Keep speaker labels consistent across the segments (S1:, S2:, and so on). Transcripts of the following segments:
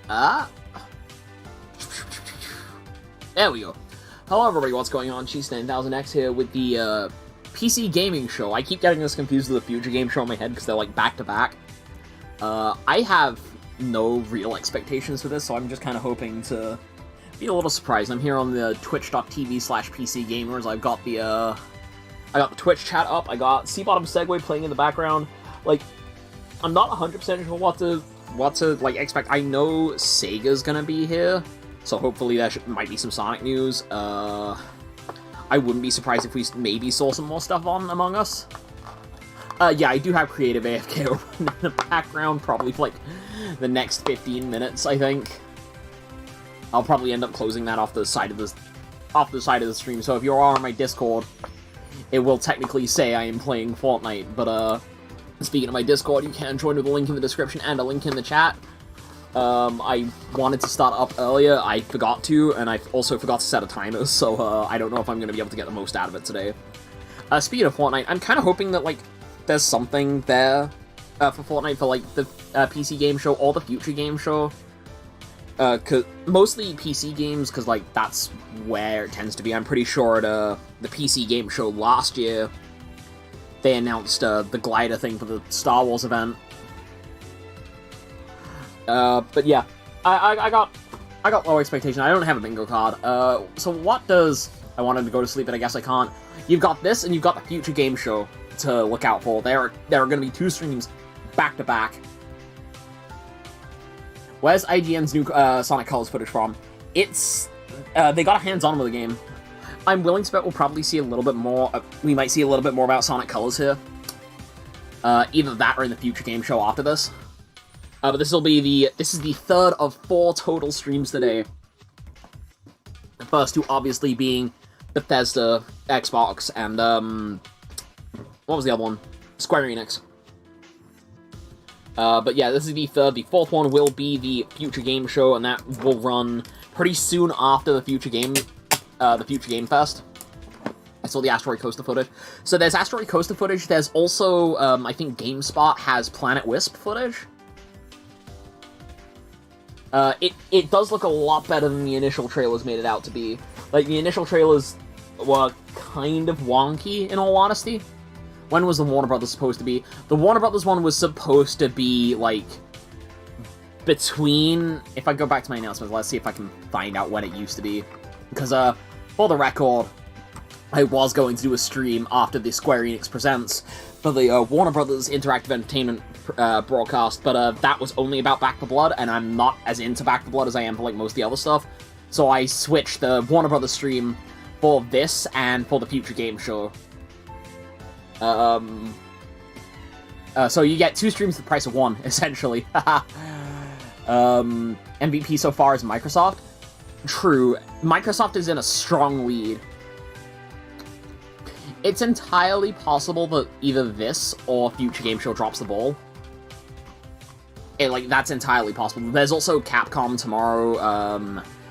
S1: There we go. Hello everybody, what's going on? Cheese9000X here with the PC gaming show. I keep getting this confused with the future game show in my head because they're like back to back. I have no real expectations for this, so I'm just kind of hoping to be a little surprised. I'm here on the twitch.tv/PCGamers. I've got the I got the Twitch chat up. I got Seabottom Segway playing in the background. Like, I'm not 100% sure what to like expect. I know Sega's gonna be here, so hopefully there might be some Sonic news. I wouldn't be surprised if we maybe saw some more stuff on Among Us. Yeah, I do have Creative AFK open in the background, probably for like the next 15 minutes, I think. I'll probably end up closing that off the side of the stream. So if you are on my Discord, it will technically say I am playing Fortnite. But speaking of my Discord, you can join with a link in the description and a link in the chat. I wanted to start up earlier, I forgot to, and I also forgot to set a timer, so I don't know if I'm going to be able to get the most out of it today. Speaking of Fortnite, I'm kind of hoping that, like, there's something there for Fortnite for, like, the PC game show or the future game show. Cause mostly PC games, because, like, that's where it tends to be. I'm pretty sure at the PC game show last year, they announced the glider thing for the Star Wars event. But yeah, I got low expectation. I don't have a bingo card. So what does... I wanted to go to sleep, but I guess I can't. You've got this, and you've got the future game show to look out for. There are going to be 2 streams back to back. Where's IGN's new Sonic Colors footage from? It's... they got a hands-on with the game. I'm willing to bet we'll probably see a little bit more... we might see a little bit more about Sonic Colors here. Either that or in the future game show after this. But this is the 3rd of 4 total streams today. The first 2 obviously being Bethesda, Xbox, and, what was the other one? Square Enix. But yeah, this is the 3rd. The 4th one will be the future game show, and that will run pretty soon after the future game fest. I saw the Asteroid Coaster footage. So there's Asteroid Coaster footage. There's also, I think GameSpot has Planet Wisp footage. It does look a lot better than the initial trailers made it out to be. Like, the initial trailers were kind of wonky, in all honesty. When was the Warner Brothers supposed to be? The Warner Brothers one was supposed to be, like, between... If I go back to my announcements, let's see if I can find out when it used to be. Because, for the record, I was going to do a stream after the Square Enix Presents for the Warner Brothers Interactive Entertainment broadcast, but that was only about Back 4 Blood, and I'm not as into Back 4 Blood as I am for, like, most of the other stuff. So I switched the Warner Brothers stream for this and for the future game show. So you get 2 streams for the price of 1, essentially. MVP so far is Microsoft. True, Microsoft is in a strong lead. It's entirely possible that either this or future game show drops the ball. Like, that's entirely possible. There's also Capcom tomorrow,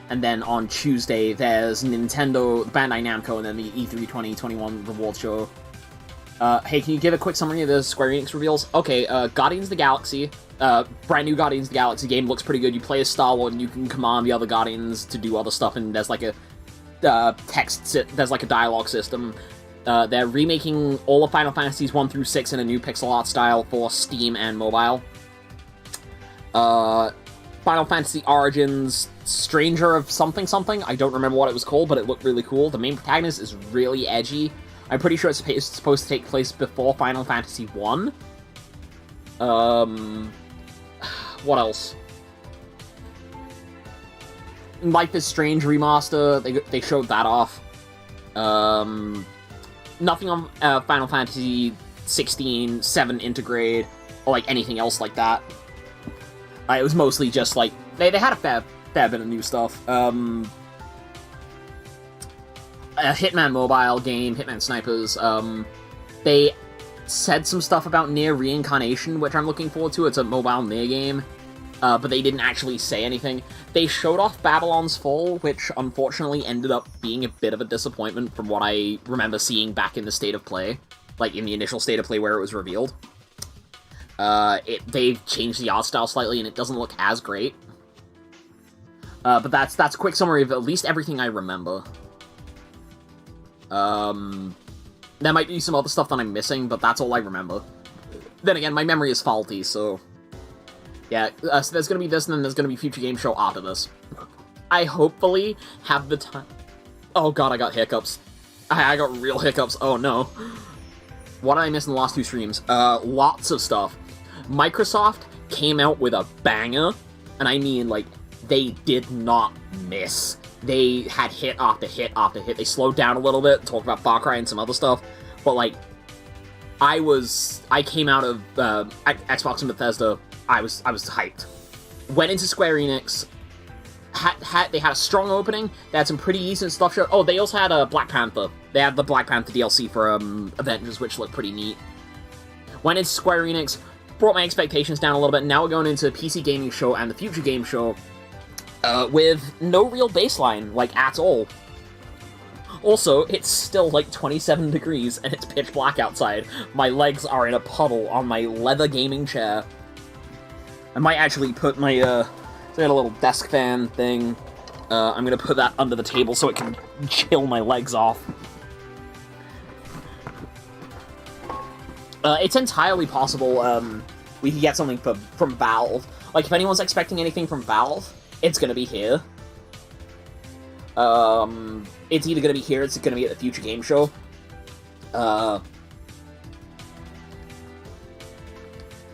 S1: and then on Tuesday there's Nintendo, Bandai Namco, and then the E3 2021 reward show. Hey, can you give a quick summary of the Square Enix reveals? Okay, Guardians of the Galaxy, brand new Guardians of the Galaxy game, looks pretty good. You play as Star-Lord, and you can command the other Guardians to do other stuff, and there's like a there's like a dialogue system. They're remaking all of Final Fantasies 1 through 6 in a new pixel art style for Steam and mobile. Final Fantasy Origins Stranger of something something, I don't remember what it was called, but it looked really cool. The main protagonist is really edgy. I'm pretty sure it's supposed to take place before Final Fantasy 1. What else? Life is Strange remaster, they showed that off. Nothing on Final Fantasy 16, 7 Intergrade, or like anything else like that. It was mostly just like, they had a fair bit of new stuff. A Hitman mobile game, Hitman Snipers, they said some stuff about Nier Reincarnation, which I'm looking forward to. It's a mobile Nier game, but they didn't actually say anything. They showed off Babylon's Fall, which unfortunately ended up being a bit of a disappointment from what I remember seeing back in the State of Play, like in the initial State of Play where it was revealed. They've changed the art style slightly, and it doesn't look as great. But that's a quick summary of at least everything I remember. There might be some other stuff that I'm missing, but that's all I remember. Then again, my memory is faulty, so... Yeah, so there's gonna be this, and then there's gonna be Future Game Show after this. I hopefully have the time... Oh god, I got hiccups. I got real hiccups, oh no. What did I miss in the last 2 streams? Lots of stuff. Microsoft came out with a banger, and I mean, like, they did not miss. They had hit after hit after hit. They slowed down a little bit, talked about Far Cry and some other stuff, but, like, I came out of Xbox and Bethesda, I was hyped. Went into Square Enix, they had a strong opening, they had some pretty decent stuff shown. Oh, they also had Black Panther. They had the Black Panther DLC for Avengers, which looked pretty neat. Went into Square Enix, brought my expectations down a little bit, now we're going into PC Gaming Show and the Future Game Show, with no real baseline, like, at all. Also, it's still, like, 27 degrees, and it's pitch black outside. My legs are in a puddle on my leather gaming chair. I might actually put my, I got a little desk fan thing. I'm gonna put that under the table so it can chill my legs off. It's entirely possible, we could get something from Valve. Like, if anyone's expecting anything from Valve, it's gonna be here. It's either gonna be here, it's gonna be at the Future Game Show.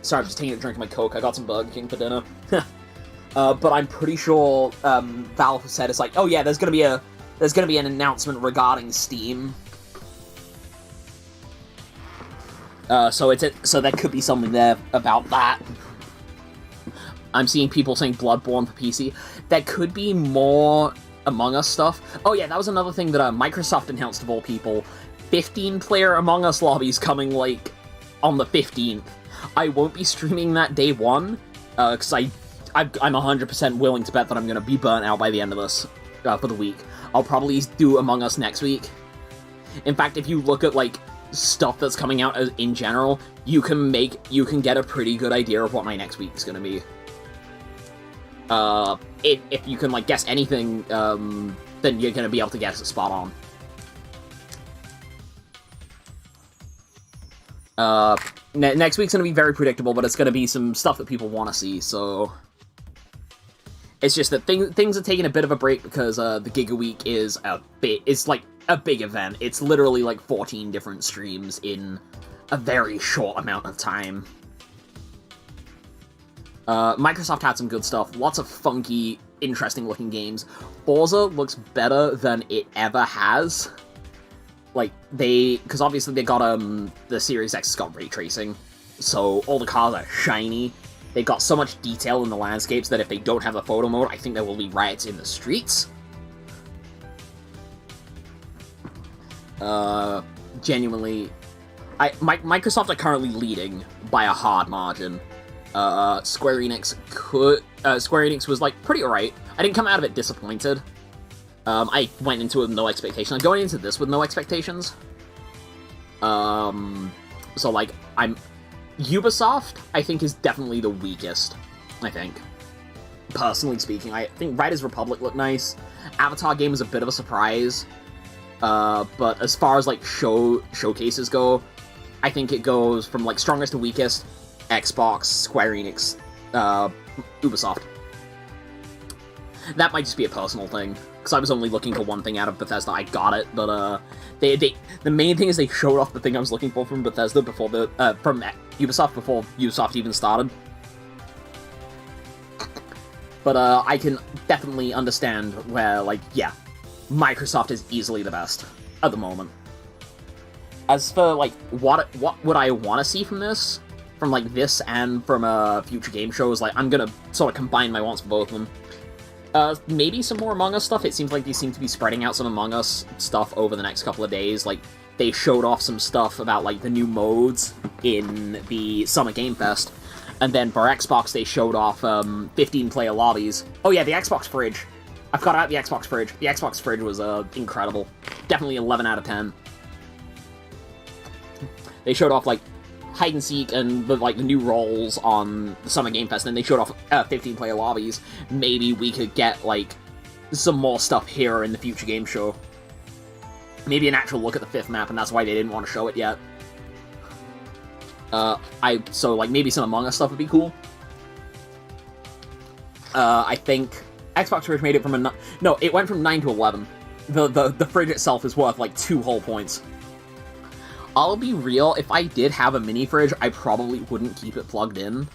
S1: Sorry, I'm just taking a drink of my Coke. I got some Burger King for dinner. But I'm pretty sure, Valve said it's like, oh yeah, there's gonna be an announcement regarding Steam. So there could be something there about that. I'm seeing people saying Bloodborne for PC. There could be more Among Us stuff. Oh yeah, that was another thing that Microsoft announced of all people. 15-player Among Us lobbies coming, like, on the 15th. I won't be streaming that day one, because I'm 100% willing to bet that I'm going to be burnt out by the end of this, for the week. I'll probably do Among Us next week. In fact, if you look at, like, stuff that's coming out in general, you can get a pretty good idea of what my next week is going to be. If you can, like, guess anything, then you're gonna be able to guess it spot on. Next week's gonna be very predictable, but it's gonna be some stuff that people want to see, so... It's just that things are taking a bit of a break because, the GIGAWEEK is it's like a big event. It's literally, like, 14 different streams in a very short amount of time. Microsoft had some good stuff, lots of funky, interesting-looking games. Forza looks better than it ever has. Like, because obviously they got, the Series X has got ray tracing, so all the cars are shiny. They got so much detail in the landscapes that if they don't have a photo mode, I think there will be riots in the streets. Genuinely, Microsoft are currently leading by a hard margin. Square Enix was, like, pretty alright. I didn't come out of it disappointed. I went into it with no expectations. I'm going into this with no expectations. So, like, Ubisoft, I think, is definitely the weakest, I think. Personally speaking, I think Riders Republic looked nice. Avatar game was a bit of a surprise. But as far as, like, showcases go, I think it goes from, like, strongest to weakest. Xbox, Square Enix, Ubisoft. That might just be a personal thing, because I was only looking for one thing out of Bethesda. I got it, but the main thing is they showed off the thing I was looking for from Bethesda before from Ubisoft before Ubisoft even started. But I can definitely understand where, like, yeah, Microsoft is easily the best at the moment. As for, like, what would I want to see from this? From, like, this and from future game shows, like, I'm gonna sort of combine my wants for both of them. Maybe some more Among Us stuff. It seems like they seem to be spreading out some Among Us stuff over the next couple of days. Like, they showed off some stuff about, like, the new modes in the Summer Game Fest. And then for Xbox, they showed off 15-player lobbies. Oh yeah, the Xbox fridge. I forgot about the Xbox fridge. The Xbox fridge was incredible. Definitely 11 out of 10. They showed off, like, hide and seek and the new roles on the Summer Game Fest, and then they showed off 15-player lobbies. Maybe we could get, like, some more stuff here in the future game show. Maybe an actual look at the 5th map, and that's why they didn't want to show it yet. So, like, maybe some Among Us stuff would be cool. I think Xbox Fridge made it from a... No, it went from 9 to 11. The fridge itself is worth, like, 2 whole points. I'll be real, if I did have a mini fridge, I probably wouldn't keep it plugged in.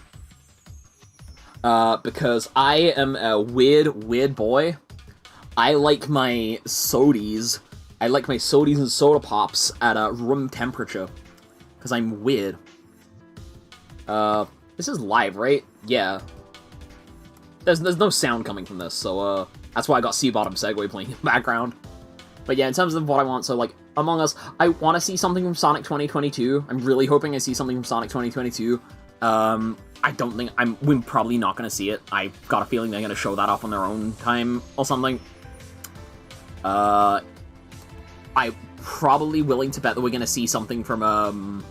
S1: Because I am a weird boy. I like my sodies. I like my sodies and soda pops at room temperature. Because I'm weird. This is live, right? Yeah. There's no sound coming from this, so, that's why I got Sea-Bottom Segway playing in the background. But yeah, in terms of what I want, so, like, Among Us, I want to see something from Sonic 2022. I'm really hoping I see something from Sonic 2022. I don't think... we're probably not going to see it. I've got a feeling they're going to show that off on their own time or something. I'm probably willing to bet that we're going to see something from,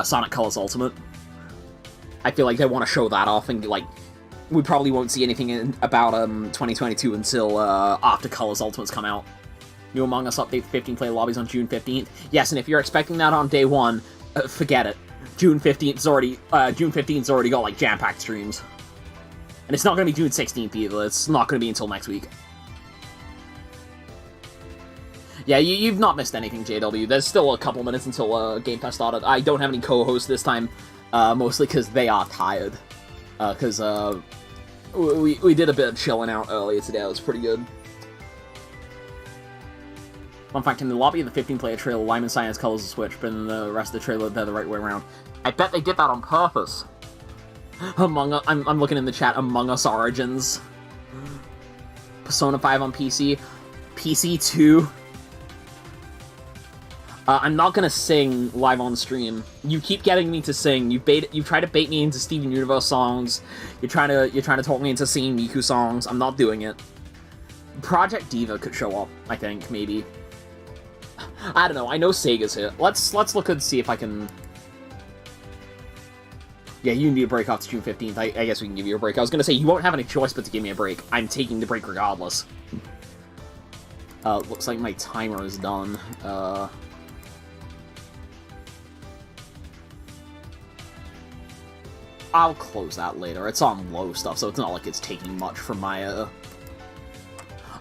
S1: Sonic Colors Ultimate. I feel like they want to show that off, and, like, we probably won't see anything about, 2022 until, after Colors Ultimates come out. New Among Us update 15-player lobbies on June 15th. Yes, and if you're expecting that on day 1, forget it. June 15th's already got, like, jam-packed streams. And it's not gonna be June 16th either, it's not gonna be until next week. Yeah, you've not missed anything, JW. There's still a couple minutes until, Game Fest started. I don't have any co-hosts this time, mostly because they are tired. Because, we did a bit of chilling out earlier today, it was pretty good. Fun fact, in the lobby of the 15-player trailer, Lyman Cyan's colors are switched, but in the rest of the trailer, they're the right way around. I bet they did that on purpose. I'm looking in the chat, Among Us Origins. Persona 5 on PC. PC 2. I'm not gonna sing live on stream. You keep getting me to sing. You try to bait me into Steven Universe songs. You're trying to talk me into singing Miku songs. I'm not doing it. Project Diva could show up, I think, maybe. I don't know. I know Sega's here. Let's look and see if I can... Yeah, you need a break after June 15th. I guess we can give you a break. I was gonna say, you won't have any choice but to give me a break. I'm taking the break regardless. Looks like my timer is done. I'll close that later. It's on low stuff, so it's not like it's taking much from my,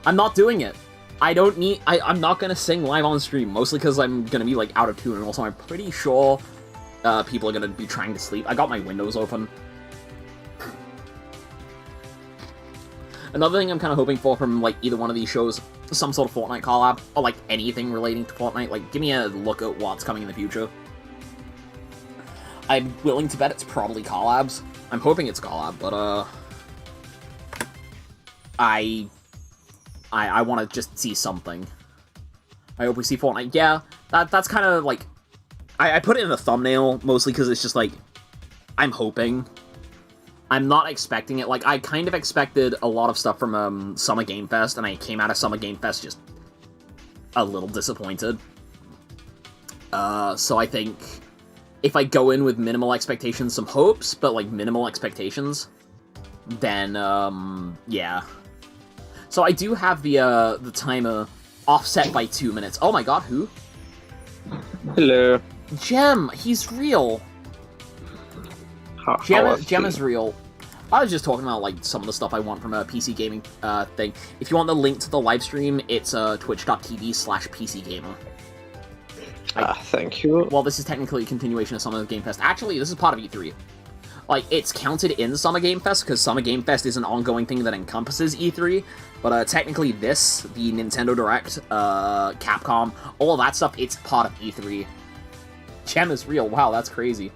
S1: I'm not doing it. I'm not gonna sing live on stream, mostly because I'm gonna be, like, out of tune, and also I'm pretty sure, people are gonna be trying to sleep. I got my windows open. Another thing I'm kind of hoping for from, like, either one of these shows, some sort of Fortnite collab, or, like, anything relating to Fortnite. Like, give me a look at what's coming in the future. I'm willing to bet it's probably collabs. I'm hoping it's collab, but, I want to just see something. I hope we see Fortnite. Yeah, that's kind of, like... I put it in the thumbnail, mostly because it's just, like... I'm hoping. I'm not expecting it. Like, I kind of expected a lot of stuff from, Summer Game Fest, and I came out of Summer Game Fest just... a little disappointed. So I think... if I go in with minimal expectations, some hopes, but, like, minimal expectations, then, yeah. So I do have the timer offset by 2 minutes. Oh my god, who?
S2: Hello.
S1: Gem! He's real! Gem is real. I was just talking about, like, some of the stuff I want from a PC gaming, thing. If you want the link to the live stream, it's, twitch.tv/PCGamer.
S2: Thank you.
S1: Well, this is technically a continuation of Summer Game Fest. Actually, this is part of E3. Like, it's counted in Summer Game Fest, because Summer Game Fest is an ongoing thing that encompasses E3, but technically this, the Nintendo Direct, Capcom, all of that stuff, it's part of E3. Gem is real. Wow, that's crazy.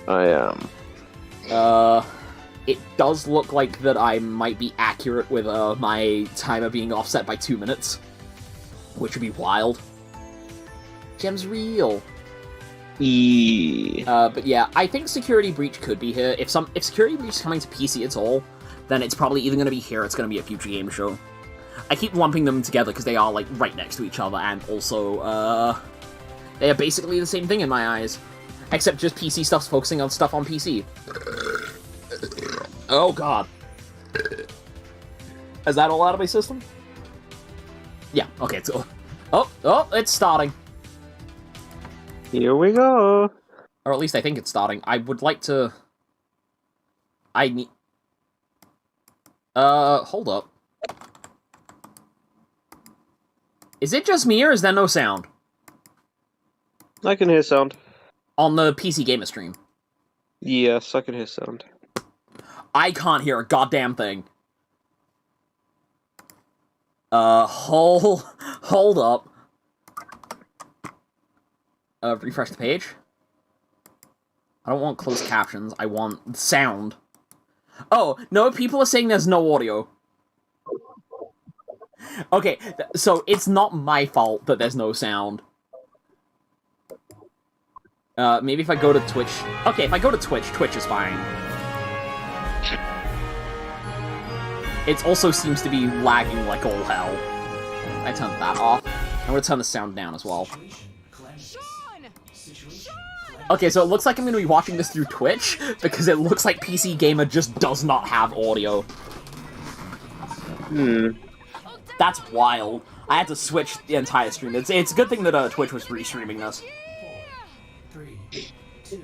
S2: I am.
S1: It does look like that I might be accurate with, my timer being offset by 2 minutes, which would be wild. Gem's real. But yeah, I think Security Breach could be here. If Security Breach is coming to PC at all, then it's probably either going to be here or it's going to be a future game show. I keep lumping them together because they are, like, right next to each other, and also, they are basically the same thing in my eyes. Except just PC stuff's focusing on stuff on PC. Oh god. Is that all out of my system? Yeah, okay, it's... Oh, it's starting.
S2: Here we go.
S1: Or at least I think it's starting. I would like to... I need... hold up. Is it just me, or is there no sound?
S2: I can hear sound.
S1: On the PC Gamer stream.
S2: Yes, I can hear sound.
S1: I can't hear a goddamn thing. Hold up. Refresh the page. I don't want closed captions, I want sound. Oh, no, people are saying there's no audio. Okay, so it's not my fault that there's no sound. Maybe if I go to Twitch... Okay, if I go to Twitch, Twitch is fine. It also seems to be lagging like all hell. I turned that off. I'm gonna turn the sound down as well. Okay, so it looks like I'm gonna be watching this through Twitch, because it looks like PC Gamer just does not have audio. That's wild. I had to switch the entire stream. It's a good thing that Twitch was restreaming this.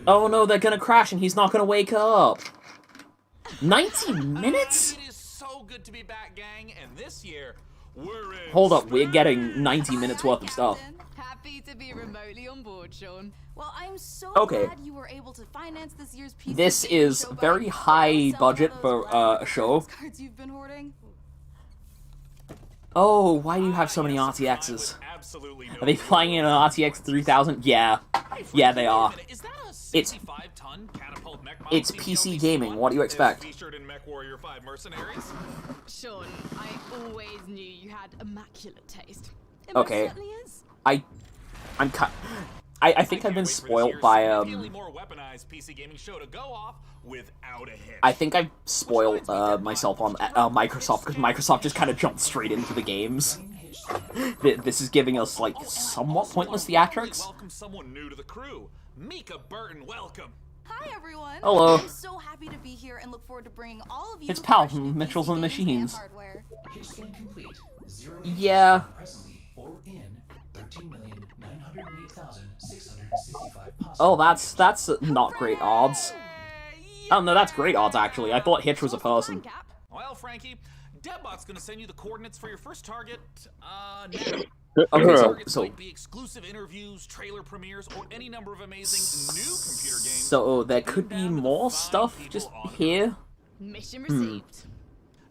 S1: Oh no, they're gonna crash and he's not gonna wake up. 90 minutes?
S3: It is so good to be back, gang, and this year we're in.
S1: Hold up, we're getting 90 minutes worth of stuff.
S4: Happy to be remotely on board, Sean. Well, I'm so
S1: Okay.
S4: glad you were able to finance this year's PC
S1: This
S4: gaming
S1: is
S4: show by
S1: very high
S4: selling
S1: budget
S4: all
S1: for
S4: those
S1: a show.
S4: cards you've been hoarding.
S1: Oh, why do you have so many RTXs? Are they flying in an RTX 3000? Yeah. Yeah, they are. It's PC gaming, what do you expect?
S4: Sean, I always knew you had immaculate taste. It
S1: Okay.
S4: certainly is.
S1: I think I've been spoiled by, I think I've spoiled, myself on, Microsoft, because Microsoft just kind of jumped straight into the games. This is giving us, like, somewhat pointless theatrics.
S3: Welcome someone new to the crew. Mika Burton, welcome.
S4: Hi everyone.
S1: Hello.
S4: I'm so happy to be here and look forward to bringing all of you.
S1: It's Pal
S4: fresh new
S1: from Mitchell's
S4: PC
S1: and the
S4: games and
S1: Machines.
S4: hardware.
S1: Yeah. Oh, that's not great odds. Oh no, that's great odds actually. I thought Hitch was a person.
S3: Well, Frankie, Debbot's gonna send you the coordinates for your first target, now.
S1: Okay, so
S3: Might be exclusive interviews, trailer premieres, or any number of amazing new computer games.
S1: So there could be more stuff just here.
S4: Mission received.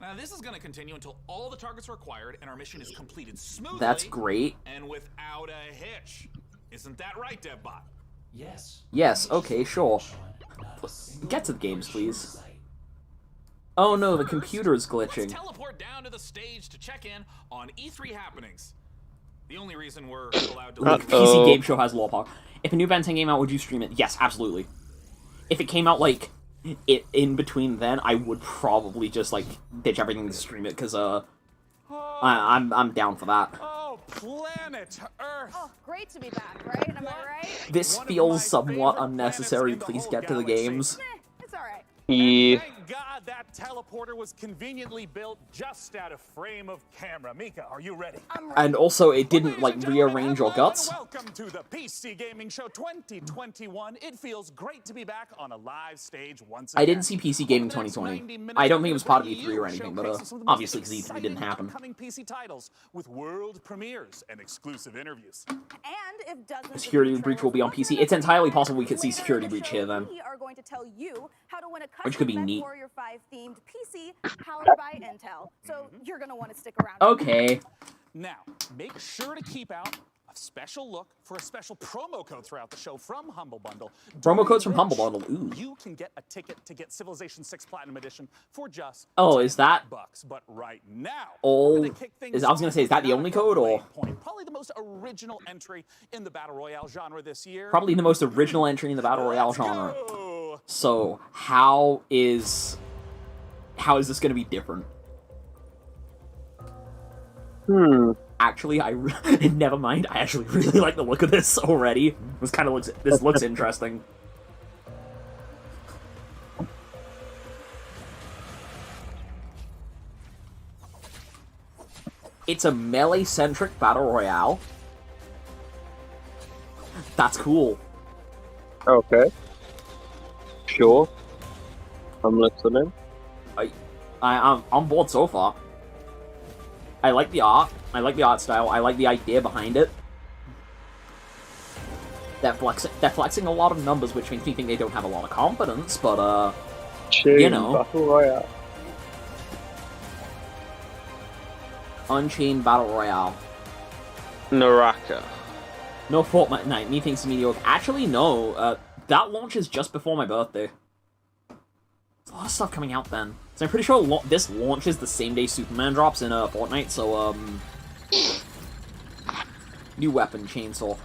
S3: Now this is going to continue until all the targets are acquired and our mission is completed smoothly.
S1: That's great.
S3: And without a hitch. Isn't that right, Debbot?
S1: Yes, okay, sure. Get to the games, please. Oh no, the computer is glitching.
S3: Let's teleport down to the stage to check in on E3 happenings. The only reason we're allowed to
S1: The PC Game Show has law power. If a new Ben 10 came out, would you stream it? Yes, absolutely. If it came out, like, in between then, I would probably just, like, ditch everything to stream it, because, I'm down for that.
S3: Oh, planet Earth!
S5: Oh, great to be back, right? Am I right?
S1: This feels somewhat unnecessary. Please get to the games.
S5: It's alright.
S2: Yeah.
S6: Thank God that teleporter was conveniently built just out of frame of camera. Mika, are you ready?
S1: And also, it didn't, like, rearrange your guts.
S6: Welcome to the PC Gaming Show 2021. It feels great to be back on a live stage once again.
S1: I didn't see PC Gaming 2020. I don't think it was part of E3 or anything, but, obviously, because E3 didn't happen.
S6: Upcoming PC titles with world premieres and exclusive interviews.
S5: And if dozens
S1: Security Breach will be on PC. It's entirely possible we could see Security Breach here, then.
S5: We are going to tell you how to win a
S1: Which could be
S5: custom
S1: neat.
S5: Warrior 5 themed PC powered by Intel. So you're going to want to stick around.
S1: Okay.
S6: Now, make sure to keep out a special look for a special promo code throughout the show from Humble Bundle.
S1: Promo codes from
S6: During
S1: Humble
S6: which
S1: Bundle, ooh.
S6: You can get a ticket to get Civilization 6 Platinum Edition for just
S1: Oh, is that
S6: $10. But right now,
S1: all-
S6: we're gonna kick things
S1: I was gonna say, is that the
S6: off
S1: only
S6: with
S1: code, or-
S6: Waypoint, probably the most original entry in the Battle Royale genre this year.
S1: Probably the most original entry in the Battle Royale
S6: Let's
S1: genre.
S6: go!
S1: So, how is this gonna be different? Actually, never mind. I actually really like the look of this already. This looks interesting. It's a melee-centric battle royale. That's cool.
S2: Okay. Sure. I'm listening.
S1: I'm on board so far. I like the art. I like the art style. I like the idea behind it. They're flexing a lot of numbers, which makes me think they don't have a lot of confidence, but,
S2: Chain
S1: you know.
S2: Battle Royale.
S1: Unchained Battle Royale.
S2: Naraka.
S1: No Fortnite, methinks mediocre. Actually, no. That launches just before my birthday. There's a lot of stuff coming out then. So I'm pretty sure this launches the same day Superman drops in Fortnite, so, new weapon, chainsaw.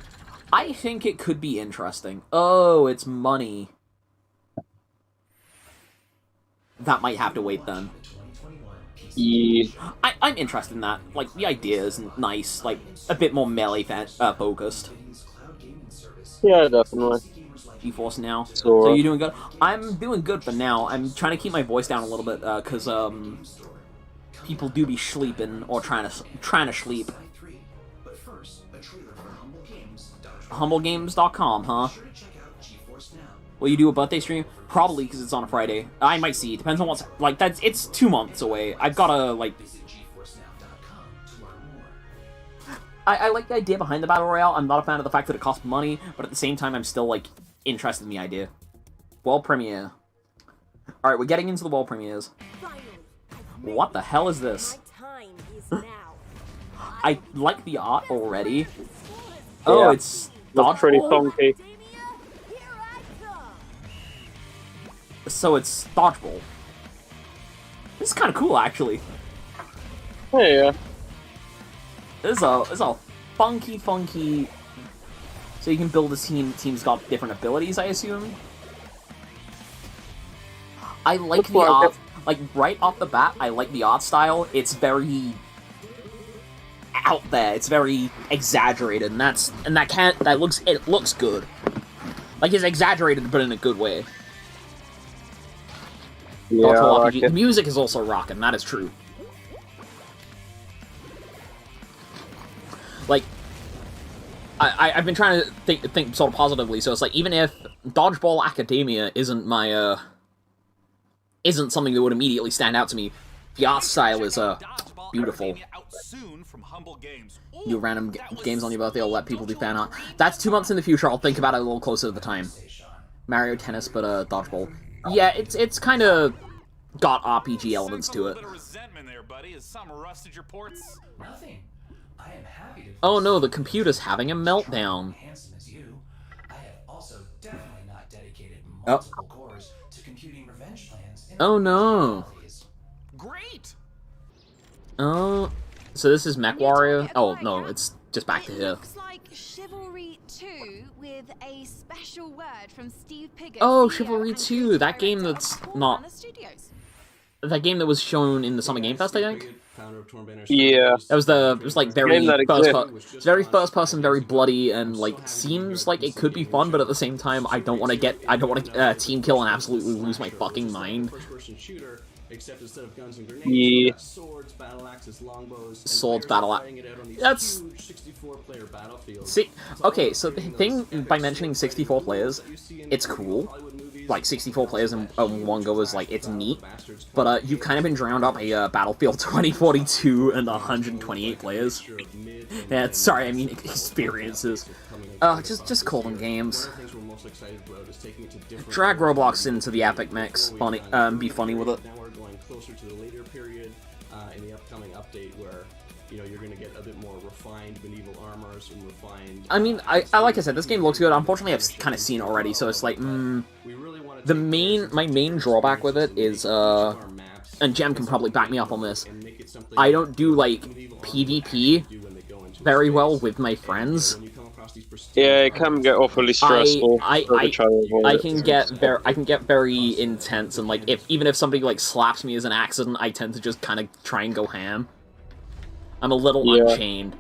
S1: I think it could be interesting. Oh, it's money. That might have to wait then.
S2: Yeah.
S1: I'm interested in that. Like, the idea is nice. Like, a bit more melee focused.
S2: Yeah, definitely.
S1: GeForce Now.
S2: So
S1: So you doing good? I'm doing good for now. I'm trying to keep my voice down a little bit, because, people do be sleeping, or trying to sleep. HumbleGames.com, huh? Will you do a birthday stream? Probably, because it's on a Friday. I might see. Depends on what's... Like, it's 2 months away. I've gotta, like... I like the idea behind the Battle Royale. I'm not a fan of the fact that it costs money, but at the same time, I'm still, like, interested in the idea. World premiere. Alright, we're getting into the world premieres. What the hell is this? I like the art already. Oh,
S2: Yeah.
S1: it's...
S2: Looks pretty
S1: Dodgeball?
S2: funky.
S1: So it's Dodgeball. This is kind of cool, actually.
S2: Hey, yeah.
S1: This is a funky... So you can build a team. Team's got different abilities, I assume. I like the art. Like, right off the bat, I like the art style. It's very... out there. It's very exaggerated, and it looks good. Like, it's exaggerated, but in a good way.
S2: Yeah, I like
S1: The
S2: it.
S1: music is also rocking, that is true. Like, I've been trying to think sort of positively, so it's like, even if Dodgeball Academia isn't my, isn't something that would immediately stand out to me, the art style is, beautiful. You random games on your birthday, I'll let people do fan art. That's 2 months in the future, I'll think about it a little closer to the time. Mario Tennis, but, Dodgeball. Yeah, it's kind of got RPG elements to it.
S7: Nothing. I am happy to
S1: Oh no, the computer's having a meltdown.
S7: handsome as you. I have also definitely not dedicated
S1: Oh.
S7: multiple cores to computing revenge plans. In
S1: Oh no.
S7: realities.
S3: Great!
S1: Oh, so this is MechWarrior?
S4: It
S1: Oh
S4: might
S1: no,
S4: have-
S1: it's just back to
S4: It
S1: here.
S4: looks like Chivalry 2 with a special word from Steve Piggott.
S1: Oh,
S4: CEO
S1: Chivalry
S4: and
S1: 2, that
S4: creative
S1: game
S4: director
S1: that's
S4: of
S1: not-
S4: Warner Studios.
S1: That game that was shown in the Summer Game Fest, I think?
S2: Yeah.
S1: That was it was like very
S2: Game that
S1: it's very first person, very bloody, and like seems like it could be fun, but at the same time, I don't want to team kill and absolutely lose my fucking mind.
S8: Except instead of guns and grenades,
S2: Yeah.
S8: swords, battle axes, longbows, and
S1: Swords,
S8: players
S1: battle
S8: are
S1: axe.
S8: fighting it out on these
S1: That's-
S8: huge 64-player battlefields.
S1: See, okay, so the thing by mentioning 64 players, it's cool. Like 64 players in one go is like it's neat, but you've kind of been drowned up a Battlefield 2042 and 128 players. Yeah, sorry, I mean experiences. Just call them games. Drag Roblox into the epic mix, funny, be funny with it.
S8: Now we're going closer to the later period in the upcoming update where, you know, you're going to get a bit more refined medieval armors and refined...
S1: I mean, I like I said, this game looks good. Unfortunately, I've kind of seen it already, so it's like,
S8: We really want
S1: my
S8: to
S1: main drawback with it is,
S8: maps
S1: and Jem can probably back me up on this,
S8: and make it something
S1: I don't do, like,
S8: medieval
S1: PvP
S8: do when they go into
S1: very well with my friends.
S8: when you come across these pristine
S2: Yeah, it can get awfully stressful.
S1: I
S2: try to avoid
S1: I
S2: it.
S1: can get very intense, and like even if somebody like slaps me as an accident, I tend to just kind of try and go ham. I'm a little
S2: Yeah.
S1: unchained.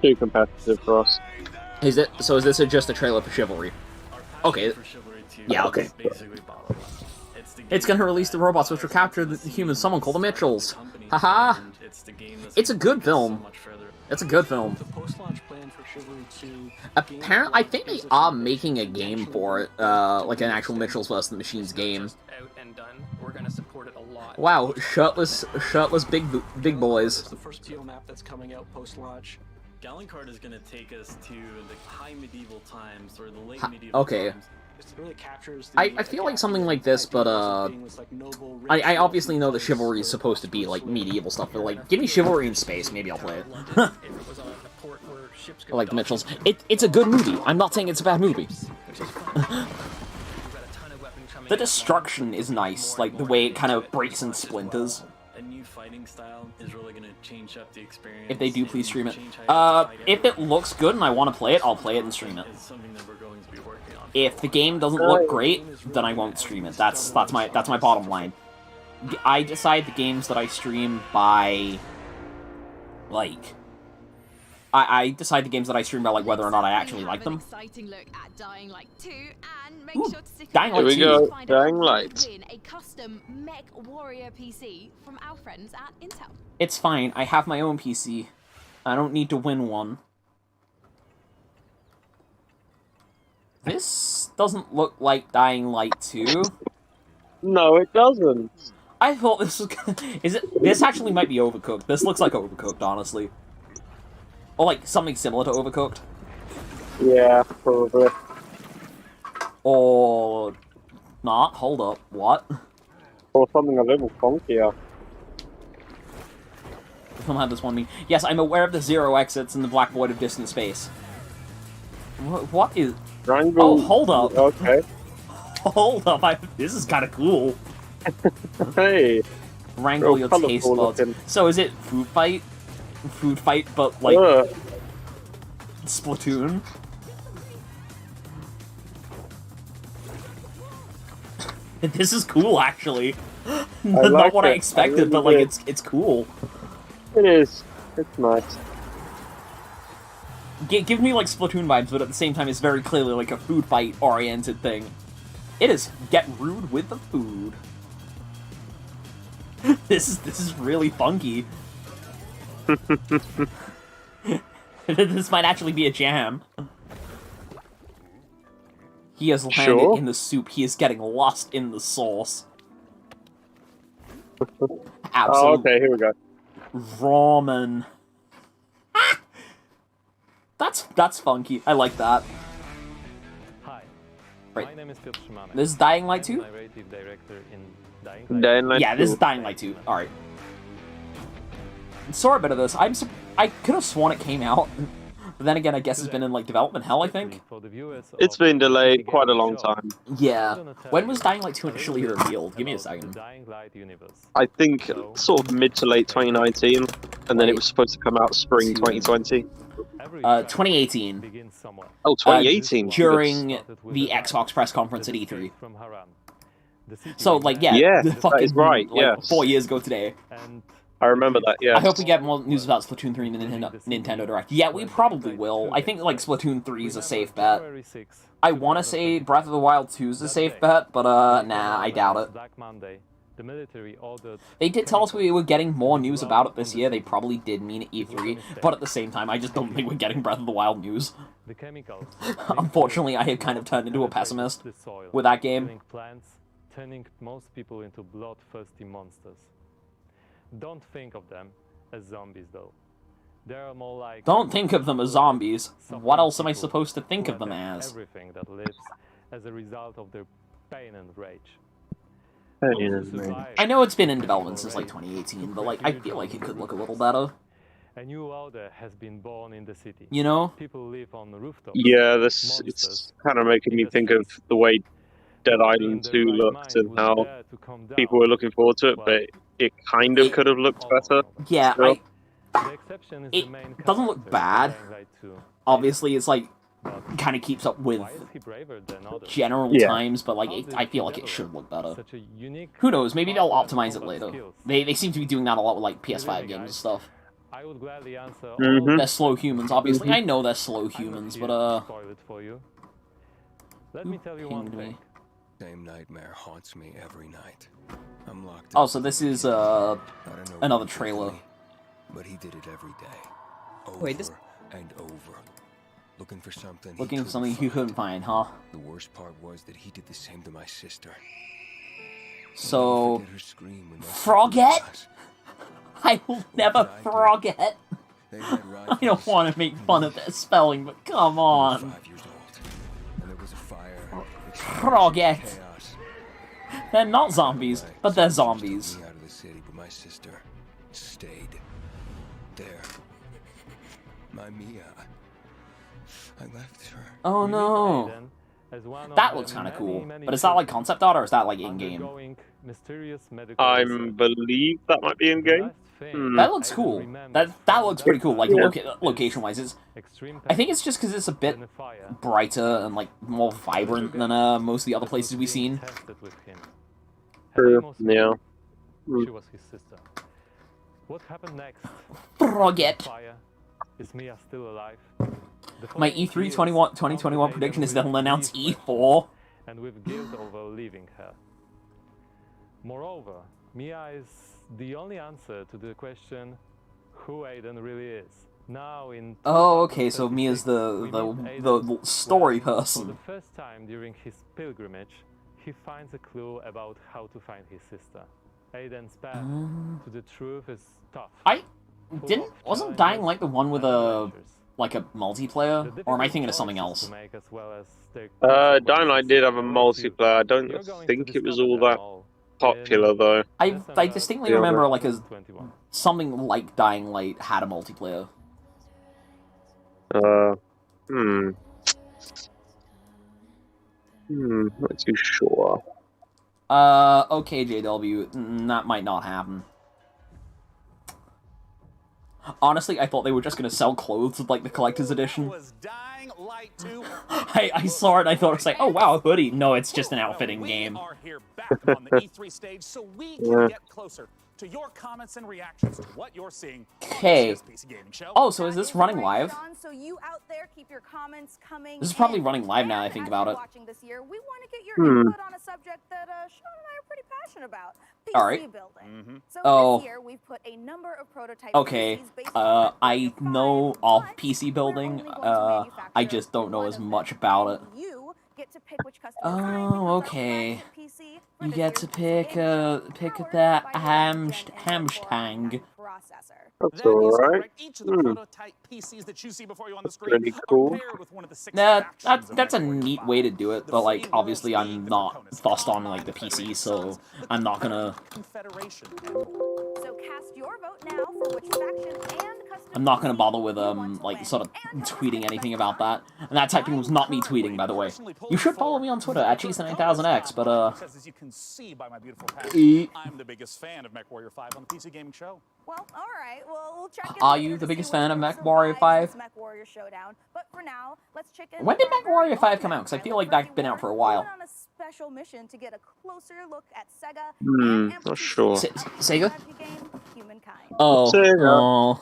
S2: Too competitive for us.
S1: Is this just a trailer for Chivalry? Okay. Yeah, okay. It's gonna release the robots which will capture the humans. Someone call the Mitchells. Haha.
S9: and it's the game that's
S1: It's a good
S9: gonna take us
S1: film.
S9: So much further.
S1: It's a good film.
S9: The post-launch plan for Chivalry 2.
S1: Apparently, I think they are making a game for it, like an actual Mitchell's vs. the Machines game.
S10: Out and done. We're gonna support it a lot.
S1: Wow, shirtless big boys.
S9: It's the first PO map that's coming out post-launch. Gallencard is going to take us to the high medieval times, or the late medieval
S1: okay.
S9: times. It really captures
S1: I feel like something like this, but I obviously know that Chivalry is supposed to be like medieval stuff, but like, give me Chivalry in space, maybe I'll play it. I like the Mitchells. It's a good movie. I'm not saying it's a bad movie. The destruction is nice, like the way it kind of breaks and splinters.
S9: A new fighting style is really going to change up the experience.
S1: If they do, please stream it. If it looks good and I want to play it, I'll play it and stream it. If the game doesn't look great, then I won't stream it. That's my bottom line. I decide the games that I stream by, like, I decide the games that I stream by, like, whether or not I actually like them.
S4: Exciting look at Dying Light 2, and make
S1: Ooh,
S4: sure to stick
S1: Dying Light 2.
S2: Here we go, Dying Light.
S4: Win a custom Mech Warrior PC from our friends at Intel.
S1: It's fine. I have my own PC. I don't need to win one. This doesn't look like Dying Light 2.
S2: No, it doesn't.
S1: I thought this was is it? This actually might be Overcooked. This looks like Overcooked, honestly. Or like something similar to Overcooked.
S2: Yeah, probably.
S1: Or not. Hold up. What?
S2: Or something a little funkier.
S1: Somehow this one mean. Yes, I'm aware of the zero exits in the black void of distant space. What is?
S2: Triangle.
S1: Oh, hold up.
S2: Okay.
S1: Hold up. This is kind of cool.
S2: Hey.
S1: Wrangle your taste buds. So is it food fight? Food fight, but like Splatoon. This is cool, actually. Not what I expected, but like it's cool.
S2: It is. It's nice.
S1: Give me like Splatoon vibes, but at the same time, it's very clearly like a food fight oriented thing. It is get rude with the food. This is really funky. This might actually be a jam. He has landed in the soup. He is getting lost in the sauce. Absolutely.
S2: Oh, okay, here we go.
S1: Ramen. That's funky. I like that.
S11: Hi.
S1: Right.
S11: My name is Piotr Szymanek.
S1: This is Dying Light 2?
S11: Narrative director in
S2: Dying Light 2.
S1: Yeah, this is Dying Light 2. Alright. Saw a bit of this. I could have sworn it came out. But then again, I guess it's been in like development hell, I think.
S2: It's been delayed quite a long time.
S1: Yeah. When was Dying Light 2 initially revealed? Give me a second.
S2: I think sort of mid to late 2019, and then it was supposed to come out spring 2020.
S1: 2018.
S2: Oh, 2018.
S1: During the Xbox press conference at E3. So, like, yeah.
S2: Yeah,
S1: fucking,
S2: that is right,
S1: like,
S2: yes.
S1: 4 years ago today.
S2: I remember that, yeah.
S1: I hope we get more news about Splatoon 3 in the Nintendo Direct. Yeah, we probably will. I think, like, Splatoon 3 is a safe bet. I want to say Breath of the Wild 2 is a safe bet, but, nah, I doubt it. They did tell us we were getting more news about it this year. They probably did mean at E3, but at the same time, I just don't think we're getting Breath of the Wild news. Unfortunately, I have kind of turned into a pessimist with that game.
S11: Turning most people into bloodthirsty monsters. Don't think of them as zombies, though. They are more like...
S1: Don't think of them as zombies. What else am I supposed to think of them as?
S11: Everything that lives as a result of their pain and rage.
S1: I know it's been in development since like 2018, but like I feel like it could look a little better.
S11: A new order has been born in the city.
S1: You know?
S11: People live on the rooftops.
S2: Yeah, it's kind of making me think of the way Dead Island 2 looked and how people were looking forward to it, but it kind of could have looked better.
S1: Yeah, it doesn't look bad. Obviously, it's like kind of keeps up with general times, but like I feel like it should look better. Who knows? Maybe they'll optimize it later. They seem to be doing that a lot with like PS5 games and stuff. They're slow humans, obviously. I know they're slow humans, but
S11: Let me tell you one thing.
S12: Same nightmare haunts me every night. I'm locked
S1: Oh,
S12: up.
S1: so this is
S12: I don't know
S1: another
S12: who
S1: trailer.
S12: did it, but he did it every day. Over
S13: Wait, this-
S12: and over. Looking for something.
S1: Looking for something you couldn't find, huh?
S12: The worst part was that he did the same to my sister.
S1: So,
S12: Forget her scream when my sister
S1: Frogette?
S12: was-
S1: I will never forget.
S12: They had
S1: I don't want to make fun of their spelling, but come on.
S12: 5 years old, and there was a fire.
S1: Frogette.
S12: Chaos.
S1: They're not zombies, but they're zombies.
S12: Me out of the city, but my sister stayed there. My Mia. I left her.
S1: Oh no. That looks kind of cool. But is that like concept art or is that like in-game?
S2: I believe that might be in game.
S1: That looks cool. That looks pretty cool. Like location-wise, I think it's just because it's a bit brighter and like more vibrant than most of the other places we've seen.
S2: Yeah.
S11: She was his sister. What happened next?
S1: Frogette.
S11: Is Mia still alive?
S1: My E3 2021 prediction is they'll announce E4.
S11: And with guilt over leaving her. Moreover, Mia is the only answer to the question who Aiden really is. Now in
S1: Oh, okay, so Mia's the story person.
S11: For the first time during his pilgrimage, he finds a clue about how to find his sister. Aiden's path to the truth is tough.
S1: Wasn't Dying Light the one with a multiplayer, or am I thinking of something else?
S2: Dying Light did have a multiplayer. I don't think it was all that popular though.
S1: I distinctly remember like something like Dying Light had a multiplayer.
S2: Not too sure.
S1: Okay, JW, that might not happen. Honestly, I thought they were just gonna sell clothes with like the collector's edition. I saw it, I thought it was like, oh wow, a hoodie. No, it's just an outfit in game.
S6: We are here back on the E3 stage so we can get closer to your comments and reactions to what you're seeing on this PC gaming show.
S1: Oh, so is this running live?
S5: So you out there, keep your comments coming.
S1: This is probably running live now I think about it.
S5: Watching this year, we want to get your input on a subject that Sean and I are pretty passionate about. PC
S1: Alright.
S5: building. So
S1: Oh.
S5: this year we've put a number of prototype
S1: Okay,
S5: PCs based on
S1: I know of PC building, I just don't know as much about it.
S5: you get to pick which custom
S1: Oh, okay. You get to pick that Hamstang.
S2: That's alright.
S6: Each of the prototype PCs that you see before you on the screen
S2: Pretty cool.
S6: paired with one of the 6
S1: That's a neat way to do it, but like obviously I'm not fussed on like the PC, so I'm not gonna.
S5: So cast your vote now for which faction and custom
S1: I'm not gonna bother with like sort of tweeting anything about that. And that typing was not me tweeting, by the way. You should follow me on Twitter at Cheese9000X, but
S6: As you can see by my beautiful patch, I'm the biggest fan of MechWarrior 5 on the PC Gaming Show.
S5: Well, all right. Well, we'll check in
S1: Are
S5: later
S1: you
S5: to
S1: the
S5: see
S1: biggest
S5: what
S1: fan of
S5: team
S1: MechWarrior
S5: survives
S1: 5?
S5: this MechWarrior Showdown. But for now, let's check in.
S1: When did
S5: with our very
S1: MechWarrior 5
S5: own
S1: come out? Because I feel
S5: pilot
S1: like that's been out for a while.
S5: on a special mission to get a closer look at Sega
S2: Not sure.
S1: Sega?
S5: game Humankind.
S1: Oh,
S2: Sega.
S1: oh.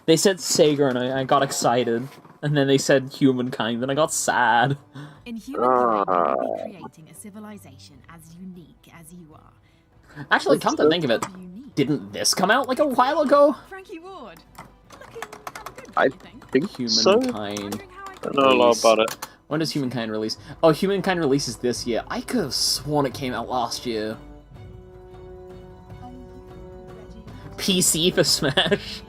S1: They said Sega and I got excited. And then they said Humankind and I got sad.
S14: In Humankind, you will be creating a civilization as unique as you are.
S1: Actually, come to think of it, didn't this come out like a while ago?
S14: Frankie Ward,
S2: I think so.
S1: Humankind.
S2: I don't know a lot about it.
S1: When does Humankind release? Oh, Humankind releases this year. I could have sworn it came out last year. PC for Smash.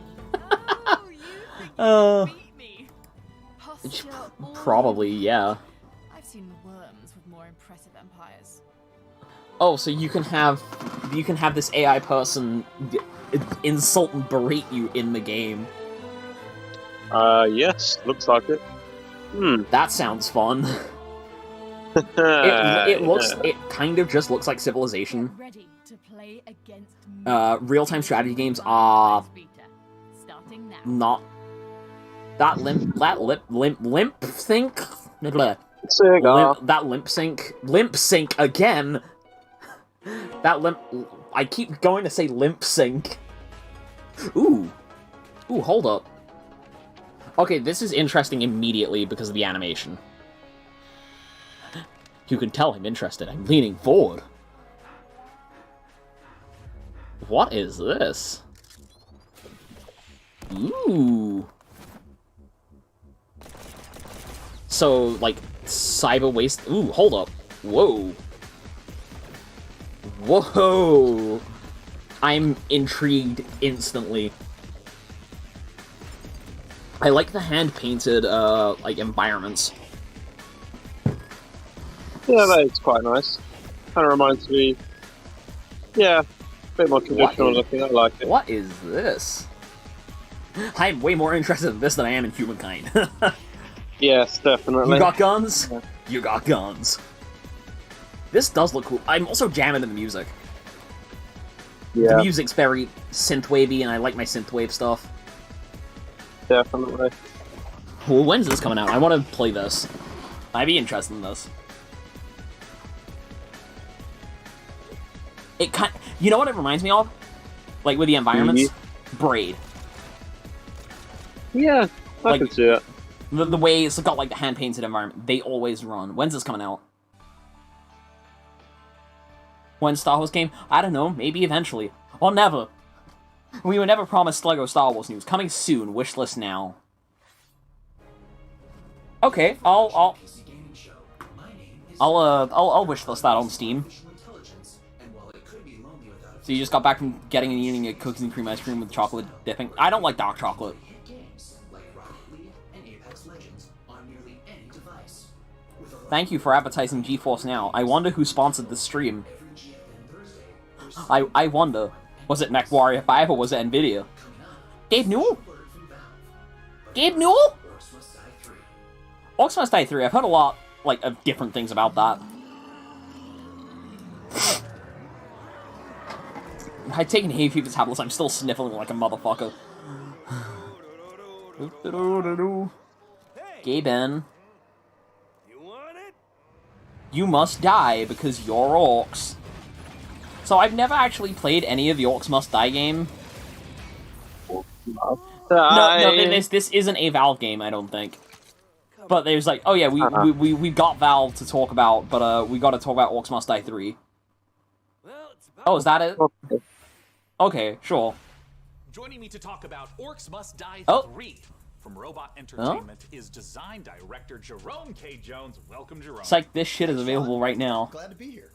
S1: Probably, yeah.
S14: I've seen worms with more impressive empires.
S1: Oh, so you can have this AI person insult and berate you in the game.
S2: Yes, looks like it.
S1: That sounds fun. It kind of just looks like Civilization.
S14: Ready to play against
S1: Real-time strategy games are not that limp sync. That limp sync again. I keep going to say limp sync. Ooh, hold up. Okay, this is interesting immediately because of the animation. You can tell I'm interested. I'm leaning forward. What is this? Ooh. So, like, cyber waste... Ooh, hold up. Whoa. Whoa. I'm intrigued instantly. I like the hand-painted, like, environments.
S2: Yeah, that is quite nice. Kind of reminds me... Yeah, a bit more traditional looking, I like it.
S1: What is this? I'm way more interested in this than I am in humankind.
S2: Yes, definitely.
S1: You got guns? Yeah. You got guns. This does look cool. I'm also jamming to the music.
S2: Yeah.
S1: The music's very synthwavy, and I like my synthwave stuff.
S2: Definitely.
S1: Well, when's this coming out? I want to play this. I'd be interested in this. It kind, you know what it reminds me of? Like with the environments, Braid.
S2: Yeah, I can see it.
S1: The way it's got like the hand painted environment, they always run. When's this coming out? When Star Wars came? I don't know. Maybe eventually, or never. We were never promised Lego Star Wars news. Coming soon. Wishlist now. Okay, I'll wishlist that on Steam. So you just got back from getting and eating a cookies and cream ice cream with chocolate dipping. I don't like dark chocolate. Thank you for advertising GeForce Now. I wonder who sponsored the stream. I wonder. Was it MechWarrior 5 or was it Nvidia? Gabe Newell? Gabe Newell? Orcs Must Die 3. I've heard a lot, like, of different things about that. I've taken hay fever tablets, I'm still sniffling like a motherfucker. Gaben. You must die because you're orcs. So I've never actually played any of the Orcs Must Die game. No, this isn't a Valve game, I don't think. But there's like, oh yeah, we've got Valve to talk about, but we got to talk about Orcs Must Die 3. Oh, is that it? Okay, sure.
S3: Joining me to talk about Orcs Must Die 3 from Robot Entertainment is design director Jerome K. Jones. Welcome, Jerome.
S1: It's like this shit is available right now.
S3: Glad to be here.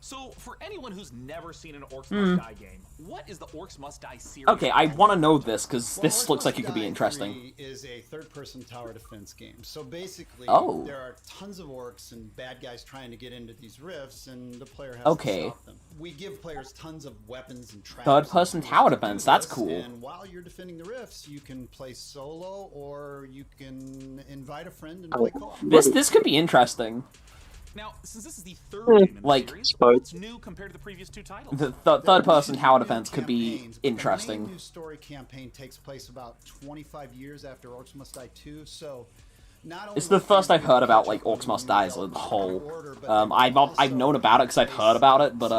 S3: So, for anyone who's never seen an Orcs Must Die game, what is the Orcs Must Die series?
S1: Okay, I want to know this, because this looks like it could be interesting.
S13: 3 is a third-person tower defense game. So basically, there are tons of orcs and bad guys trying to get into these rifts, and the player has to stop them. We give players tons of weapons and traps.
S1: Third-person tower defense, that's cool.
S13: And while you're defending the rifts, you can play solo, or you can invite a friend and play co-op.
S1: This could be interesting.
S3: Now, since this is the third game in the series, what's new compared to the previous 2 titles?
S1: The third-person tower defense could be interesting.
S13: The main new story campaign takes place about 25 years after Orcs Must Die 2, so not only...
S1: It's the first I've heard about, like, Orcs Must Die as a whole. I've known about it because I've heard about it, but,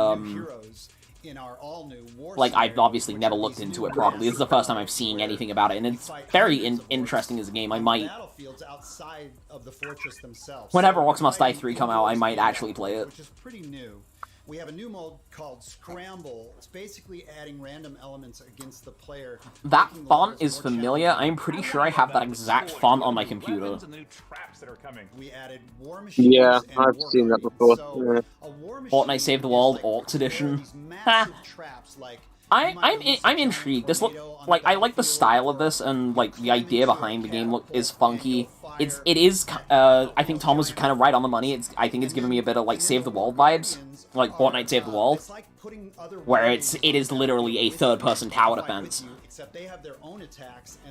S1: like, I've obviously never looked into it properly. This is the first time I'm seeing anything about it, and it's very interesting as a game. I might... Whenever Orcs Must Die 3 come out, I might actually play it.
S13: Which is pretty new. We have a new mode called Scramble. It's basically adding random elements against the player.
S1: That font is familiar. I'm pretty sure I have that exact font on my computer.
S13: We added war machines.
S2: Yeah, I've seen that before.
S1: Fortnite Save the World Orcs Edition. I'm intrigued. This like I like the style of this, and like the idea behind the game is funky. It is. I think Tom was kind of right on the money. I think it's giving me a bit of like Save the World vibes, like Fortnite Save the World, where it is literally a third-person tower defense.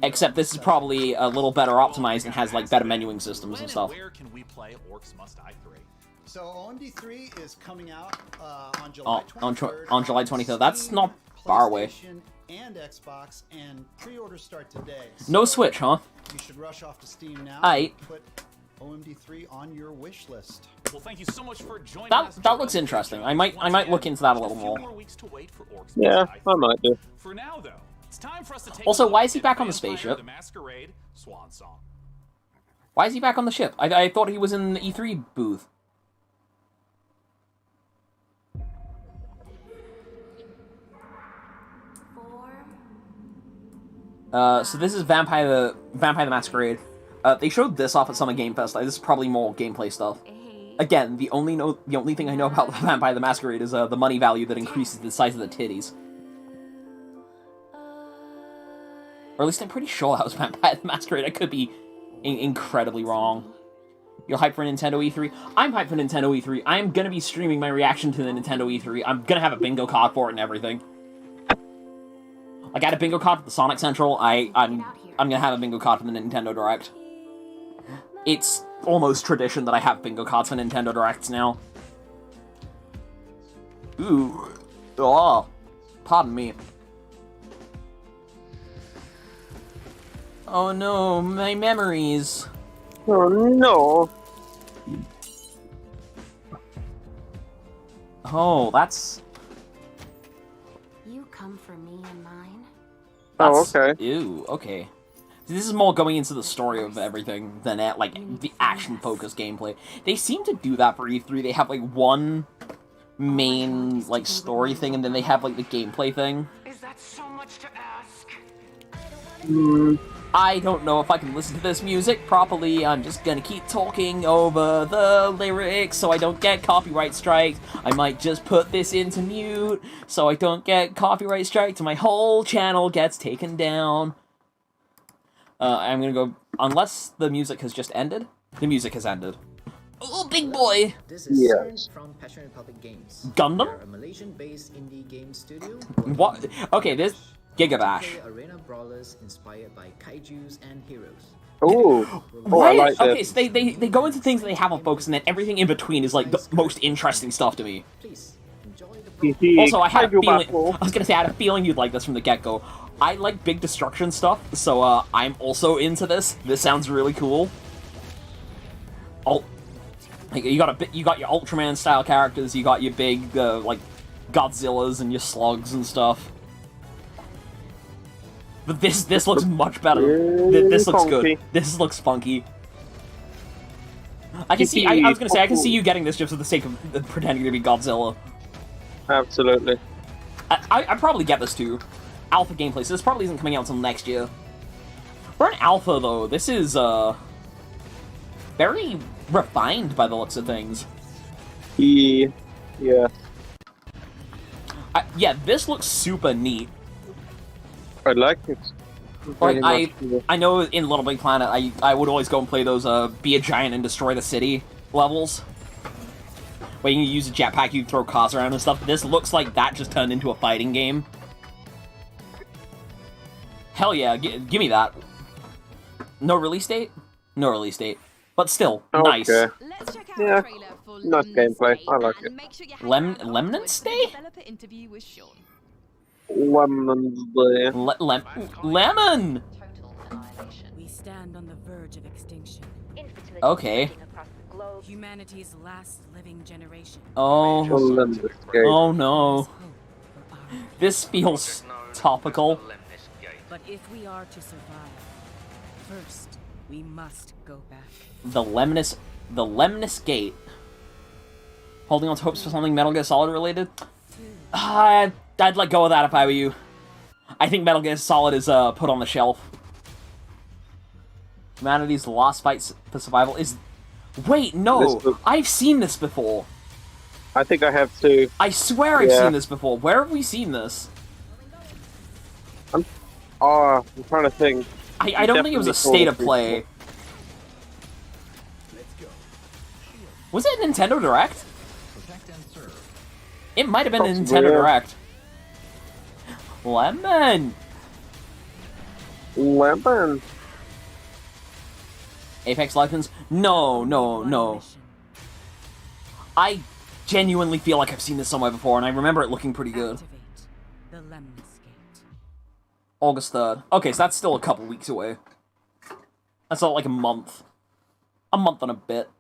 S1: Except this is probably a little better optimized and has like better menuing systems and stuff.
S3: Where can we play Orcs Must Die 3?
S13: So OMD3 is coming out on July 23rd.
S1: On July 23rd. That's not far away.
S13: And Xbox, and pre-orders start today.
S1: No Switch, huh?
S13: You should rush off to Steam now.
S1: Aight.
S13: Put OMD3 on your wish list.
S3: Well, thank you so much for joining us.
S1: That looks interesting. I might look into that a little more.
S2: Yeah, I might do.
S3: For now, though, it's time for us to take
S1: Also, why is he back on the spaceship?
S3: The Masquerade Swan Song.
S1: Why is he back on the ship? I thought he was in the E3 booth. So this is Vampire the Masquerade. They showed this off at Summer Game Fest. This is probably more gameplay stuff. Again, the only thing I know about Vampire the Masquerade is the money value that increases the size of the titties. Or at least I'm pretty sure that was Vampire the Masquerade. I could be incredibly wrong. You're hyped for Nintendo E3? I'm hyped for Nintendo E3. I'm gonna be streaming my reaction to the Nintendo E3. I'm gonna have a bingo card for it and everything. Like, I had a bingo card for the Sonic Central. I'm gonna have a bingo card for the Nintendo Direct. It's almost tradition that I have bingo cards for Nintendo Directs now. Ooh. Oh. Pardon me. Oh no, my memories.
S2: Oh no.
S1: Oh, that's...
S15: You come for me and mine?
S1: That's...
S2: Oh, okay.
S1: Ew, okay. This is more going into the story of everything than like the action-focused gameplay. They seem to do that for E3. They have like one main like story thing, and then they have like the gameplay thing.
S15: Is that so much to ask?
S1: I don't know if I can listen to this music properly. I'm just gonna keep talking over the lyrics so I don't get copyright strikes. I might just put this into mute so I don't get copyright strikes and my whole channel gets taken down. I'm gonna go... Unless the music has just ended? The music has ended. Oh, big boy!
S16: This is
S2: Yes.
S16: from Passion Republic Games.
S1: Gundam?
S16: They're a Malaysian-based indie game studio.
S1: What? Okay, this... GIGABASH.
S16: Arena brawlers inspired by kaijus and heroes.
S2: Ooh.
S1: Why?
S2: I like
S1: Okay,
S2: this.
S1: so they go into things that they have a focus, and then everything in between is like the most interesting stuff to me.
S16: Please enjoy the
S1: Also, I had a
S2: Kaiju
S1: feeling...
S2: battle.
S1: I was gonna say, I had a feeling you'd like this from the get-go. I like big destruction stuff, so I'm also into this. This sounds really cool. You got your Ultraman style characters. You got your big like Godzillas and your slugs and stuff. But this looks much better. This looks good. This looks funky. I can see. I was gonna say I can see you getting this just for the sake of pretending to be Godzilla.
S2: Absolutely.
S1: I'd probably get this too. Alpha gameplay, so this probably isn't coming out until next year. For an alpha, though, this is, very refined by the looks of things.
S2: Yeah.
S1: Yeah, this looks super neat.
S2: I like it.
S1: Like, I know in Little Big Planet, I would always go and play those, be a giant and destroy the city levels. Where you can use a jetpack, you can throw cars around and stuff. This looks like that just turned into a fighting game. Hell yeah, give me that. No release date? No release date. But still, nice.
S4: Let's check out
S2: Yeah,
S4: the trailer for
S2: nice gameplay. I like it.
S4: make sure you hang
S1: Lemnance Day?
S4: developer interview with Sean.
S1: Lemon!
S14: We stand on the verge of extinction.
S1: Okay.
S14: Humanity's last living generation.
S1: Oh no. This feels topical.
S14: But if we are to survive, first we must go back.
S1: The Lemnis Gate. Holding on to hopes for something Metal Gear Solid related? I'd let go of that if I were you. I think Metal Gear Solid is put on the shelf. Humanity's last fight for survival is... Wait, no! I've seen this before!
S2: I think I have too.
S1: I swear I've seen this before. Where have we seen this?
S2: I'm trying to think.
S1: I don't think it was a state of play. Was it Nintendo Direct? It might have been a Nintendo Direct. Lemon! Apex Legends? No. I genuinely feel like I've seen this somewhere before, and I remember it looking pretty good.
S14: The Lemnis Gate.
S1: August 3rd. Okay, so that's still a couple weeks away. That's not like a month. A month and a bit.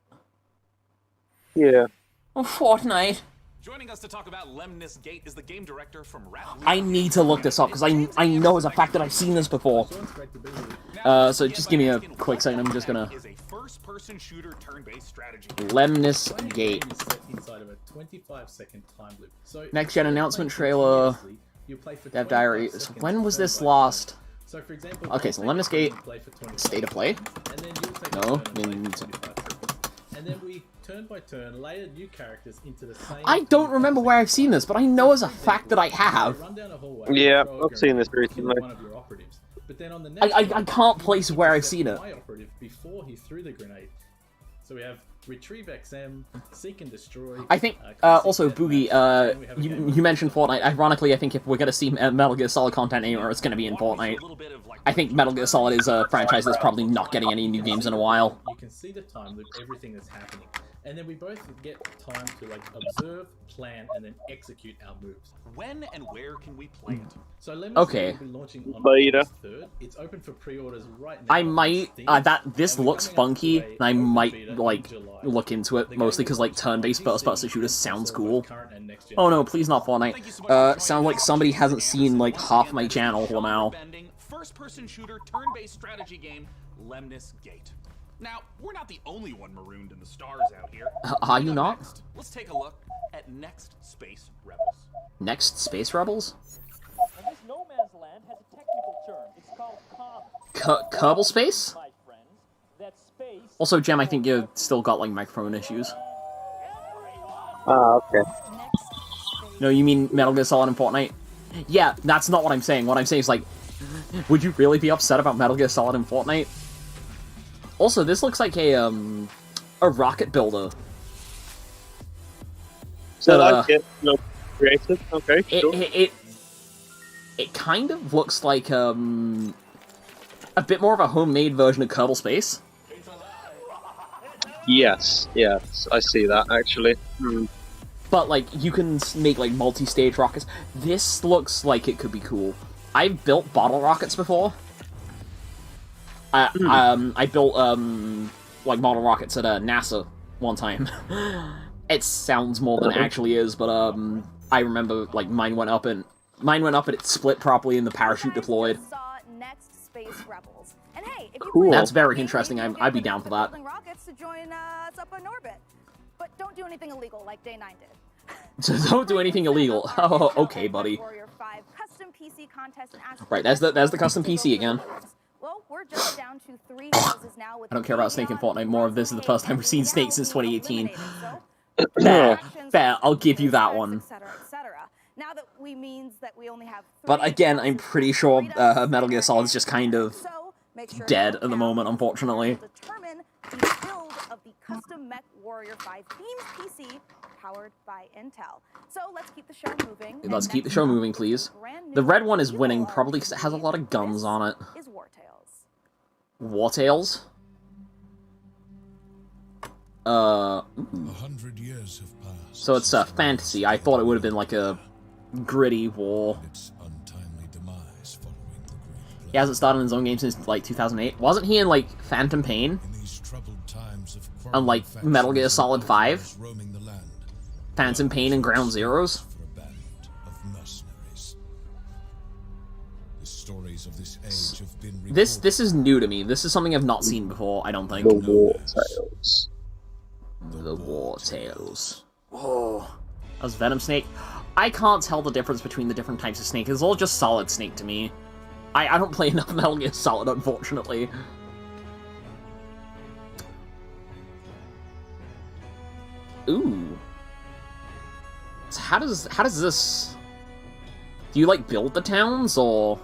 S2: Yeah.
S1: A fortnight.
S3: Joining us to talk about Lemnis Gate is the game director from
S1: I need to look this up, because I know as a fact that I've seen this before. So just give me a quick second, I'm just gonna...
S3: first-person shooter turn-based strategy.
S1: Lemnis Gate.
S17: Inside of a 25-second time loop. So
S1: Next gen announcement trailer. Dev Diary. So when was this last?
S17: So for example,
S1: okay, so Lemnis Gate, state of play.
S17: And then you'll take
S1: No,
S17: a turn and play for 25 seconds. And then we turn by turn layer new characters into the same.
S1: I don't remember where I've seen this, but I know as a fact that I have.
S2: Yeah, I've seen this recently.
S17: But then on the next
S1: I can't place where I've seen it.
S17: my operative before he threw the grenade. So we have retrieve XM, seek and destroy.
S1: I think, also, Boogie, you mentioned Fortnite. Ironically, I think if we're gonna see Metal Gear Solid content anywhere, it's gonna be in Fortnite. I think Metal Gear Solid is a franchise that's probably not getting any new games in a while.
S17: You can see the time loop, everything that's happening. And then we both get time to like observe, plan, and then execute our moves.
S3: When and where can we play it?
S17: So Lemnis
S1: Okay.
S17: will be launching on
S2: Beta.
S17: August 3rd. It's open for pre-orders right now.
S1: I might, this looks funky, and I might, like, look into it, mostly because, like, turn-based first-person shooters sounds cool. Oh no, please not Fortnite. Sounds like somebody hasn't seen, like, half my channel, Lamau.
S3: First-person shooter turn-based strategy game, Lemnis Gate. Now, we're not the only one marooned in the stars out here.
S1: Are you not?
S3: Next, let's take a look at Next Space Rebels.
S1: Next Space Rebels?
S18: And this no man's land has a technical term. It's called
S1: Kerbal Space?
S18: my friends. That space.
S1: Also, Jem, I think you've still got, like, microphone issues.
S2: Ah, okay.
S1: No, you mean Metal Gear Solid and Fortnite? Yeah, that's not what I'm saying. What I'm saying is, like, would you really be upset about Metal Gear Solid and Fortnite? Also, this looks like a rocket builder.
S2: So I get no creative. Okay, sure.
S1: It kind of looks like a bit more of a homemade version of Kerbal Space.
S2: Yes, I see that actually.
S1: But like you can make like multi-stage rockets. This looks like it could be cool. I've built bottle rockets before. I built like model rockets at NASA one time. It sounds more than it actually is, but I remember like mine went up and it split properly and the parachute deployed.
S5: Next Space Rebels. And hey, if
S1: Cool. That's very interesting. I'd be down for that.
S5: rockets to join us up in orbit. But don't do anything illegal like Day 9 did.
S1: So don't do anything illegal. Oh, okay, buddy. Right, there's the custom PC again.
S5: Well, we're just down to 3 houses now with
S1: I don't care about Snake in Fortnite more. This is the first time we've seen Snake since 2018. Fair, I'll give you that one.
S5: Now that we means that we only have 3
S1: But again, I'm pretty sure Metal Gear Solid is just kind of dead at the moment, unfortunately.
S5: Determine the build of the custom Mech Warrior 5 themed PC powered by Intel. So let's keep the show moving.
S1: Let's keep the show moving, please. The red one is winning, probably because it has a lot of guns on it.
S5: Is War Tales.
S1: War Tales?
S19: 100 years have passed.
S1: So it's a fantasy. I thought it would have been like a gritty war. He hasn't started his own game since like 2008. Wasn't he in like Phantom Pain? On like Metal Gear Solid 5? Phantom Pain and Ground Zeroes? This is new to me. This is something I've not seen before, I don't think.
S2: The War Tales.
S1: The War Tales. Oh. That was Venom Snake. I can't tell the difference between the different types of snake. It's all just Solid Snake to me. I don't play enough Metal Gear Solid, unfortunately. Ooh. So how does this... Do you, like, build the towns, or...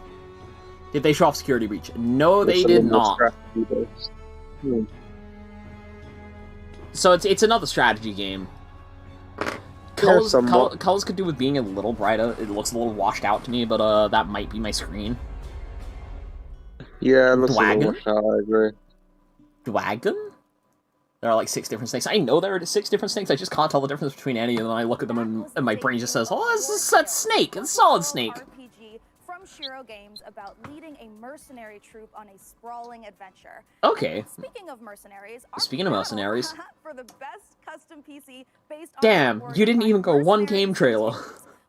S1: Did they show off Security Breach? No, they did not. So it's another strategy game. Colors could do with being a little brighter. It looks a little washed out to me, but that might be my screen.
S2: Yeah, it looks
S1: Dwagon?
S2: a little washed out, I agree.
S1: Dwagon? There are like 6 different snakes. I know there are 6 different snakes, I just can't tell the difference between any of them. I look at them and my brain just says, oh, that's Snake! It's Solid Snake!
S5: RPG from Shiro Games about leading a mercenary troop on a sprawling adventure.
S1: Okay.
S5: Speaking of mercenaries, for the best custom PC based on
S1: Damn, you didn't even go one game trailer.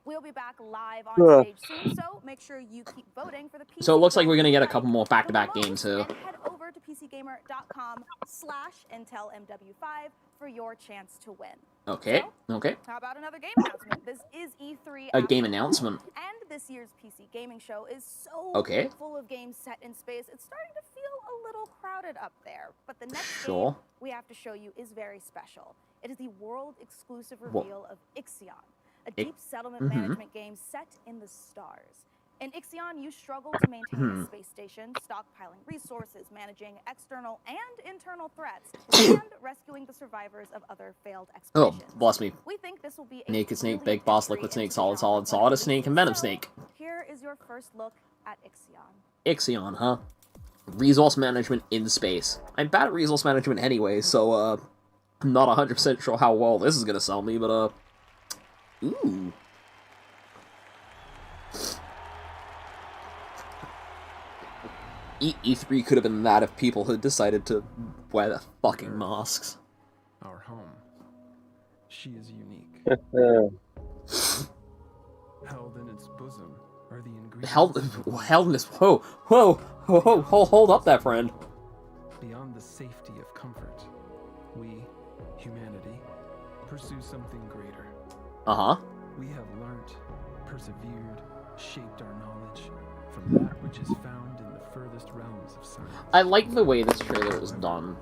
S5: We'll be back live on stage soon, so make sure you keep voting for the PC.
S1: So it looks like we're gonna get a couple more back-to-back games here.
S5: Head over to PCGamer.com/IntelMW5 for your chance to win.
S1: Okay, okay.
S5: How about another game announcement? This is E3.
S1: A game announcement.
S5: And this year's PC gaming show is so full of games set in space, it's starting to feel a little crowded up there. But the next game we have to show you is very special. It is the world-exclusive reveal of Ixion, a deep settlement management game set in the stars. In Ixion, you struggle to maintain a space station, stockpiling resources, managing external and internal threats, and rescuing the survivors of other failed expeditions.
S1: Oh, bless me.
S5: We think this will be a
S1: Naked snake,
S5: brilliant
S1: big boss,
S5: entry
S1: liquid snake,
S5: into
S1: solid,
S5: the
S1: solid,
S5: genre
S1: solid
S5: of
S1: snake, and
S5: Ixion.
S1: venom
S5: So,
S1: snake.
S5: Here is your first look at Ixion.
S1: Ixion, huh? Resource management in space. I'm bad at resource management anyway, so, I'm not 100% sure how well this is gonna sell me, but, ooh. E3 could have been that if people had decided to wear their fucking masks.
S12: Our home. She is unique. Held in its bosom are the ingredients.
S1: Held in this. Whoa, hold up there, friend.
S12: Beyond the safety of comfort, we, humanity, pursue something greater. We have learnt, persevered, shaped our knowledge from that which is found in the furthest realms of science.
S1: I like the way this trailer is done.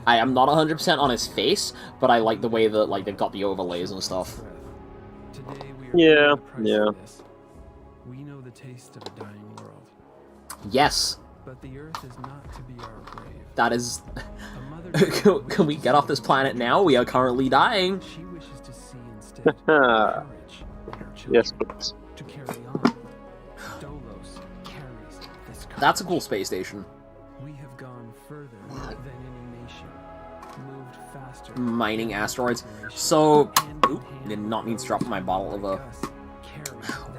S1: I am not 100% on his face, but I like the way that, like, they've got the overlays and stuff.
S2: Yeah.
S12: We know the taste of a dying world.
S1: Yes.
S12: But the earth is not to be our grave.
S1: That is... Can we get off this planet now? We are currently dying.
S12: She wishes to see instead courage in her children.
S2: Yes, please.
S12: To carry on. Dolos carries this courage.
S1: That's a cool space station.
S12: We have gone further than any nation. Moved faster.
S1: Mining asteroids. So... Oop, did not mean to drop my bottle of a...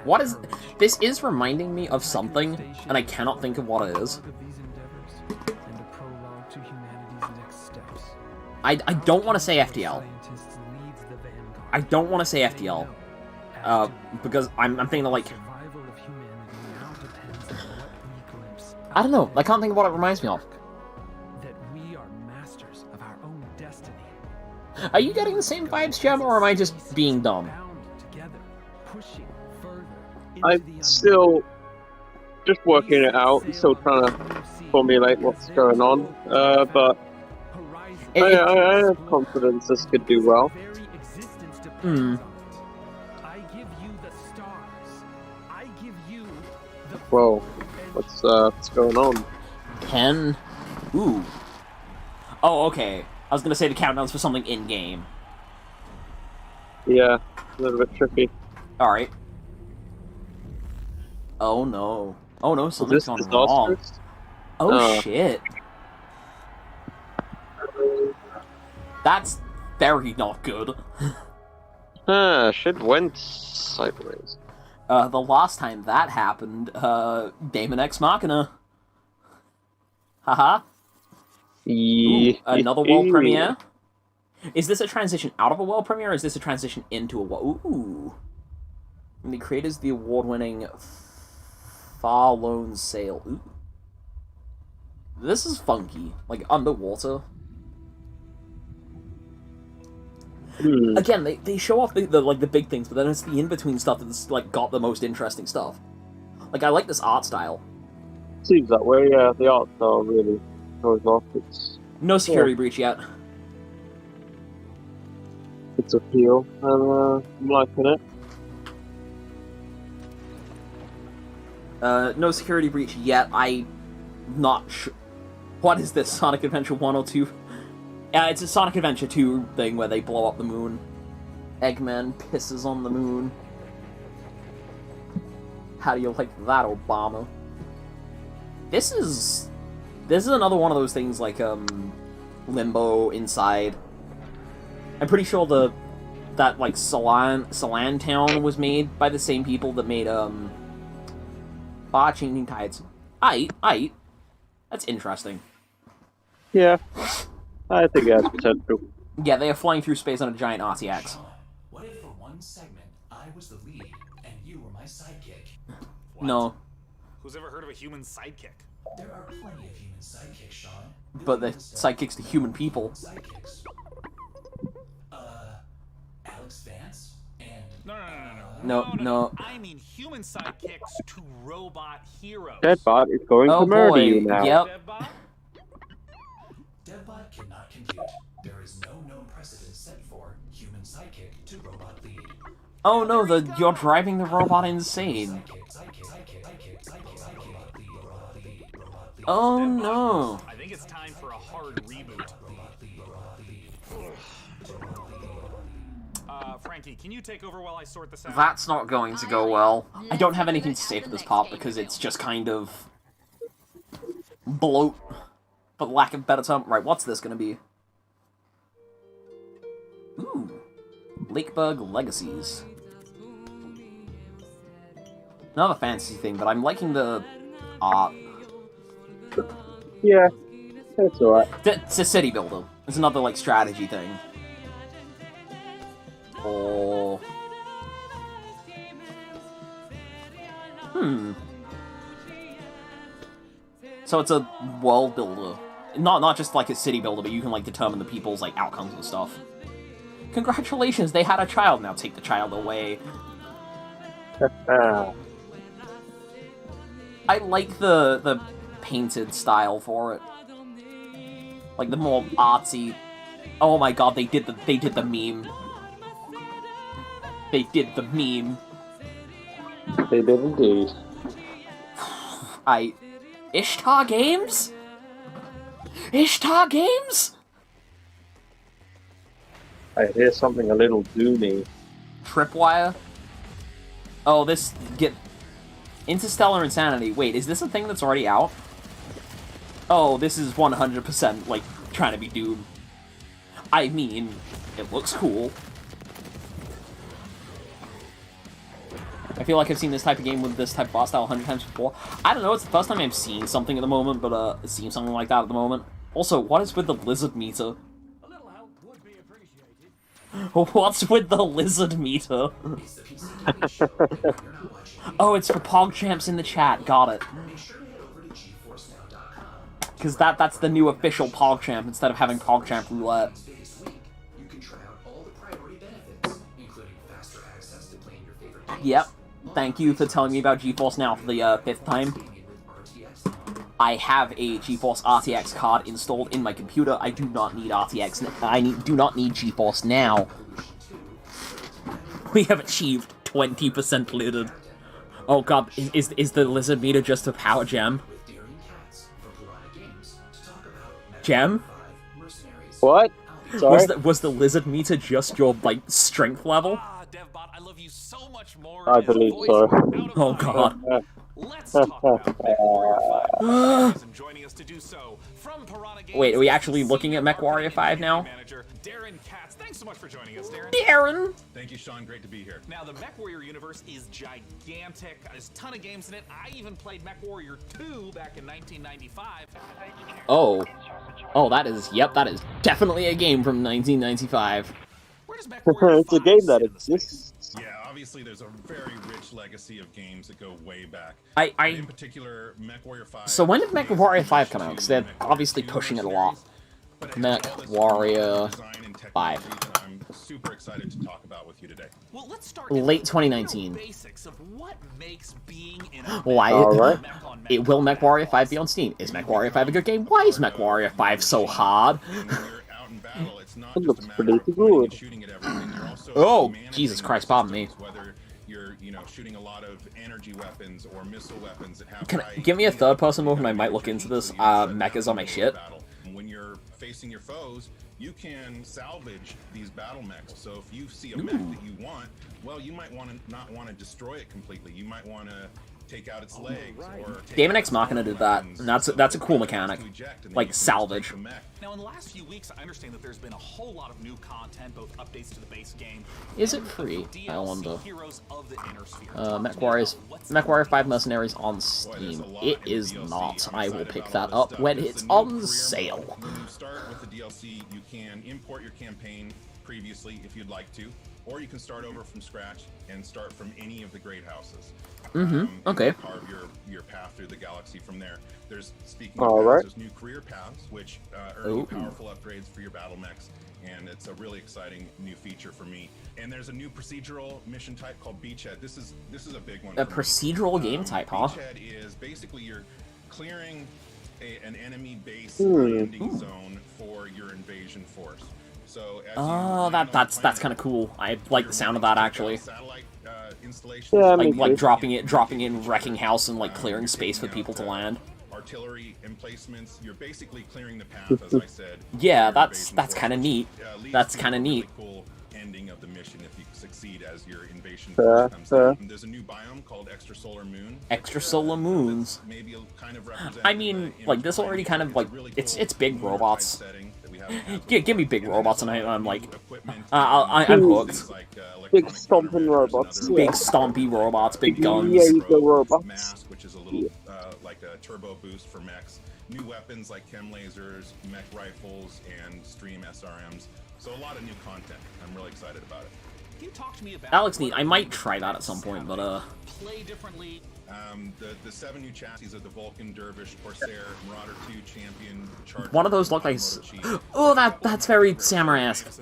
S1: What is... This is reminding me of something, and I cannot think of what it is. I don't want to say FTL. I don't want to say FTL. Because I'm thinking of, like... I don't know. I can't think of what it reminds me of.
S12: That we are masters of our own destiny.
S1: Are you getting the same vibes, Gem, or am I just being dumb?
S2: I'm still just working it out. Still trying to formulate what's going on. But I have confidence this could do well. Whoa, what's going on?
S1: 10? Ooh. Oh, okay. I was gonna say the countdown's for something in-game.
S2: Yeah, a little bit tricky.
S1: Alright. Oh no. Oh no, something's gone wrong. Oh shit. That's very not good.
S2: Shit went sideways.
S1: The last time that happened, Daemon Ex Machina. Haha. Ooh, another world premiere? Is this a transition out of a world premiere, or is this a transition into a world? Ooh. And the creators of the award-winning Far Lone Sail. Ooh. This is funky. Like, underwater. Again, they show off the big things, but then it's the in-between stuff that's, like, got the most interesting stuff. Like, I like this art style.
S2: Seems that way, yeah. The art style really goes off. It's...
S1: No security breach yet.
S2: It's appeal, and I'm liking it.
S1: No security breach yet. I'm not sure. What is this, Sonic Adventure 102? Yeah, it's a Sonic Adventure 2 thing where they blow up the moon. Eggman pisses on the moon. How do you like that, Obama? This is another one of those things like, Limbo Inside. I'm pretty sure that like, Salan Town was made by the same people that made, Changing Tides. Aight. That's interesting.
S2: Yeah. I think it has potential.
S1: Yeah, they are flying through space on a giant RTX.
S7: What if for one segment I was the lead and you were my sidekick?
S3: What?
S1: No.
S3: Who's ever heard of a human sidekick?
S7: There are plenty of human sidekicks, Sean.
S1: But the sidekicks to human people.
S7: Sidekicks. Alex Vance and...
S3: No.
S1: No.
S3: I mean human sidekicks to robot heroes.
S2: Deadbot is going to murder you now.
S1: Yep.
S7: Deadbot cannot compute. There is no known precedent set for human sidekick to robot lead.
S1: Oh no, you're driving the robot insane. Oh no.
S3: I think it's time for a hard reboot. Frankie, can you take over while I sort this out?
S1: That's not going to go well. I don't have anything to say for this part because it's just kind of bloat, for lack of a better term. Right, what's this gonna be? Ooh. Lakeburg Legacies. Another fantasy thing, but I'm liking the art.
S2: Yeah, that's alright.
S1: It's a city builder. It's another, like, strategy thing. Oh. So it's a world builder. Not just, like, a city builder, but you can, like, determine the people's, like, outcomes and stuff. Congratulations, they had a child. Now take the child away. I like the painted style for it. Like, the more artsy... Oh my god, they did the meme. They did the meme.
S2: They did indeed.
S1: Ishtar Games? Ishtar Games?
S2: I hear something a little doomy.
S1: Tripwire? Oh, Interstellar Insanity. Wait, is this a thing that's already out? Oh, this is 100%, like, trying to be Doom. I mean, it looks cool. I feel like I've seen this type of game with this type of art style 100 times before. I don't know, it's the first time I'm seeing something at the moment, but, it seems something like that at the moment. Also, what is with the lizard meter? What's with the lizard meter? Oh, it's for PogChamps in the chat. Got it. Because that's the new official PogChamp instead of having PogChamp roulette. Yep. Thank you for telling me about GeForce Now for the 5th time. I have a GeForce RTX card installed in my computer. I do not need RTX. I do not need GeForce Now. We have achieved 20% looted. Oh god, is the lizard meter just a power gem? Gem?
S2: What? Sorry?
S1: Was the lizard meter just your, like, strength level?
S2: I believe so.
S1: Oh god.
S3: Let's talk about joining us to do so from Piranha Games.
S1: Wait, are we actually looking at MechWarrior 5 now?
S3: Darren Katz, thanks so much for joining us, Darren.
S1: Darren!
S3: Thank you, Sean. Great to be here. Now, the MechWarrior universe is gigantic. There's a ton of games in it. I even played MechWarrior 2 back in 1995.
S1: Oh. Oh, that is definitely a game from 1995.
S2: It's a game that exists.
S19: Yeah, obviously there's a very rich legacy of games that go way back.
S1: In
S19: particular, MechWarrior 5.
S1: So when did MechWarrior 5 come out? Because they're obviously pushing it a lot. MechWarrior 5.
S19: I'm super excited to talk about with you today.
S3: Well, let's start
S1: late 2019.
S3: Basics of what makes being in
S1: Why?
S2: Alright.
S1: Will MechWarrior 5 be on Steam? Is MechWarrior 5 a good game? Why is MechWarrior 5 so hard?
S2: It looks pretty good.
S1: Oh, Jesus Christ, pardon me.
S19: Whether you're, shooting a lot of energy weapons or missile weapons that have
S1: Give me a third-person move and I might look into this. Mechas on my shit.
S19: When you're facing your foes, you can salvage these battle mechs. So if you see a mech that you want, well, you might not want to destroy it completely. You might want to take out its legs. Or
S1: Daemon X Machina did that, and that's a cool mechanic. Like, salvage.
S3: Now, in the last few weeks, I understand that there's been a whole lot of new content, both updates to the base game.
S1: Is it free? I wonder.
S3: MechWarrior
S1: 5 Mercenaries on Steam. It is not. I will pick that up when it's on sale.
S19: When you start with the DLC, you can import your campaign previously if you'd like to, or you can start over from scratch and start from any of the great houses.
S1: Okay.
S19: Carve your path through the galaxy from there. Speaking of paths, there's new career paths, which earn you powerful upgrades for your battle mechs, and it's a really exciting new feature for me. And there's a new procedural mission type called Beachhead. This is a big one.
S1: A procedural game type, huh?
S19: Beachhead is basically you're clearing an enemy base landing zone for your invasion force. So as
S1: that's kind of cool. I like the sound of that actually.
S19: Satellite installations,
S1: like dropping in wrecking house and like clearing space for people to land.
S19: Artillery emplacements. You're basically clearing the path, as I said.
S1: Yeah, that's kind of neat. That's kind of neat.
S19: Really cool ending of the mission if you succeed as your invasion force comes down. There's a new biome called Extrasolar Moon.
S1: Extrasolar moons.
S19: Maybe kind of represent.
S1: I mean, like this already kind of like it's big robots. Give me big robots, and I'm like, I'm hooked.
S2: Big stomping robots.
S1: Big stompy robots, big guns.
S2: Yeah, you go robots.
S19: Mass, which is a little like a turbo boost for mechs. New weapons like chem lasers, mech rifles, and stream SRMs. So a lot of new content. I'm really excited about it.
S3: Can you talk to me about
S1: That looks neat. I might try that at some point, but
S3: play differently.
S19: The 7 new chassis of the Vulcan, Dervish, Corsair, Marauder 2, Champion, Charger.
S1: one of those look like. Oh, that's very samurai-esque.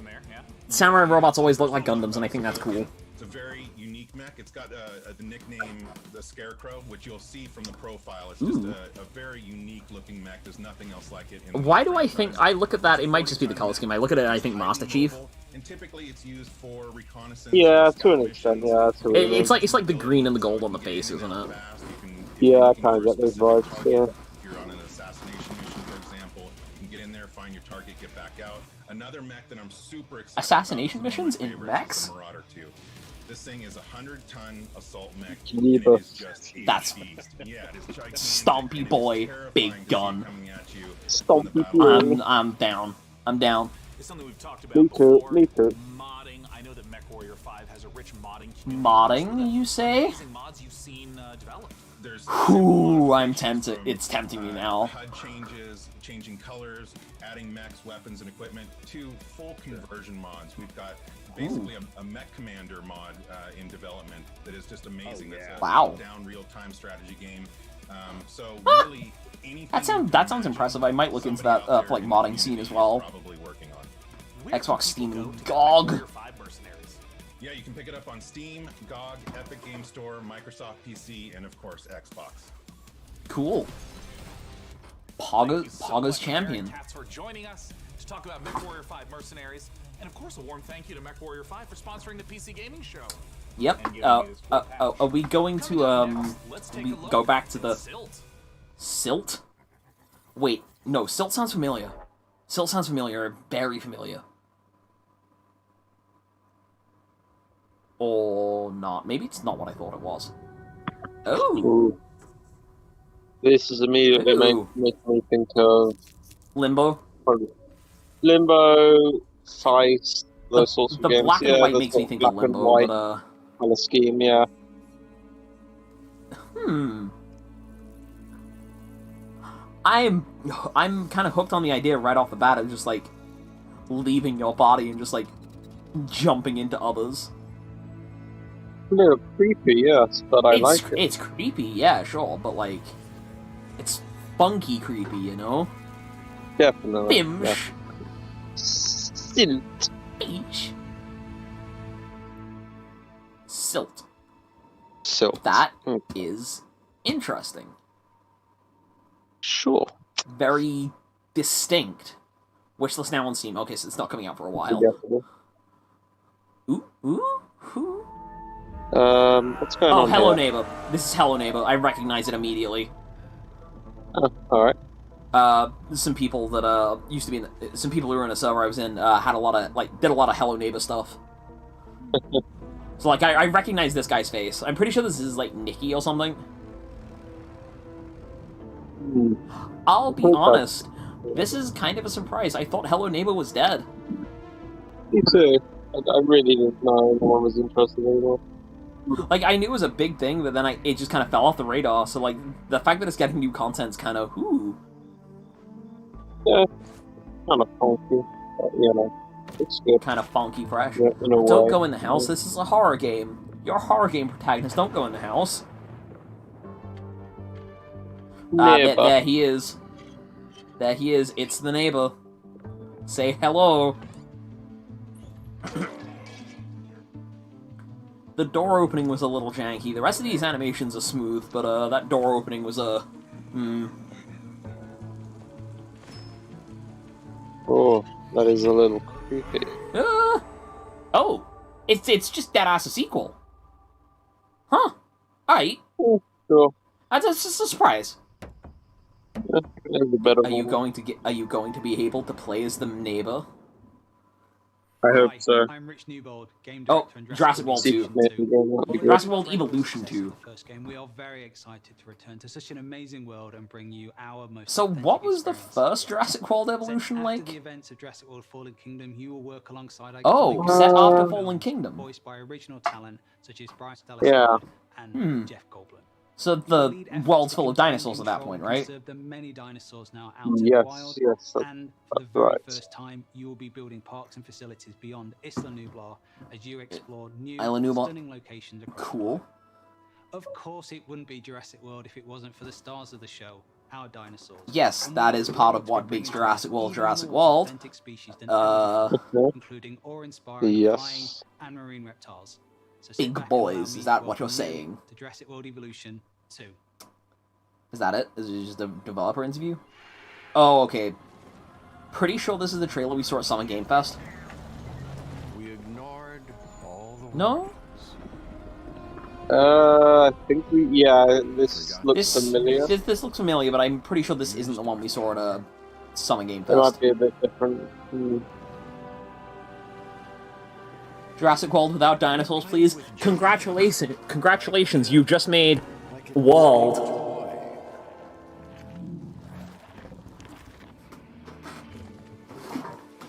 S1: Samurai robots always look like Gundams, and I think that's cool.
S19: It's a very unique mech. It's got the nickname the Scarecrow, which you'll see from the profile. It's just a very unique looking mech. There's nothing else like it.
S1: Why do I think I look at that? It might just be the color scheme. I look at it and I think Master Chief.
S19: And typically it's used for reconnaissance.
S2: Yeah, to an extent. Yeah,
S1: it's like the green and the gold on the face, isn't it?
S2: Yeah, I kind of get those vibes. Yeah.
S19: If you're on an assassination mission, for example, you can get in there, find your target, get back out. Another mech that I'm super excited
S1: Assassination missions in mechs?
S19: Marauder 2. This thing is a 100-ton assault mech.
S1: That's
S19: yeah, it is gigantic.
S1: Stompy boy, big gun.
S2: Stompy boy.
S1: I'm down. I'm down.
S3: It's something we've talked about
S2: Me too.
S3: before.
S2: Me too.
S3: Modding. I know that MechWarrior 5 has a rich modding community.
S1: Modding, you say?
S3: Mods you've seen developed.
S1: Ooh, I'm tempted. It's tempting me now.
S19: HUD changes, changing colors, adding mechs, weapons, and equipment to full conversion mods. We've got basically a mech commander mod in development that is just amazing. That's a down real-time strategy game. So really, anything
S1: that sounds impressive. I might look into that for like modding scene as well.
S19: Probably working on.
S1: Xbox, Steam, and GOG.
S19: Yeah, you can pick it up on Steam, GOG, Epic Game Store, Microsoft PC, and of course Xbox.
S1: Cool. Paga's champion.
S3: Cats for joining us to talk about MechWarrior 5 Mercenaries, and of course a warm thank you to MechWarrior 5 for sponsoring the PC Gaming Show.
S1: Yep. Are we going to go back to the Silt? Wait, no. Silt sounds familiar. Silt sounds familiar. Very familiar. Or not. Maybe it's not what I thought it was. Oh!
S2: Ooh. This is immediately making me think of...
S1: Limbo?
S2: Limbo, Size, those sorts of games.
S1: The black and white makes me think of Limbo, but
S2: color scheme, yeah.
S1: I'm kind of hooked on the idea right off the bat of just, like, leaving your body and just, like, jumping into others.
S2: A little creepy, yes, but I like it.
S1: It's creepy, yeah, sure, but like, it's funky creepy, you know?
S2: Definitely.
S1: Bimsh.
S2: Yeah. Silt.
S1: Beach. Silt.
S2: Silt.
S1: That is interesting.
S2: Sure.
S1: Very distinct. Wishlist now on Steam. Okay, so it's not coming out for a while.
S2: Definitely.
S1: Ooh.
S2: What's going on?
S1: Oh, Hello
S2: here?
S1: Neighbor. This is Hello Neighbor. I recognize it immediately.
S2: Alright.
S1: Some people that used to be some people who were in a server I was in had a lot of did a lot of Hello Neighbor stuff. So like I recognize this guy's face. I'm pretty sure this is like Nikki or something. I'll be honest. This is kind of a surprise. I thought Hello Neighbor was dead.
S2: Me too. I really didn't know anyone was interested anymore.
S1: Like, I knew it was a big thing, but then it just kind of fell off the radar, so, like, the fact that it's getting new content's kind of, ooh.
S2: Yeah, kind of funky, but, you know.
S1: kind of funky fresh.
S2: Yeah,
S1: Don't go in the house. This is a horror game. You're a horror game protagonist. Don't go in the house. There he is. There he is. It's the neighbor. Say hello. The door opening was a little janky. The rest of these animations are smooth, but that door opening was a...
S2: Oh, that is a little creepy.
S1: Oh! It's just dead-ass a sequel. Huh. Alright.
S2: Sure.
S1: That's just a surprise.
S2: Are
S1: you going to be able to play as the neighbor?
S2: I hope so.
S20: I'm Rich Newbold, game
S1: Oh,
S20: director and
S1: Jurassic World 2. Jurassic World Evolution 2.
S20: First game. We are very excited to return to such an amazing world and bring you our most.
S1: So what was the first Jurassic World Evolution like?
S20: After the events of Jurassic World: Fallen Kingdom, you will work alongside.
S1: Set after Fallen Kingdom.
S20: Voiced by original talent such as Bryce Dallas Howard and Jeff Goldblum.
S1: So the world's full of dinosaurs at that point, right?
S20: The many dinosaurs now out in the wild, and for the very first time, you will be building parks and facilities beyond Isla Nublar as you explore new, stunning locations.
S1: Cool.
S20: Of course, it wouldn't be Jurassic World if it wasn't for the stars of the show, our dinosaurs.
S1: Yes, that is part of what makes Jurassic World Jurassic World.
S20: Including awe-inspiring flying and marine reptiles. So
S1: big boys, is that what you're saying?
S20: To Jurassic World Evolution 2.
S1: Is that it? Is it just a developer interview? Oh, okay. Pretty sure this is the trailer we saw at Summer Game Fest.
S21: We ignored all the
S1: No?
S2: I think this looks familiar.
S1: This looks familiar, but I'm pretty sure this isn't the one we saw at Summer Game Fest.
S2: It might be a bit different.
S1: Jurassic World without dinosaurs, please. Congratulations, you just made World.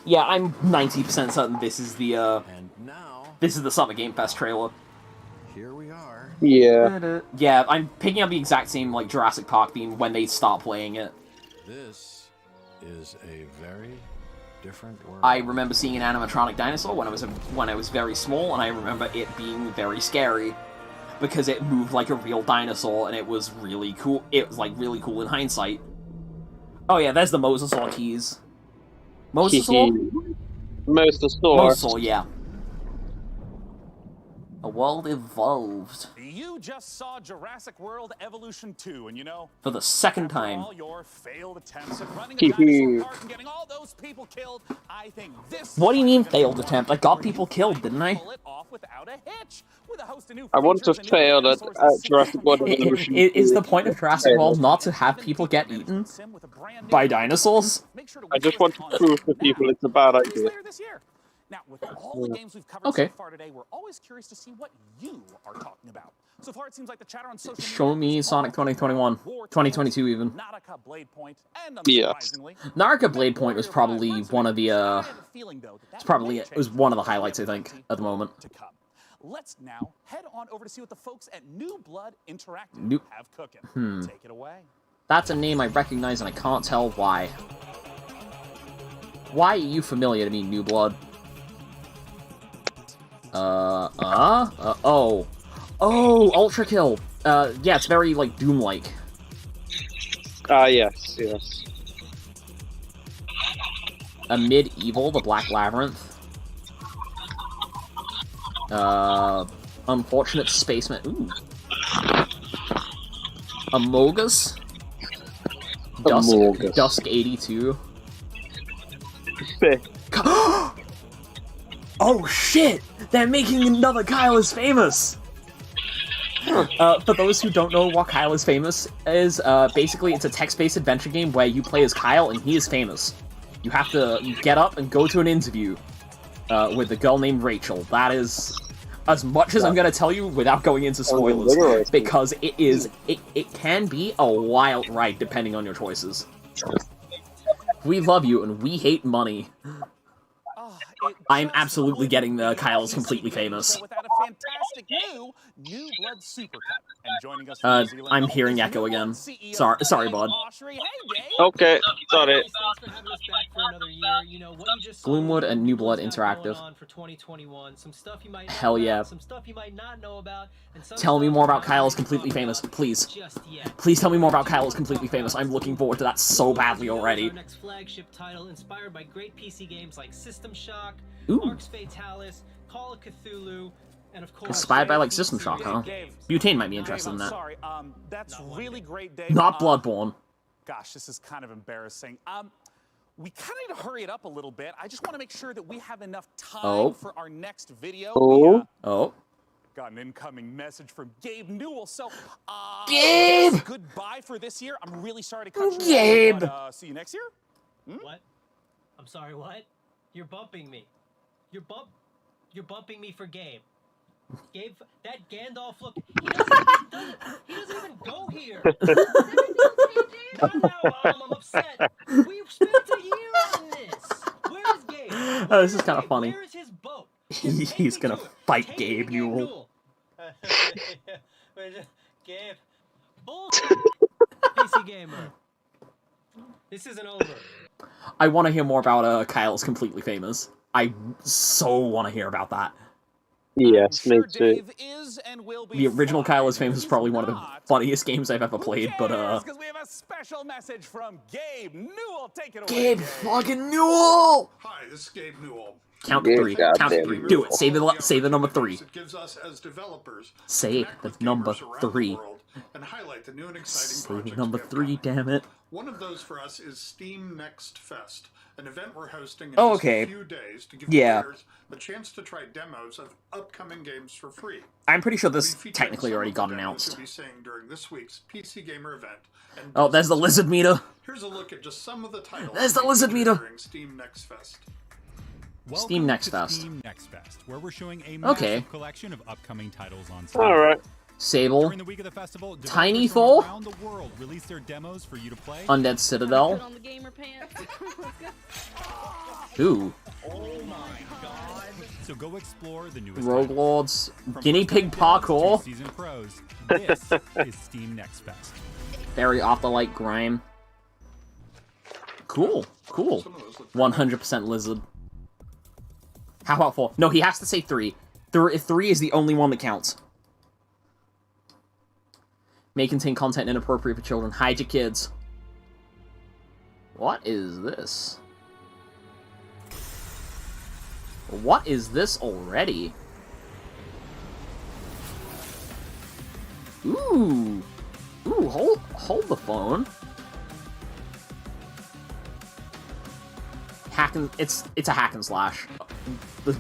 S1: Yeah, I'm 90% certain this is the Summer Game Fest trailer.
S21: Here we are.
S2: Yeah.
S1: Yeah, I'm picking up the exact same like Jurassic Park theme when they start playing it.
S21: This is a very different world.
S1: I remember seeing an animatronic dinosaur when I was very small, and I remember it being very scary because it moved like a real dinosaur, and it was really cool. It was like really cool in hindsight. Oh yeah, there's the Mosasaur keys. Mosasaur? Mosasaur, yeah. A world evolved.
S3: You just saw Jurassic World Evolution 2, and you know,
S1: for the second time.
S3: All your failed attempts at running a dinosaur park and getting all those people killed, I think this.
S1: What do you mean failed attempt? I got people killed, didn't I?
S2: I want to fail at Jurassic World Evolution.
S1: Is the point of Jurassic World not to have people get eaten by dinosaurs?
S2: I just want to prove to people it's a bad idea.
S3: Now, with all the games we've covered so far today, we're always curious to see what you are talking about. So far, it seems like the chatter on social media.
S1: Show me Sonic 2021, 2022 even.
S3: Naraka Blade Point, and
S2: unsurprisingly,
S1: Naraka Blade Point was probably one of the it was one of the highlights, I think, at the moment.
S3: Let's now head on over to see what the folks at New Blood Interactive have cooking. Take it away.
S1: That's a name I recognize, and I can't tell why. Why are you familiar to me, New Blood? Oh, Ultra Kill. Yeah, it's very, like, Doom-like.
S2: Yes.
S1: A Medieval, the Black Labyrinth. Unfortunate Spaceman. Ooh. Amogus. Dusk 82. Oh shit! They're making another Kyle is Famous! For those who don't know what Kyle is Famous is, basically it's a text-based adventure game where you play as Kyle and he is famous. You have to get up and go to an interview with a girl named Rachel. That is as much as I'm gonna tell you without going into spoilers, because it can be a wild ride depending on your choices. We love you and we hate money. I'm absolutely getting the Kyle's completely famous.
S3: Without a fantastic fantastic new Blood Super Cup. And joining us from New Zealand,
S1: I'm hearing Echo again. Sorry, bud.
S2: Okay, got it.
S10: Thanks for having us back for another year. You know what you just saw
S1: Gloomwood and New Blood
S10: what's
S1: Interactive.
S10: going on for 2021. Some stuff you might know
S1: Hell yeah.
S10: about, some stuff you might not know about, and some
S1: Tell me
S10: stuff
S1: more
S10: you
S1: about
S10: might
S1: Kyle
S10: not
S1: is Completely
S10: know
S1: Famous,
S10: about
S1: please.
S10: just yet.
S1: Please tell me more about Kyle is Completely Famous. I'm looking forward to that so badly already.
S10: Our next flagship title, inspired by great PC games like System Shock,
S1: Ooh.
S10: Arx Fatalis, Call of Cthulhu, and of course,
S1: Inspired by, like, System Shock, huh? Butane might be interested in that.
S3: Sorry, that's really great, Dave.
S1: Not Bloodborne.
S3: Gosh, this is kind of embarrassing. We kind of need to hurry it up a little bit. I just want to make sure that we have enough time for our next video. Got an incoming message from Gabe Newell. So,
S1: Gabe!
S3: Goodbye for this year. I'm really sorry to cut you
S1: Gabe!
S3: off, but see you next year.
S10: What? I'm sorry, what? You're bumping me. You're bumping me for Gabe. Gabe, that Gandalf look, he doesn't even go here. Now I'm upset. We've spent a year on this. Where is Gabe?
S1: This is kind of funny.
S10: Where is his boat?
S1: He's gonna fight Gabe Newell.
S10: Gabe, bullshit. PC Gamer. This isn't over.
S1: I want to hear more about Kyle's Completely Famous. I so want to hear about that.
S2: Yes, me too.
S1: The original Kyle is Famous is probably one of the funniest games I've ever played, but
S3: because we have a special message from Gabe Newell. Take it away.
S1: Gabe fucking Newell!
S8: Hi, this is Gabe Newell.
S1: Count to three. Count to 3. Do it. Say the number 3.
S8: It gives us as developers
S1: Say the number 3.
S8: And highlight the new and exciting
S1: Say
S8: projects
S1: the number 3, damn it.
S8: One of those for us is Steam Next Fest, an event we're hosting in
S1: just
S8: a few days to give players a chance to try demos of upcoming games for free.
S1: I'm pretty sure this technically already got announced.
S8: We'll be seeing during this week's PC Gamer event. And
S1: oh, there's the lizard meter.
S8: Here's a look at just some of the titles.
S1: There's the lizard meter.
S8: During Steam Next Fest.
S1: Steam Next Fest.
S22: Steam Next Fest, where we're showing a massive collection of upcoming titles on Steam.
S2: All right.
S1: Sable,
S22: During the week of the festival,
S1: Tiny Thor,
S22: around the world release their demos for you to play.
S1: Undead Citadel. Ooh.
S22: Oh my god. So go explore the newest
S1: Rogue Lords, Guinea Pig Parkour.
S22: Season pros. This is Steam Next Fest.
S1: Very Afterlight Grime. Cool. 100% lizard. How about 4? No, he has to say 3. 3 is the only one that counts. May contain content inappropriate for children. Hide your kids. What is this? What is this already? Ooh. Ooh, hold the phone. It's a hack and slash,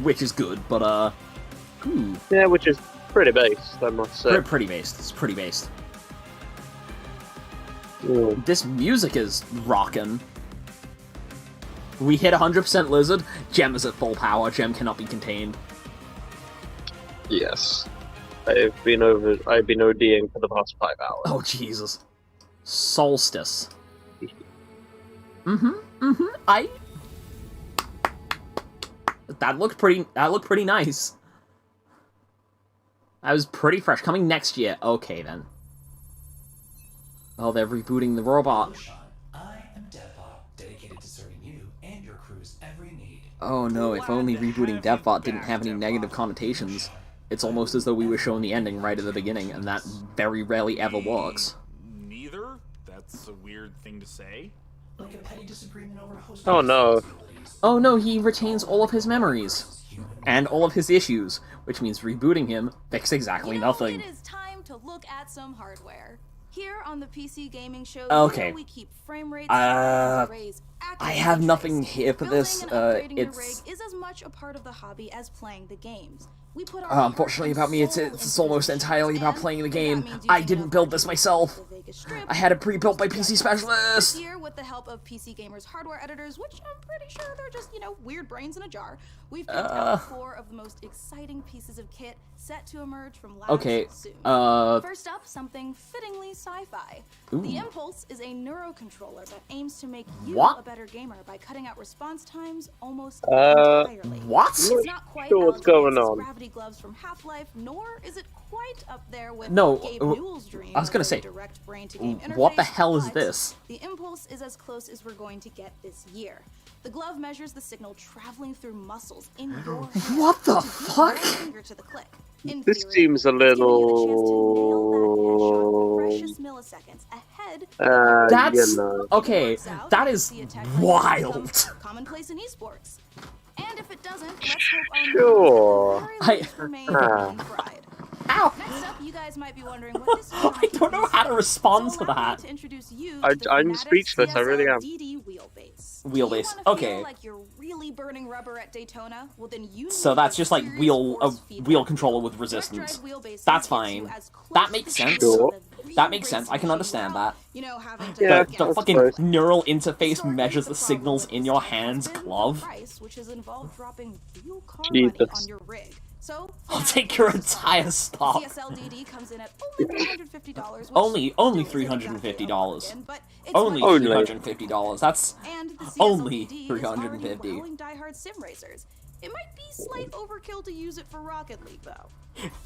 S1: which is good, but ooh.
S2: Yeah, which is pretty based, I must say.
S1: Pretty based. It's pretty based.
S2: Ooh.
S1: This music is rockin'. We hit 100% lizard. Gem is at full power. Gem cannot be contained.
S2: Yes. I've been ODing for the past 5 hours.
S1: Oh, Jesus. Solstice. That looked pretty nice. That was pretty fresh. Coming next year. Okay, then. Oh, they're rebooting the robot.
S7: I am DevBot, dedicated to serving you and your crew's every need.
S1: Oh no, if only rebooting DevBot didn't have any negative connotations. It's almost as though we were shown the ending right at the beginning, and that very rarely ever works.
S3: Neither? That's a weird thing to say.
S7: Like a petty disagreement over hosting.
S2: Oh no.
S1: Oh no, he retains all of his memories. And all of his issues, which means rebooting him fixed exactly nothing.
S5: It is time to look at some hardware. Here on the PC Gaming Show,
S1: okay.
S5: we keep frame rates
S1: I have nothing here for this. It's
S5: is as much a part of the hobby as playing the games. We put
S1: unfortunately about me, it's almost entirely about playing the game. I didn't build this myself.
S5: is stripped.
S1: I had it pre-built by PC specialists.
S5: This year, with the help of PC Gamer's hardware editors, which I'm pretty sure they're just, you know, weird brains in a jar, we've picked out 4 of the most exciting pieces of kit set to emerge from labs soon. First up, something fittingly sci-fi. The Impulse is a neurocontroller that aims to make you a better gamer by cutting out response times almost entirely.
S1: What?
S5: It's not quite
S2: sure what's going on.
S5: gravity gloves from Half-Life, nor is it quite up there with
S1: No,
S5: Gabe Newell's dream
S1: I was gonna
S5: of a
S1: say,
S5: direct brain-to-game
S1: what the
S5: interface,
S1: hell is
S5: but
S1: this?
S5: The Impulse is as close as we're going to get this year. The glove measures the signal traveling through muscles in your hand.
S1: What the
S5: to
S1: fuck?
S5: beat your finger to the click. In
S2: This
S5: theory,
S2: seems a
S5: it's giving you the chance to nail
S2: little.
S5: that headshot precious milliseconds ahead.
S1: That's
S2: you know.
S1: okay. That is wild.
S5: Commonplace in esports. And if it doesn't, let's hope our
S2: Sure.
S5: remain unfried.
S1: Ow.
S5: Next up, you guys might be wondering what this is.
S1: I don't know how to respond to that.
S5: To introduce you
S2: I'm speechless. I really am.
S5: Wheelbase.
S1: Wheelbase.
S5: Feel
S1: Okay.
S5: like you're really burning rubber at Daytona? Well, then you
S1: So that's just like wheel controller with resistance. That's fine. That makes sense.
S2: Sure.
S1: That makes sense. I can understand that.
S5: You know, having
S2: Yeah,
S1: The fucking neural interface measures the signals in your hand's glove.
S5: which has involved dropping real car
S2: Jesus.
S5: money on your rig. So
S1: I'll take your entire stock.
S5: CSLDD comes in at only $350. Which
S1: Only
S5: still isn't
S1: $350.
S5: but it's
S1: Only
S5: much
S1: $350. That's
S5: and the
S1: only
S5: CSLDD is already
S1: $350.
S5: wowing diehard sim racers. It might be slight overkill to use it for Rocket League, though.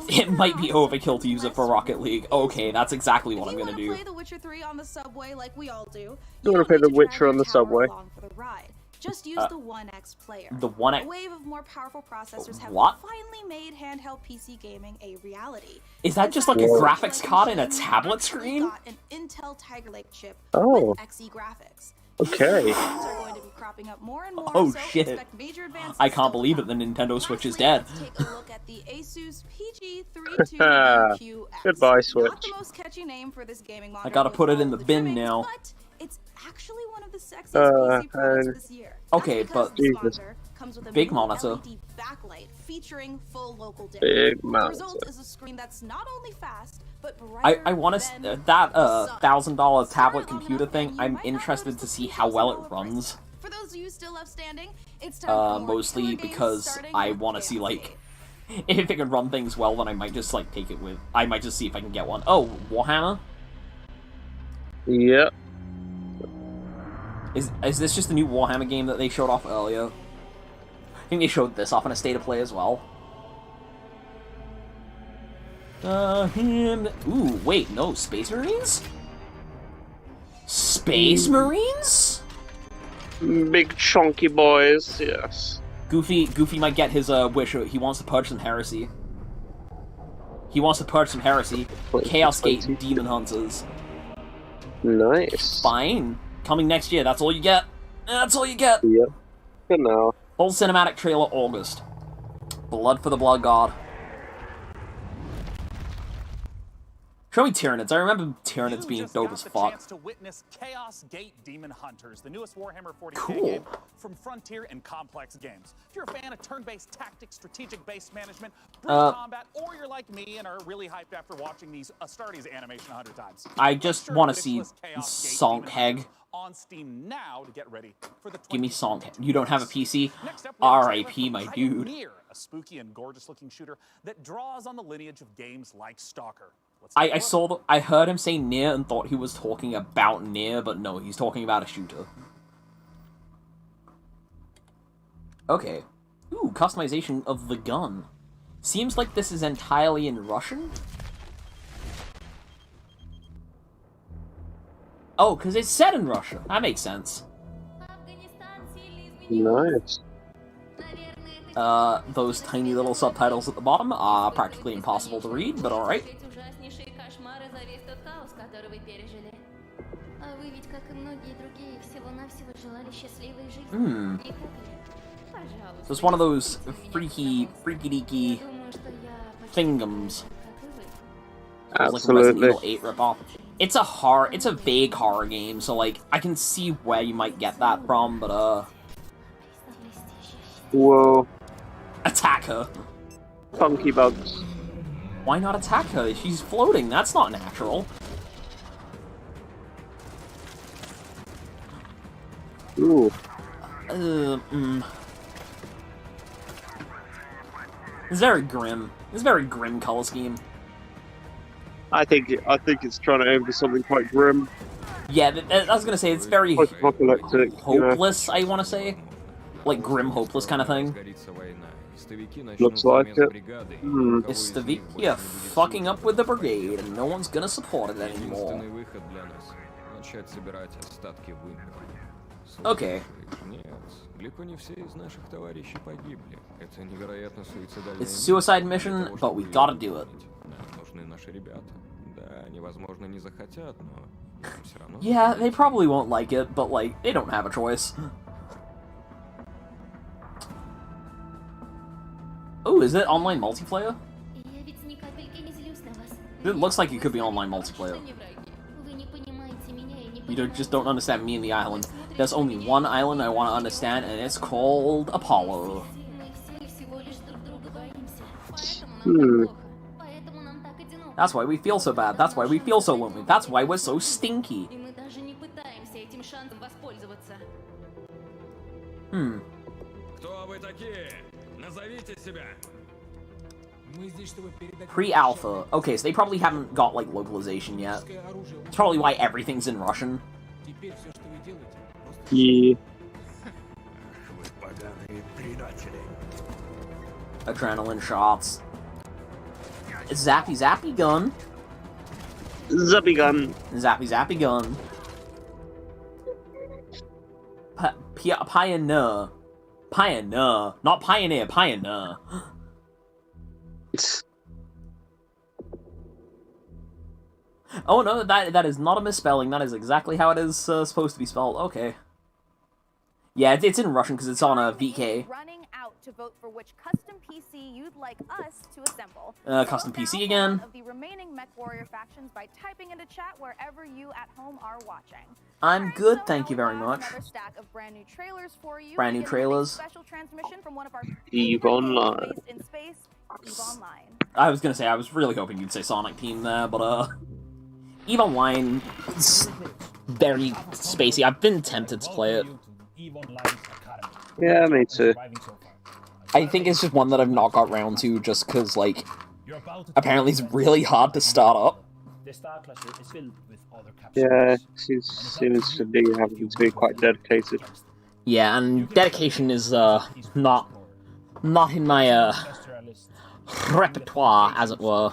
S1: It might be overkill to use it for Rocket League. Okay, that's exactly what I'm gonna
S5: If
S1: do.
S5: you want to play The Witcher 3 on the subway like we all do,
S2: You want to play The Witcher on the subway?
S5: for the ride. Just use the 1X player.
S1: The 1X.
S5: A wave of more powerful processors have
S1: What?
S5: finally made handheld PC gaming a reality.
S1: Is that just like a graphics card in a tablet screen?
S5: Got an Intel Tiger Lake chip
S2: Oh.
S5: with XE graphics.
S2: Okay.
S5: These are going to be cropping up more and more,
S1: Oh
S5: so
S1: shit.
S5: expect major advances
S1: I can't
S5: still
S1: believe
S5: to
S1: it, the Nintendo Switch is dead.
S5: Let's take a look at the Asus PG32QX.
S2: Goodbye, Switch.
S5: Not the most catchy name for this gaming monitor.
S1: I gotta
S5: with
S1: put it
S5: all
S1: in the
S5: of
S1: bin
S5: trimmings,
S1: now.
S5: But it's actually one of the sexiest PC products this year.
S1: Okay,
S5: That's because
S1: but
S5: this monitor comes with a
S1: big
S5: mini
S1: monitor.
S5: LED backlight featuring full local data.
S2: Big
S5: The
S2: monitor.
S5: result is a screen that's not only fast, but brighter
S1: I want to
S5: than
S1: that
S5: the sun.
S1: $1,000 tablet computer thing. I'm interested to see how well it runs.
S5: For those of you still left standing, it's time for more
S1: Mostly
S5: killer games
S1: because
S5: starting
S1: I
S5: with
S1: want to see
S5: Chaos
S1: like
S5: Gate.
S1: if it can run things well, then I might just like take it with. I might just see if I can get one. Oh, Warhammer.
S2: Yep.
S1: Is this just the new Warhammer game that they showed off earlier? I think they showed this off in a state of play as well. Ooh, wait, no, Space Marines? Space Marines?
S2: Big chunky boys, yes.
S1: Goofy might get his wish. He wants to purge some heresy. He wants to purge some heresy. Chaos Gate and Demon Hunters.
S2: Nice.
S1: Fine. Coming next year, that's all you get. That's all you get.
S2: Yep. Good now.
S1: Full cinematic trailer August. Blood for the Blood God. Show me Tyranids. I remember Tyranids being dope as fuck.
S3: Chance to witness Chaos Gate Demon Hunters, the newest Warhammer 40K
S1: Cool.
S3: game from Frontier and Complex Games. If you're a fan of turn-based tactics, strategic-based management, brutal combat, or you're like me and are really hyped after watching these Astartes animation 100 times.
S1: I just want to see Sonkheg.
S3: On Steam now to get ready for the
S1: Give me Sonkheg. You don't have a PC?
S3: Next up, we have a trailer
S1: R.I.P.
S3: for
S1: my dude.
S3: Pioneer, a spooky and gorgeous-looking shooter that draws on the lineage of games like Stalker.
S1: I heard him say Nier and thought he was talking about Nier, but no, he's talking about a shooter. Okay. Ooh, customization of the gun. Seems like this is entirely in Russian? Oh, because it's set in Russia. That makes sense.
S2: Nice.
S1: Those tiny little subtitles at the bottom are practically impossible to read, but alright. So it's one of those freaky deaky thingums.
S2: Absolutely.
S1: Like Resident Evil 8 ripoff. It's a vague horror game, so like I can see where you might get that from, but
S2: Whoa.
S1: attack her.
S2: Funky bugs.
S1: Why not attack her? She's floating. That's not natural.
S2: Ooh.
S1: It's very grim. It's a very grim color scheme.
S2: I think it's trying to aim for something quite grim.
S1: Yeah, I was gonna say it's very
S2: apocalyptic,
S1: hopeless. I want to say, like grim, hopeless kind of thing.
S2: Looks like it.
S1: Istavikia fucking up with the brigade, and no one's gonna support it anymore. Okay. It's a suicide mission, but we gotta do it. Yeah, they probably won't like it, but like, they don't have a choice. Oh, is it online multiplayer? It looks like it could be online multiplayer. You just don't understand me and the island. There's only one island I want to understand, and it's called Apollo. That's why we feel so bad. That's why we feel so lonely. That's why we're so stinky. Pre-alpha. Okay, so they probably haven't got, like, localization yet. It's probably why everything's in Russian.
S2: Yeah.
S1: Adrenaline shots. Zappy zappy gun.
S2: Zappy gun.
S1: Zappy zappy gun. Pioneer. Pioneer. Not pioneer, pioneer. Oh no, that is not a misspelling. That is exactly how it is supposed to be spelled. Okay. Yeah, it's in Russian because it's on a VK.
S5: Running out to vote for which custom PC you'd like us to assemble.
S1: Custom PC again.
S5: Of the remaining Mech Warrior factions by typing into chat wherever you at home are watching.
S1: I'm good, thank you very much.
S5: Another stack of brand new trailers for you.
S1: Brand new trailers.
S5: Special transmission from one of our
S2: EVE Online.
S5: In space, EVE Online.
S1: I was gonna say, I was really hoping you'd say Sonic Team there, but EVE Online is very spacey. I've been tempted to play it.
S2: Yeah, me too.
S1: I think it's just one that I've not got round to, just because, like, apparently it's really hard to start up.
S2: Yeah, seems to be having to be quite dedicated.
S1: Yeah, and dedication is not in my repertoire, as it were.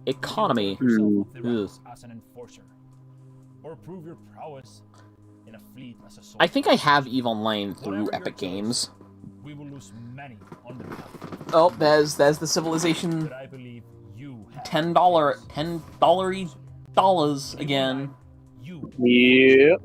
S1: Economy.
S18: As an enforcer, or prove your prowess in a fleet as a soldier.
S1: I think I have EVE Online through Epic Games.
S18: We will lose many on the path.
S1: Oh, there's the Civilization $10 again.
S2: Yep.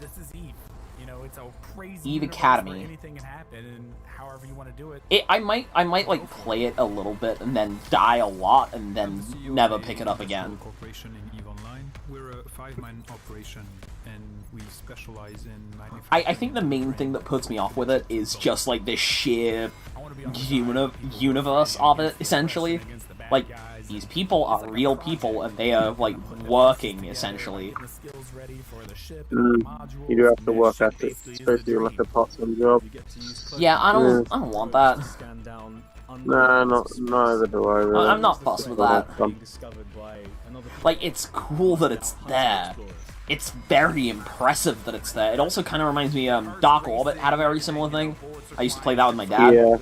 S6: This is EVE. You know, it's a crazy
S1: EVE Academy.
S6: Where anything can happen, and however you want to do it.
S1: I might like play it a little bit and then die a lot and then never pick it up again.
S12: Corporation in EVE Online. We're a 5-man operation, and we specialize in manufacturing.
S1: I think the main thing that puts me off with it is just like the sheer universe of it, essentially. Like, these people are real people, and they are, like, working, essentially.
S2: You do have to work at it. It's basically like a part-time job.
S1: Yeah, I don't want that.
S2: Nah, neither do I, really.
S1: I'm not fussed with that. Like, it's cool that it's there. It's very impressive that it's there. It also kind of reminds me, Dark Orbit had a very similar thing. I used to play that with my dad.
S2: Yeah.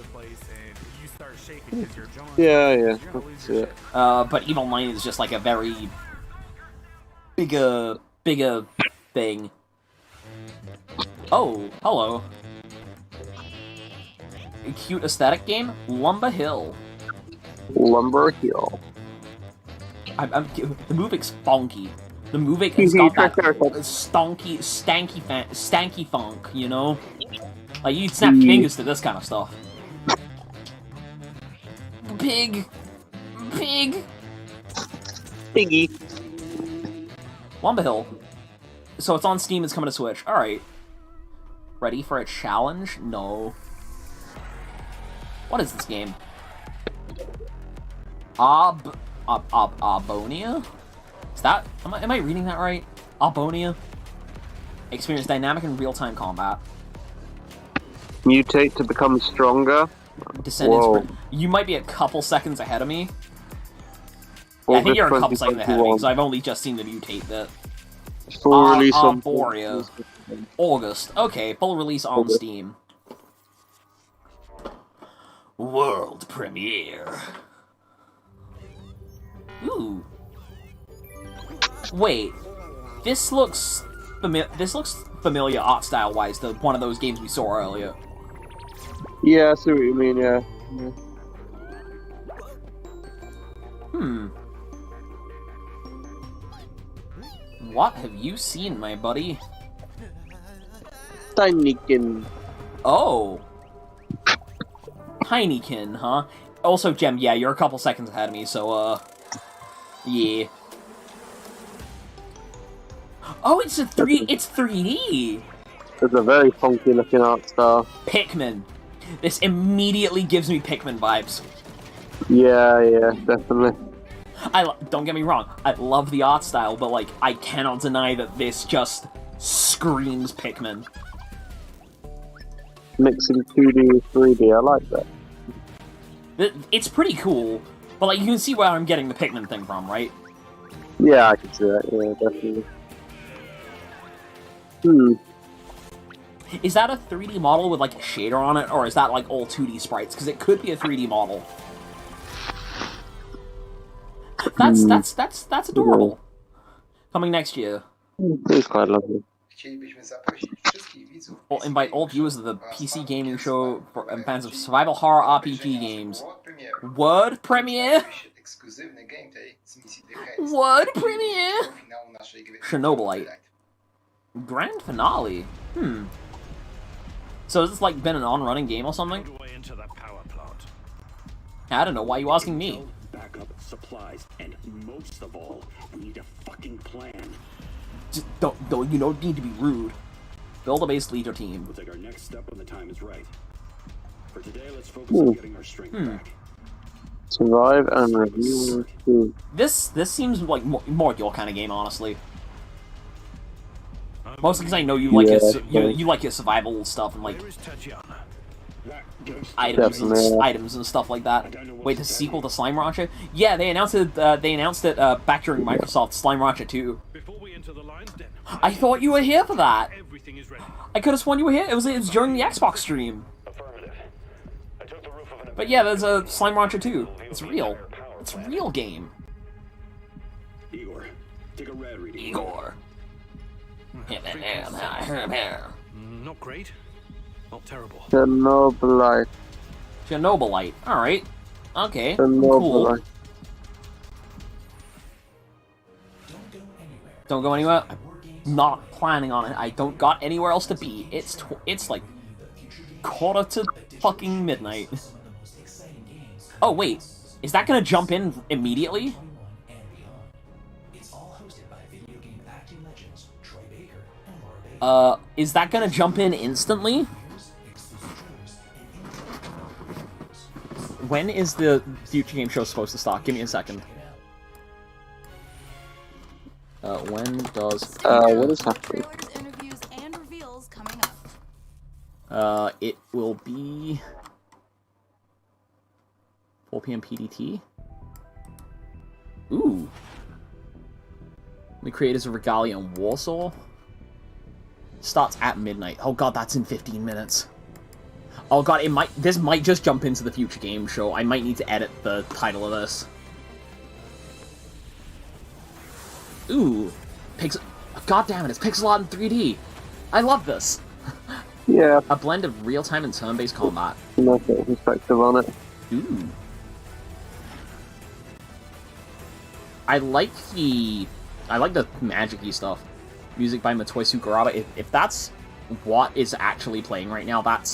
S2: Yeah, that's it.
S1: But EVE Online is just like a very bigger thing. Oh, hello. A cute aesthetic game? Lumber Hill.
S2: Lumber Hill.
S1: The movic's funky. The Movic has got that stanky funk, you know? Like, you'd snap your fingers to this kind of stuff. Piggy. Lumber Hill. So it's on Steam, it's coming to Switch. Alright. Ready for a challenge? No. What is this game? Arbonia? Is that... Am I reading that right? Arbonia? Experience dynamic and real-time combat.
S2: Mutate to become stronger.
S1: Descendants. You might be a couple seconds ahead of me. Yeah, I think you're a couple seconds ahead of me, because I've only just seen the mutate bit.
S2: Full release on
S1: Arborea. August. Okay, full release on Steam. World premiere. Ooh. Wait. This looks familiar art style wise to one of those games we saw earlier.
S2: Yeah, I see what you mean, yeah.
S1: What have you seen, my buddy?
S2: Tinykin.
S1: Oh. Tinykin, huh? Also, Gem, yeah, you're a couple seconds ahead of me, so, yeah. Oh, it's 3D!
S2: It's a very funky looking art style.
S1: Pikmin. This immediately gives me Pikmin vibes.
S2: Yeah, definitely.
S1: Don't get me wrong, I love the art style, but, like, I cannot deny that this just screams Pikmin.
S2: Mixing 2D, 3D, I like that.
S1: It's pretty cool, but, like, you can see where I'm getting the Pikmin thing from, right?
S2: Yeah, I can see that, yeah, definitely.
S1: Is that a 3D model with, like, a shader on it, or is that, like, all 2D sprites? Because it could be a 3D model. That's adorable. Coming next year.
S2: It's quite lovely.
S1: We'll invite all viewers of the PC gaming show and fans of survival horror RPG games. Word premiere? Word premiere? Chernobylite. Grand finale? So has this, like, been an on-running game or something? I don't know, why are you asking me?
S9: Backup supplies, and most of all, we need a fucking plan.
S1: Just don't need to be rude. Build a base leader team.
S9: We'll take our next step when the time is right. For today, let's focus on getting our strength back.
S2: Survive and review.
S1: This seems like more your kind of game, honestly. Mostly because I know you like you like your survival stuff and like items and stuff like that. Wait, the sequel to Slime Rancher? Yeah, they announced it. Back during Microsoft Slime Rancher 2. I thought you were here for that. I could have sworn you were here. It was during the Xbox stream. But yeah, there's a Slime Rancher 2. It's real. It's a real game.
S9: Igor, take a rad reading.
S1: Igor.
S21: Not great. Not terrible.
S2: Chernobylite.
S1: Chernobylite. Alright. Okay.
S2: Chernobylite.
S1: Cool. Don't go anywhere. I'm not planning on it. I don't got anywhere else to be. It's like quarter to fucking midnight. Oh wait, is that gonna jump in immediately? Is that gonna jump in instantly? When is the future game show supposed to start? Give me a second. When does...
S2: what is happening?
S5: Interviews and reveals coming up.
S1: It will be... 4 PM PDT? Ooh. The creators of Regalia and Warsaw? Starts at midnight. Oh god, that's in 15 minutes. Oh god, this might just jump into the future game show. I might need to edit the title of this. Ooh. God damn it, it's pixel art in 3D. I love this.
S2: Yeah.
S1: A blend of real-time and turn-based combat.
S2: Nice perspective on it.
S1: Ooh. I like the magic-y stuff. Music by Motoi Sakuraba. If that's what is actually playing right now, that's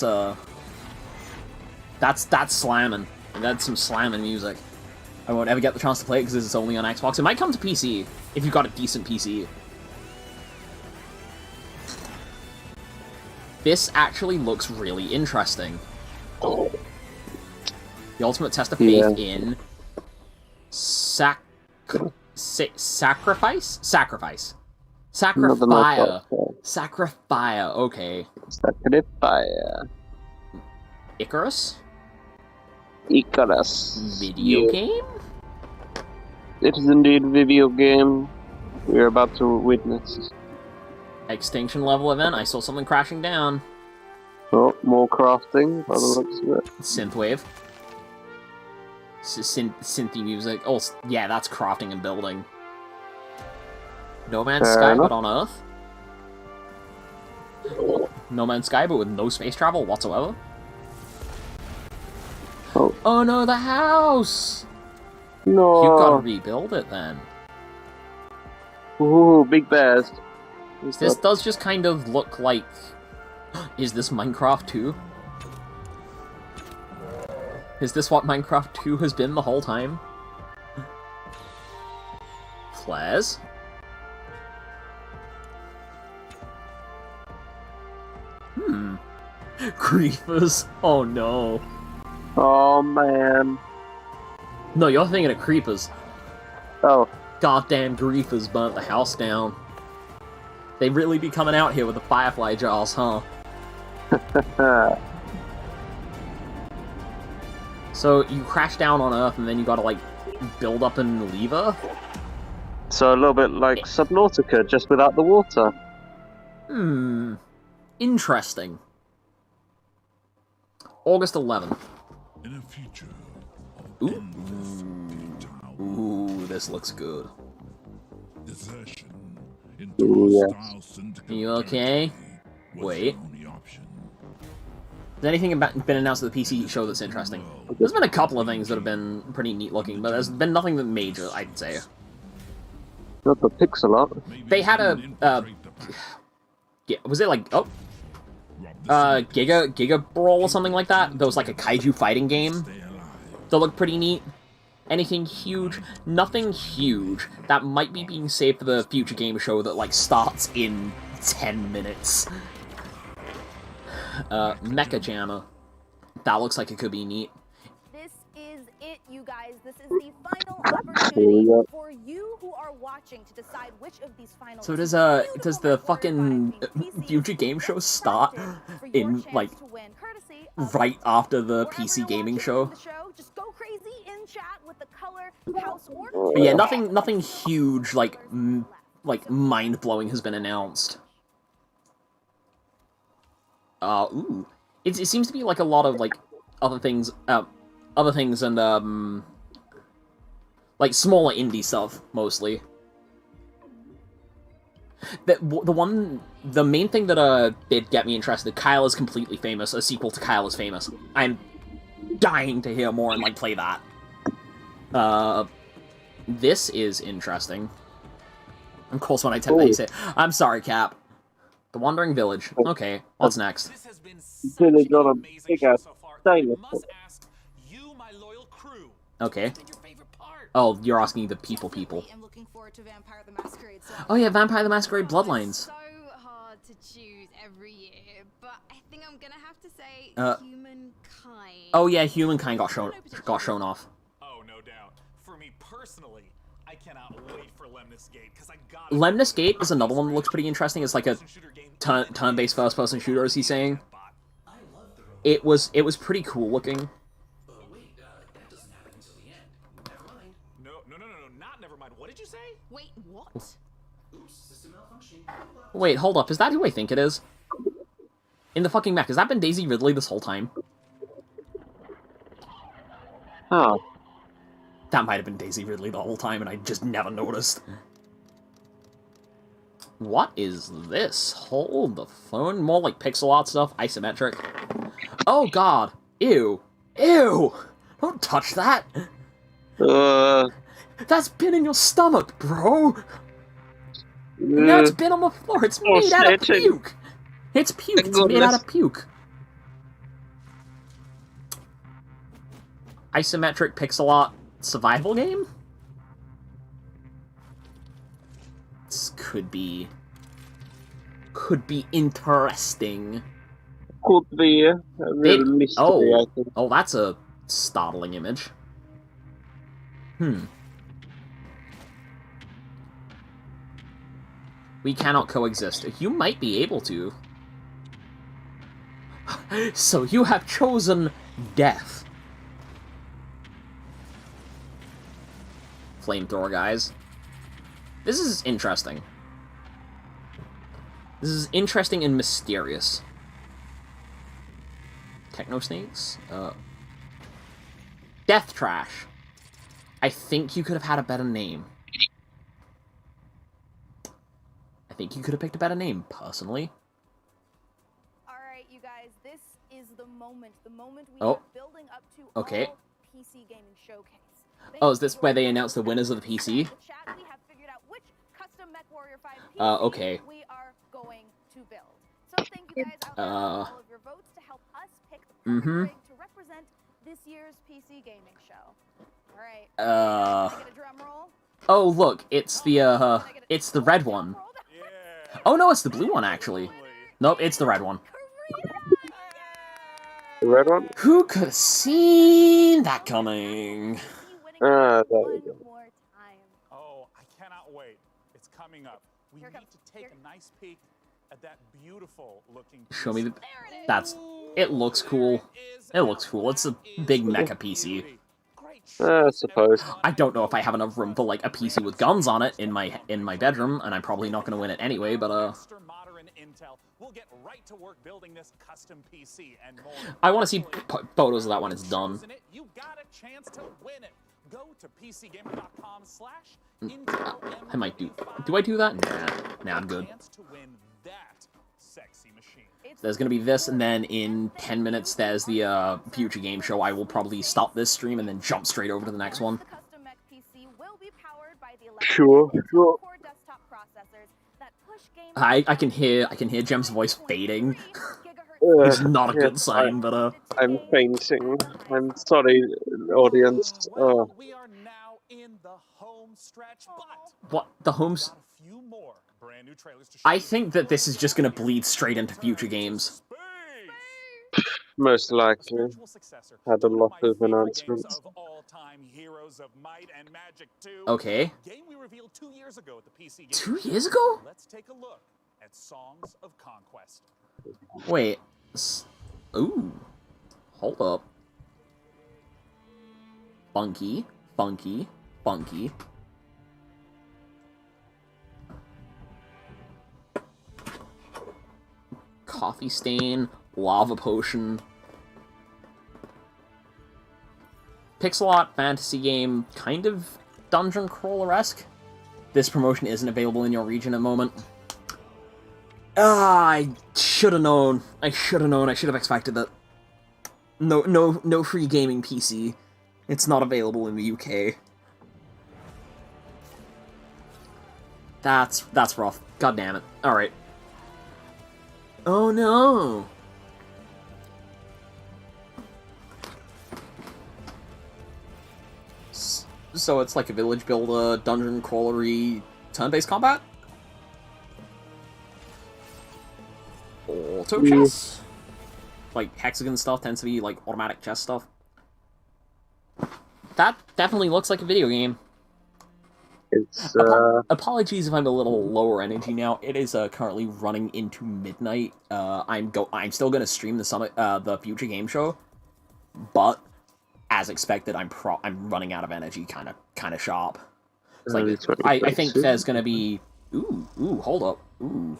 S1: slamming. That's some slamming music. I won't ever get the chance to play it because it's only on Xbox. It might come to PC, if you've got a decent PC. This actually looks really interesting. The ultimate test of faith in... Sacrifice? Sacrifice. Sacrifier. Sacrifier, okay.
S2: Sacrifier.
S1: Icarus?
S2: Icarus.
S1: Video game?
S2: It is indeed a video game we're about to witness.
S1: Extinction level event. I saw something crashing down.
S2: Oh, more crafting by the looks of it.
S1: Synthwave. Synthy music. Oh, yeah, that's crafting and building. No Man's Sky, but on Earth? No Man's Sky, but with no space travel whatsoever? Oh no, the house!
S2: No.
S1: You've got to rebuild it then.
S2: Ooh, big bears.
S1: This does just kind of look like... Is this Minecraft 2? Is this what Minecraft 2 has been the whole time? Flares? Creepers? Oh no.
S2: Oh man.
S1: No, you're thinking of creepers.
S2: Oh.
S1: Goddamn creepers burnt the house down. They really be coming out here with the firefly jars, huh? So, you crash down on Earth and then you gotta, like, build up and leave Earth?
S2: So a little bit like Subnautica, just without the water.
S1: Interesting. August 11th.
S11: In a future
S1: Ooh, this looks good.
S11: desertion
S1: You okay? Wait. Has anything been announced at the PC show that's interesting? There's been a couple of things that have been pretty neat looking, but there's been nothing that major, I'd say.
S2: Not the pixel art.
S1: They had a, was it like, Giga Brawl or something like that? That was like a kaiju fighting game that looked pretty neat. Anything huge? Nothing huge. That might be being saved for the future game show that, like, starts in 10 minutes. Mecha Jammer. That looks like it could be neat.
S5: This is it, you guys. This is the final opportunity for you who are watching to decide which of these final...
S1: So does the fucking future game show start in, like, right after the PC gaming show?
S5: Just go crazy in chat with the color, house, or...
S1: But yeah, nothing huge, like mind-blowing has been announced. Ooh. It seems to be, like, a lot of, like, other things and, like, smaller indie stuff, mostly. The main thing that, did get me interested, Kyle is Completely Famous, a sequel to Kyle is Famous. I'm dying to hear more and, like, play that. This is interesting. Of course, when I tell you say, I'm sorry, Cap. The Wandering Village. Okay, what's next?
S2: Village on a big ass dinosaur.
S1: Okay. Oh, you're asking the people. Oh yeah, Vampire the Masquerade Bloodlines.
S4: So hard to choose every year, but I think I'm gonna have to say Humankind.
S1: Oh yeah, Humankind got shown off.
S3: Oh, no doubt. For me personally, I cannot wait for Lemnis Gate because I got
S1: Lemnis Gate is another one that looks pretty interesting. It's like a turn-based first-person shooter, as he's saying. It was pretty cool looking.
S3: What did you say?
S4: Wait, what?
S21: Oops, system malfunction.
S1: Wait, hold up. Is that who I think it is? In the fucking mech, has that been Daisy Ridley this whole time?
S2: Oh.
S1: That might have been Daisy Ridley the whole time, and I just never noticed. What is this? Hold the phone. More like pixel art stuff, isometric. Oh god. Ew. Ew! Don't touch that! That's been in your stomach, bro! Now it's been on the floor. It's made out of puke! It's puke. It's made out of puke. Isometric pixel art survival game? This could be interesting.
S2: Could be a real mystery, I think.
S1: Oh, that's a startling image. We cannot coexist. You might be able to. So you have chosen death. Flamethrower, guys. This is interesting. This is interesting and mysterious. Techno Snakes? Death Trash. I think you could have had a better name. I think you could have picked a better name, personally.
S5: Alright, you guys, this is the moment we are building up to all PC gaming showcase.
S1: Oh, is this where they announce the winners of the PC?
S5: We have figured out which custom MechWarrior 5 PC
S1: okay.
S5: we are going to build. So thank you guys out there for all of your votes to help us pick the perfect rig to represent this year's PC gaming show. Alright. Can I get a drum roll?
S1: Oh, look, it's the red one. Oh, no, it's the blue one, actually. Nope, it's the red one.
S2: The red one?
S1: Who could have seen that coming?
S2: There we go.
S3: Oh, I cannot wait. It's coming up. We need to take a nice peek at that beautiful looking PC.
S1: Show me the... It looks cool. It looks cool. It's a big mecha PC.
S2: I suppose.
S1: I don't know if I have enough room for, like, a PC with guns on it in my bedroom, and I'm probably not going to win it anyway, but,
S3: We'll get right to work building this custom PC and more.
S1: I want to see photos of that when it's done.
S3: You got a chance to win it. Go to pcgamer.com/Intel.
S1: I might do... Do I do that? Nah, I'm good. There's gonna be this, and then in 10 minutes there's the future game show. I will probably stop this stream and then jump straight over to the next one.
S2: Sure.
S1: I can hear Jem's voice fading. It's not a good sign, but
S2: I'm fainting. I'm sorry, audience.
S3: We are now in the home stretch, but
S1: what the homes? I think that this is just gonna bleed straight into future games.
S2: Most likely. Had a lot of announcements.
S1: Okay. 2 years ago?
S3: Let's take a look at Songs of Conquest.
S1: Wait. Ooh. Hold up. Funky. Coffee stain, lava potion. Pixel art fantasy game, kind of dungeon crawler-esque. This promotion isn't available in your region at the moment. I should have known. I should have expected that. No free gaming PC. It's not available in the UK. That's rough. God damn it. Alright. Oh no! So it's like a village builder, dungeon crawlery, turn-based combat? Auto chess? Like, hexagon stuff tends to be, like, automatic chess stuff. That definitely looks like a video game.
S2: It's,
S1: Apologies if I'm a little lower energy now. It is currently running into midnight. I'm still gonna stream the future game show, but as expected, I'm running out of energy, kind of sharp. It's like, I think there's gonna be ooh, hold up, ooh.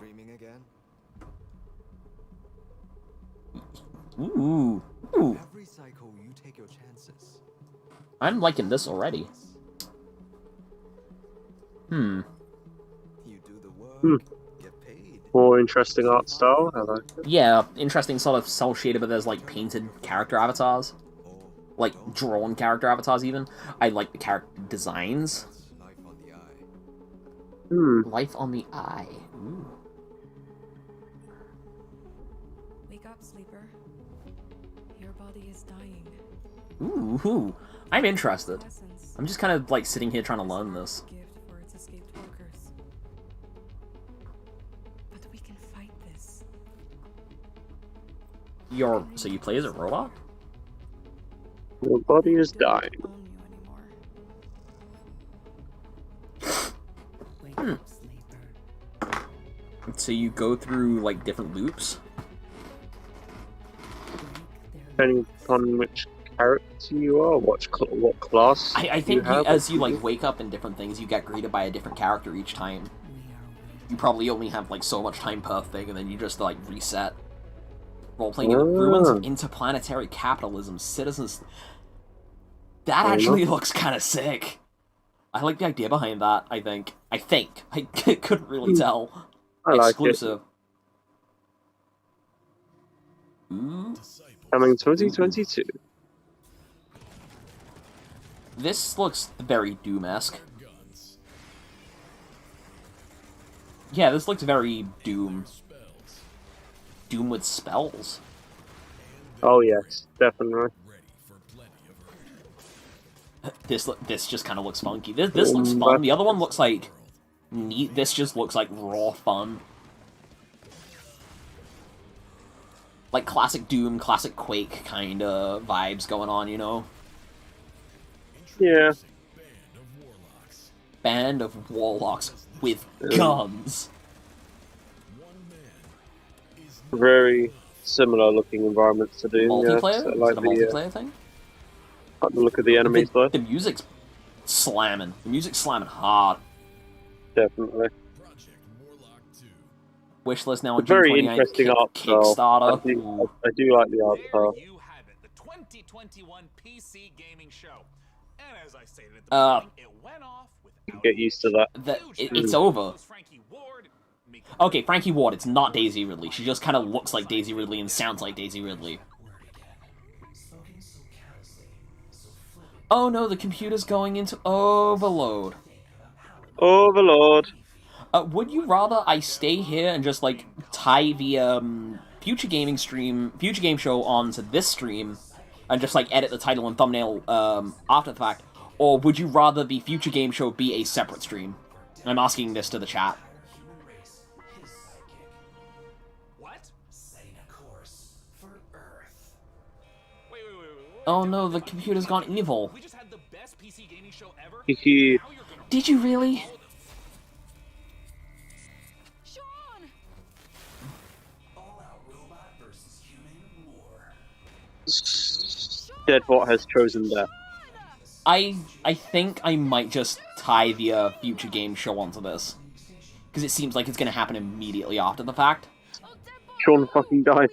S1: Ooh.
S13: Every cycle you take your chances.
S1: I'm liking this already.
S13: You do the work, get paid.
S2: More interesting art style, I like it.
S1: Yeah, interesting sort of cel shaded, but there's like painted character avatars. Like drawn character avatars even. I like the character designs. Life on the Eye. Ooh.
S14: Wake up, sleeper. Your body is dying.
S1: Ooh, I'm interested. I'm just kind of like sitting here trying to learn this.
S14: But we can fight this.
S1: So you play as a robot?
S2: Your body is dying.
S1: So you go through, like, different loops?
S2: Depending on which character you are, what class
S1: I think as you, like, wake up in different things, you get greeted by a different character each time. You probably only have, like, so much time per thing, and then you just, like, reset. Role-playing in the ruins of interplanetary capitalism, citizens... That actually looks kind of sick. I like the idea behind that, I think. I couldn't really tell.
S2: I like
S1: Exclusive.
S2: It. Coming 2022.
S1: This looks very Doom-esque. Yeah, this looks very Doom. Doom with spells.
S2: Oh yes, definitely.
S1: This just kind of looks funky. This looks fun. The other one looks like neat. This just looks like raw fun. Like classic Doom, classic Quake kind of vibes going on, you know?
S2: Yeah.
S1: Band of Warlocks with guns.
S2: Very similar looking environments to Doom.
S1: Multiplayer?
S2: Yeah, like
S1: Is it a multiplayer thing?
S2: Like the look of the enemies, though.
S1: The music's slamming. The music's slamming hard.
S2: Definitely.
S1: Wishlist now on
S2: very
S1: June 29th.
S2: Interesting art
S1: Kickstarter.
S2: I do like the art style.
S3: You have it, the 2021 PC gaming show. And as I stated at the beginning, it went off without
S2: get used to that.
S1: It's over. Okay, Frankie Ward, it's not Daisy Ridley. She just kind of looks like Daisy Ridley and sounds like Daisy Ridley. Oh no, the computer's going into overload.
S2: Overload.
S1: Would you rather I stay here and just, like, tie the, Future Game Show onto this stream, and just, like, edit the title and thumbnail, after the fact? Or would you rather the Future Game Show be a separate stream? I'm asking this to the chat. Oh no, the computer's gone evil. Did you really?
S2: Deadbot has chosen death.
S1: I think I might just tie the Future Game Show onto this. Because it seems like it's going to happen immediately after the fact.
S2: Sean fucking died.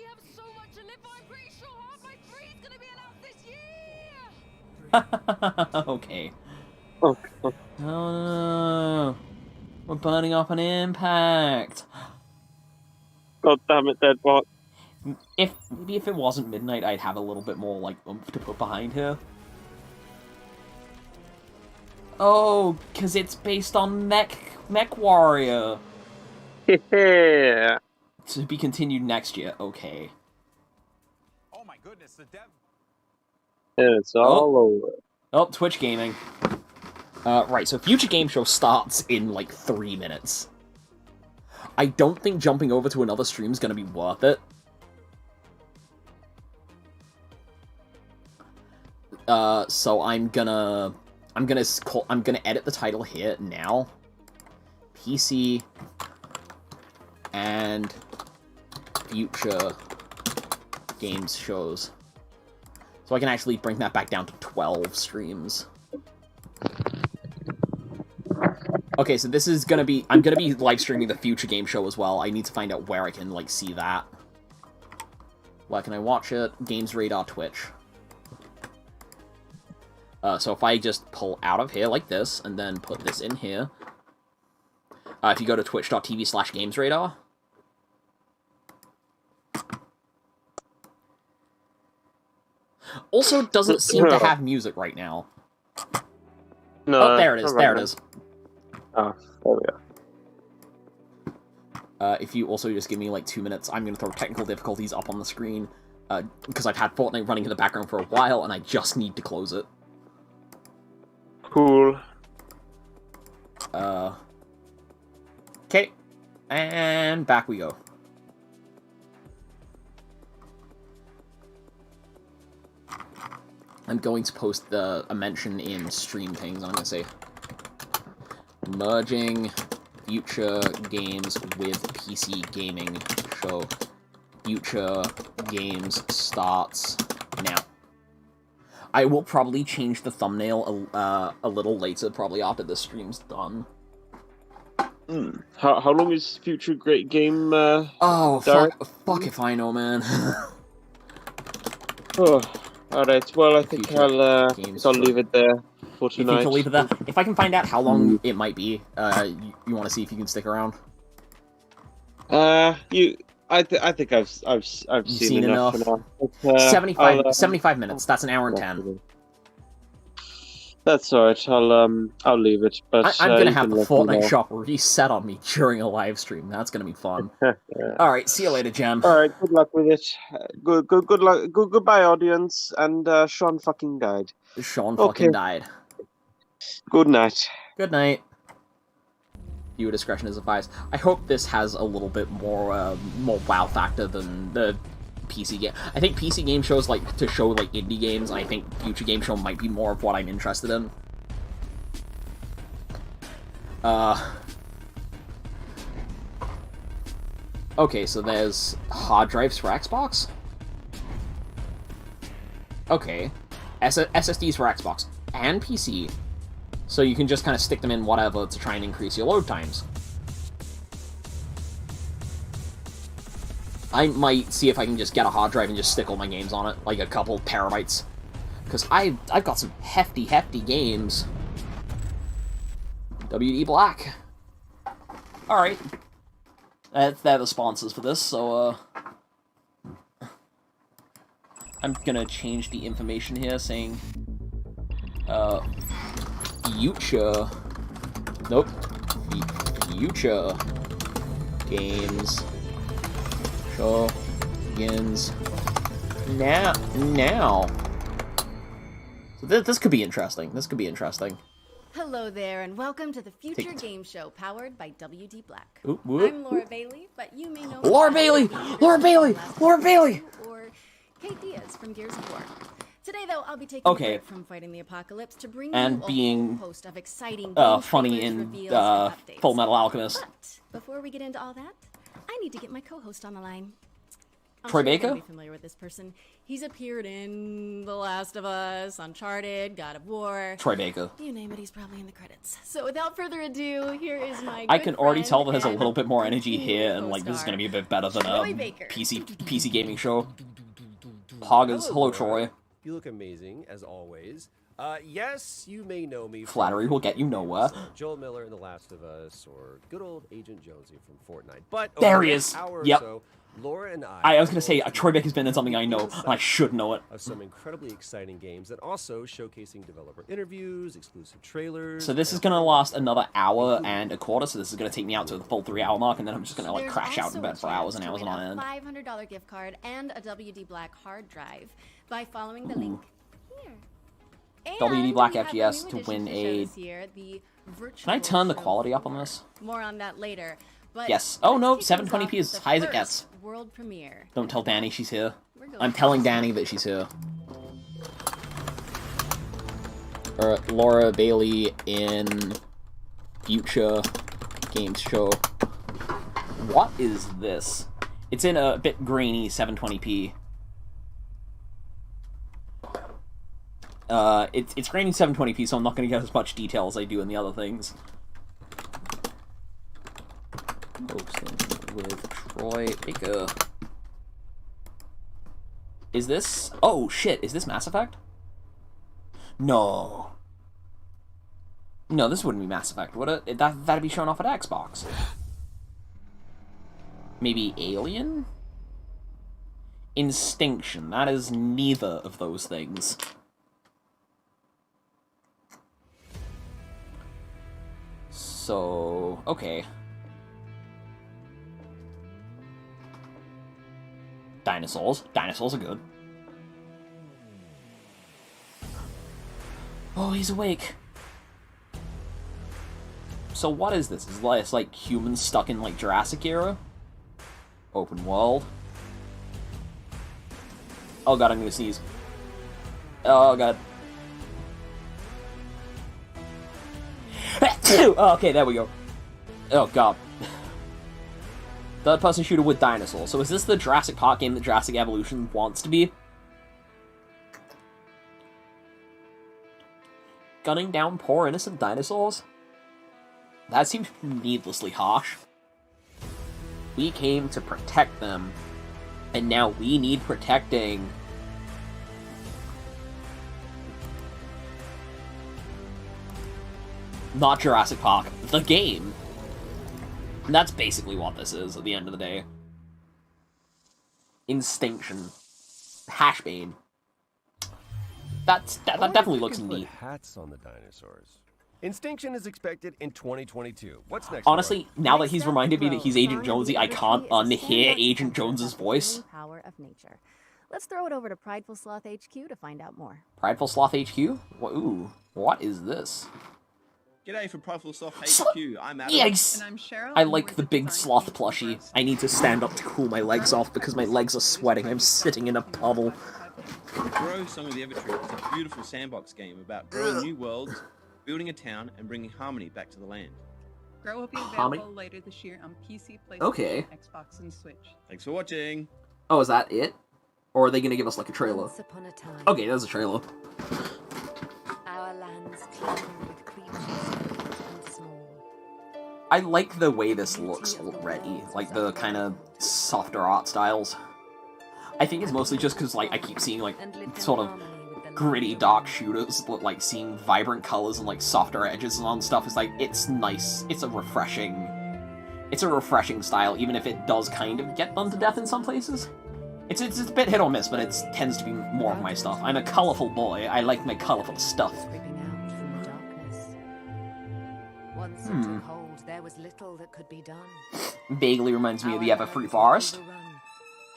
S1: Okay.
S2: Oh,
S1: oh no. We're burning off an impact.
S2: God damn it, Deadbot.
S1: Maybe if it wasn't midnight, I'd have a little bit more, like, oomph to put behind her. Oh, because it's based on Mech Warrior.
S2: Yeah.
S1: To be continued next year. Okay.
S3: Oh my goodness, the dev.
S2: It's all over.
S1: Oh, Twitch Gaming. Right, so Future Game Show starts in, like, 3 minutes. I don't think jumping over to another stream is going to be worth it. So I'm gonna edit the title here now. PC and Future Games Shows. So I can actually bring that back down to 12 streams. Okay, so this is gonna be... I'm gonna be live streaming the Future Game Show as well. I need to find out where I can, like, see that. Where can I watch it? Games Radar Twitch. So if I just pull out of here like this, and then put this in here... if you go to twitch.tv/GamesRadar... Also, doesn't seem to have music right now.
S2: No,
S1: oh, there it is, there it is.
S2: Oh, there we go.
S1: If you also just give me, like, 2 minutes, I'm gonna throw technical difficulties up on the screen, because I've had Fortnite running in the background for a while, and I just need to close it.
S2: Cool.
S1: Okay. And back we go. I'm going to post a mention in stream things. I'm going to say merging Future Games with PC Gaming Show. Future Games starts now. I will probably change the thumbnail a little later, probably after the stream's done.
S2: How long is Future Great Game?
S1: Oh, fuck if I know, man.
S2: Oh, alright. Well, I think I'll leave it there for tonight.
S1: You think you'll leave it there? If I can find out how long it might be, you want to see if you can stick around?
S2: I think I've seen enough for now.
S1: 75 minutes. That's an hour and 10.
S2: That's alright. I'll leave it. But
S1: I'm gonna have the Fortnite shop reset on me during a live stream. That's gonna be fun. All right, see you later, Jem.
S2: All right, good luck with it. Good luck. Goodbye, audience. And Sean fucking died.
S1: Sean fucking died.
S2: Good night.
S1: Good night. Viewer discretion is advised. I hope this has a little bit more wow factor than the PC game. I think PC game shows like to show like indie games. I think Future Game Show might be more of what I'm interested in. Okay, so there's hard drives for Xbox. Okay, SSDs for Xbox and PC, so you can just kind of stick them in whatever to try and increase your load times. I might see if I can just get a hard drive and just stick all my games on it, like a couple terabytes. Because I've got some hefty games. WD Black. Alright. They're the sponsors for this, so, I'm gonna change the information here, saying, Future... Nope. Future Games... Show begins now. So this could be interesting. This could be interesting.
S15: Hello there, and welcome to the Future Game Show, powered by WD Black.
S1: Oop, whoop.
S15: I'm Laura Bailey, but you may know me
S1: Laura Bailey! Laura Bailey! Laura Bailey!
S15: Or Kate Diaz from Gears of War. Today, though, I'll be taking a break from fighting the apocalypse to bring you a whole host of exciting
S1: funny in Full Metal Alchemist.
S15: But before we get into all that, I need to get my co-host on the line.
S1: Troy Baker?
S15: You're gonna be familiar with this person. He's appeared in The Last of Us, Uncharted, God of War.
S1: Troy Baker.
S15: You name it, he's probably in the credits. So without further ado, here is my
S1: I can already tell that there's a little bit more energy here, and like this is gonna be a bit better than a PC gaming show. Poggers, hello Troy.
S16: You look amazing, as always. Yes, you may know me.
S1: Flattery will get you nowhere.
S16: Joel Miller in The Last of Us, or good old Agent Jonesy from Fortnite. But
S1: there he is.
S16: Yep. So, Laura and I
S1: was gonna say Troy Baker's been in something I know, and I should know it.
S16: Of some incredibly exciting games, and also showcasing developer interviews, exclusive trailers.
S1: So this is gonna last another hour and a quarter. So this is gonna take me out to the full 3-hour mark, and then I'm just gonna like crash out in bed for hours and hours on end.
S15: $500 gift card and a WD Black hard drive by following the link here.
S1: WD Black FGS to win a... Can I turn the quality up on this?
S15: More on that later. But
S1: yes. Oh no, 720p is as high as it gets.
S15: World premiere.
S1: Don't tell Danny she's here. I'm telling Danny that she's here. Laura Bailey in Future Games Show. What is this? It's in a bit grainy 720p. It's grainy 720p, so I'm not going to get as much detail as I do in the other things. Hosting with Troy Baker. Is this... Oh, shit. Is this Mass Effect? No. No, this wouldn't be Mass Effect, would it? That'd be shown off at Xbox. Maybe Alien? Instinction. That is neither of those things. So... Okay. Dinosaurs. Dinosaurs are good. Oh, he's awake. So what is this? Is this like humans stuck in like Jurassic era? Open world. Oh god, I'm gonna sneeze. Oh god. Oh, okay, there we go. Oh god. Third-person shooter with dinosaurs. So is this the Jurassic Park game that Jurassic Evolution wants to be? Gunning down poor innocent dinosaurs? That seems needlessly harsh. We came to protect them, and now we need protecting. Not Jurassic Park, the game. And that's basically what this is at the end of the day. Instinction. Hashbane. That definitely looks neat.
S16: Hats on the dinosaurs. Instinction is expected in 2022. What's next?
S1: Honestly, now that he's reminded me that he's Agent Jonesy, I can't unhear Agent Jones's voice.
S15: Power of nature. Let's throw it over to Prideful Sloth HQ to find out more.
S1: Prideful Sloth HQ? Ooh, what is this?
S17: G'day from Prideful Sloth HQ. I'm Adam.
S1: Yes! And I'm Cheryl. I like the big sloth plushie. I need to stand up to cool my legs off because my legs are sweating. I'm sitting in a puddle.
S17: Grow Song of the Evertree is a beautiful sandbox game about growing new worlds, building a town, and bringing harmony back to the land.
S19: Grow will be available later this year on PC, PlayStation, Xbox, and Switch.
S17: Thanks for watching.
S1: Oh, is that it? Or are they gonna give us like a trailer?
S15: Once upon a time,
S1: okay, there's a trailer.
S15: our lands clothed with creatures great and small.
S1: I like the way this looks already, like the kind of softer art styles. I think it's mostly just because like I keep seeing like sort of gritty dark shooters, but like seeing vibrant colors and like softer edges on stuff is like, it's nice. It's a refreshing style, even if it does kind of get done to death in some places. It's a bit hit or miss, but it tends to be more of my stuff. I'm a colorful boy. I like my colorful stuff.
S15: Once it took hold, there was little that could be done.
S1: Vaguely reminds me of the Everfree Forest.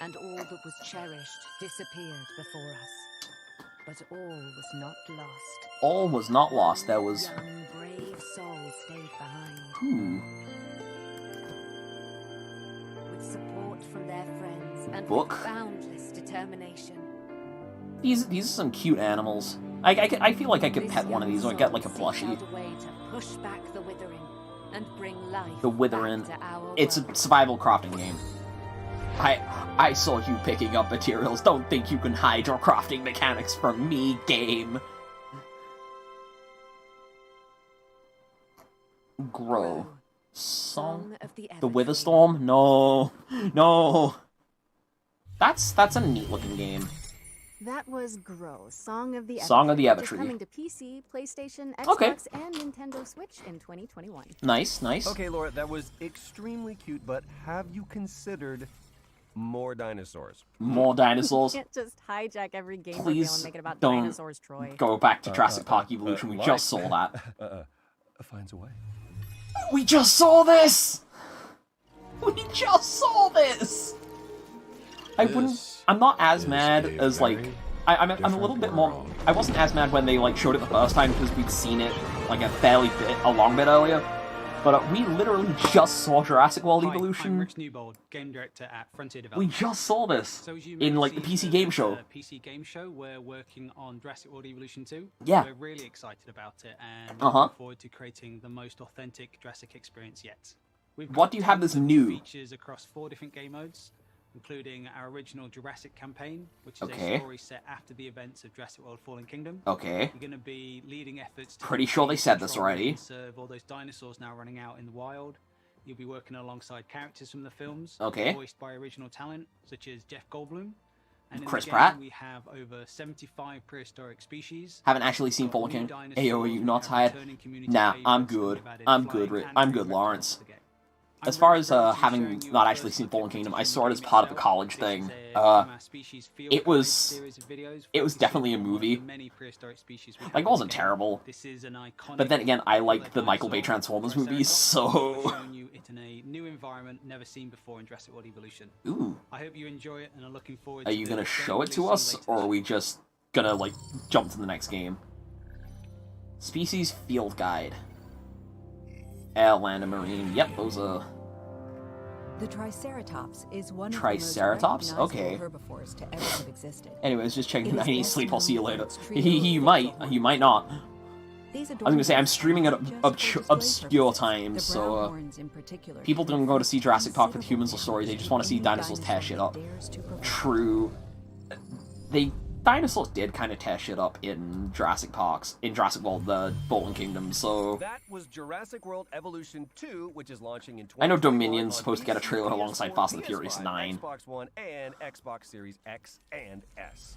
S15: And all that was cherished disappeared before us. But all was not lost.
S1: All was not lost. There was...
S15: Young, brave souls stayed behind. With support from their friends and with boundless determination.
S1: These are some cute animals. I feel like I could pet one of these or get like a plushie.
S15: Push back the withering and bring life
S1: the withering.
S15: Back to our
S1: it's a survival crafting game. I saw you picking up materials. Don't think you can hide your crafting mechanics from me, game. Grow. Song of the Witherstorm? No. No. That's a neat looking game.
S15: That was Grow, Song of the Evertree.
S1: Song of the Evertree.
S15: Coming to PC, PlayStation, Xbox, and Nintendo Switch in 2021.
S1: Nice, nice.
S16: Okay, Laura, that was extremely cute, but have you considered more dinosaurs?
S1: More dinosaurs?
S15: You can't just hijack every game
S1: Please
S15: and make it about
S1: don't
S15: dinosaurs, Troy.
S1: Go back to Jurassic Park Evolution. We just saw that.
S16: Finds a way.
S1: We just saw this! We just saw this! I'm not as mad as, like... I'm a little bit more... I wasn't as mad when they, like, showed it the first time because we'd seen it, like, a long bit earlier. But we literally just saw Jurassic World Evolution.
S20: I'm Rich Newbold, game director at Frontier
S1: We
S20: Development.
S1: just saw this
S20: So as you
S1: in,
S20: may
S1: like, the
S20: have seen
S1: PC Game Show.
S20: PC Game Show, we're working on Jurassic World Evolution 2.
S1: Yeah.
S20: We're really excited about it and looking forward to creating the most authentic Jurassic experience yet.
S1: What do you have that's new?
S20: Features across 4 different game modes, including our original Jurassic campaign, which is a story set after the events of Jurassic World Fallen Kingdom.
S1: Okay.
S20: You're going to be leading efforts to
S1: Pretty sure they said this already.
S20: Serve all those dinosaurs now running out in the wild. You'll be working alongside characters from the films,
S1: Okay.
S20: voiced by original talent such as Jeff Goldblum. And in
S1: Chris
S20: the game,
S1: Pratt.
S20: we have over 75 prehistoric species.
S1: Haven't actually seen Fallen Kingdom. Ayo, are you not tired? Nah, I'm good. I'm good, Lawrence. As far as having not actually seen Fallen Kingdom, I saw it as part of a college thing. It was definitely a movie. Like, it wasn't terrible. But then again, I like the Michael Bay Transformers movies, so...
S20: In a new environment never seen before in Jurassic World Evolution.
S1: Ooh.
S20: I hope you enjoy it and are looking forward
S1: Are you gonna show it to us, or are we just gonna, like, jump to the next game? Species Field Guide. Air, Land, and Marine. Yep, those are...
S14: The Triceratops is one
S1: Triceratops?
S14: of the most
S1: Okay.
S14: herbivores to ever have existed.
S1: Anyways, just checking.
S14: It
S1: I
S14: is
S1: need
S14: best
S1: sleep. I'll see you
S14: known
S1: later.
S14: for its trio
S1: You might not. was gonna say, I'm streaming at obscure times, so people don't go to see Jurassic Park for the humans or stories, they just want to see dinosaurs tear shit up. True. Dinosaurs did kind of tear shit up in Jurassic World, the Fallen Kingdom, so...
S16: That was Jurassic World Evolution 2, which is launching in
S1: I know Dominion's supposed to get a trailer alongside Fast and Furious 9.
S16: Xbox One and Xbox Series X and S.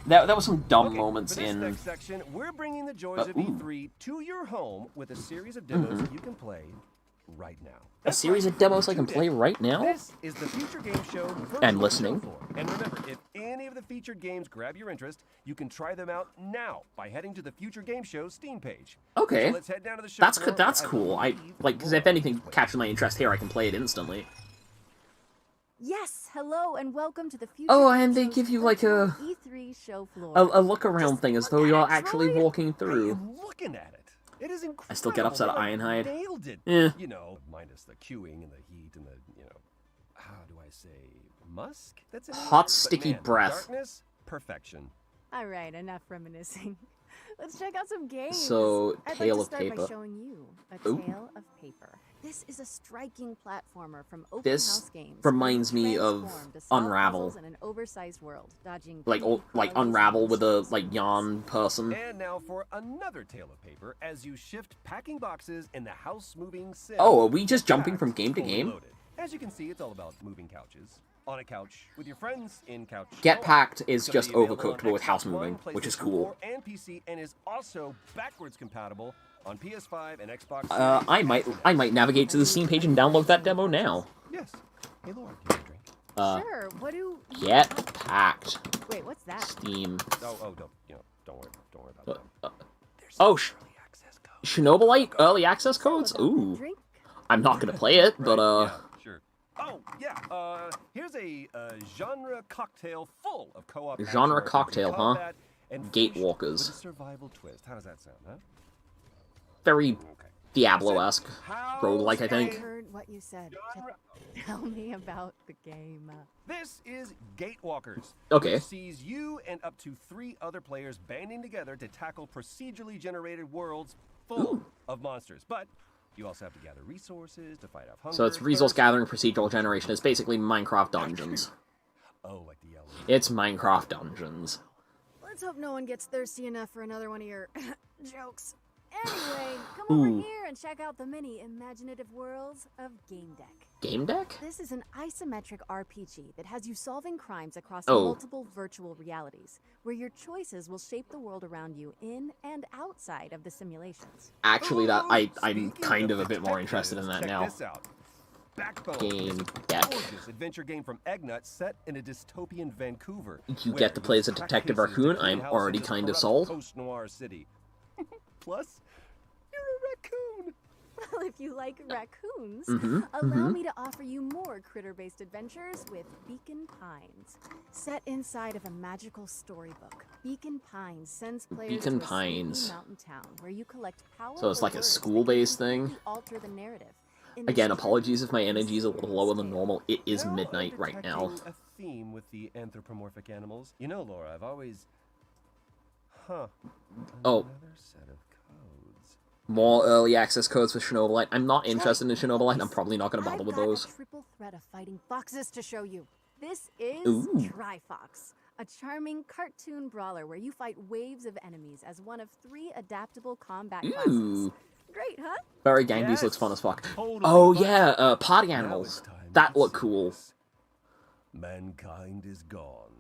S1: There were some dumb moments
S16: for this
S1: in...
S16: next section, we're bringing the joys of E3 to your home with a series of demos you can play right now.
S1: A series of demos I can play right now?
S16: This is the Featured Game Show.
S1: And listening.
S16: And remember, if any of the featured games grab your interest, you can try them out now by heading to the Featured Game Show Steam page.
S1: Okay.
S16: So let's head down to the show
S1: That's cool. Because if anything catches my interest here, I can play it instantly.
S5: Yes, hello and welcome to the Future.
S1: Oh, and they give you like a
S5: E3 show floor.
S1: A look around thing as though you're actually walking through.
S16: I'm looking at it. It is incredible.
S1: I still get upset at Ironhide.
S16: Nailed it.
S1: Yeah.
S16: You know, minus the queuing and the heat and the, how do I say, musk? That's
S1: hot, sticky breath.
S16: Darkness, perfection.
S5: All right, enough reminiscing. Let's check out some games.
S1: So, Tale of
S5: I'd like to start
S1: Paper.
S5: by showing you a Tale of Paper. This is a striking platformer from Open House Games.
S1: This reminds me of Unravel.
S5: In an oversized world, dodging
S1: like Unravel with a yawn person.
S16: And now for another Tale of Paper as you shift packing boxes in the house moving sim.
S1: Oh, are we just jumping from game to game?
S16: As you can see, it's all about moving couches. On a couch with your friends in couch.
S1: Get Packed is just Overcooked but with house moving, which is cool.
S16: And PC and is also backwards compatible on PS5 and Xbox.
S1: I might navigate to the Steam page and download that demo now.
S16: Yes. Hey Laura, you want a drink?
S5: Sure. What do?
S1: Get Packed.
S5: Wait, what's that?
S1: Steam.
S16: Don't worry about that.
S1: Oh, Shinobolite early access codes. Ooh. I'm not gonna play it, but
S16: Yeah, sure. Oh yeah. Here's a genre cocktail full of co-op.
S1: Genre cocktail, huh? Gatewalkers.
S16: With a survival twist. How does that sound, huh?
S1: Very Diablo-esque. Roguelike, I think.
S5: I heard what you said. Tell me about the game.
S16: This is Gatewalkers.
S1: Okay.
S16: Which sees you and up to 3 other players banding together to tackle procedurally generated worlds full of monsters. But you also have to gather resources to fight off hunger.
S1: So it's resource gathering, procedural generation. It's basically Minecraft Dungeons.
S16: Oh, like the yellow.
S1: It's Minecraft Dungeons.
S5: Let's hope no one gets thirsty enough for another one of your jokes. Anyway, come over here and check out the many imaginative worlds of Game Deck.
S1: Game Deck?
S5: This is an isometric RPG that has you solving crimes across multiple virtual realities, where your choices will shape the world around you in and outside of the simulations.
S1: Actually, I'm kind of a bit more interested in that now. Game Deck.
S16: Gorgeous adventure game from Eggnut set in a dystopian Vancouver.
S1: You get to play as a detective raccoon. I'm already kind of sold.
S16: Post-noir city. Plus, you're a raccoon.
S5: Well, if you like raccoons, allow me to offer you more critter-based adventures with Beacon Pines. Set inside of a magical storybook, Beacon Pines sends players to a sleepy mountain town where you collect powerful
S1: So it's like a
S5: words
S1: school-based
S5: that
S1: thing.
S5: can alter the narrative.
S1: Again, apologies if my energy is a little lower than normal. It is midnight right now.
S16: A theme with the anthropomorphic animals. You know, Laura, I've always... Another set of codes.
S1: More early access codes for Shinobolite. I'm not interested in Shinobolite. I'm probably not going to bother with those.
S5: I've got a triple threat of fighting foxes to show you. This is Tri-Fox, a charming cartoon brawler where you fight waves of enemies as one of 3 adaptable combat classes. Great, huh?
S1: Very Gangbys looks fun as fuck. Oh yeah, party animals. That look cool.
S16: Mankind is gone,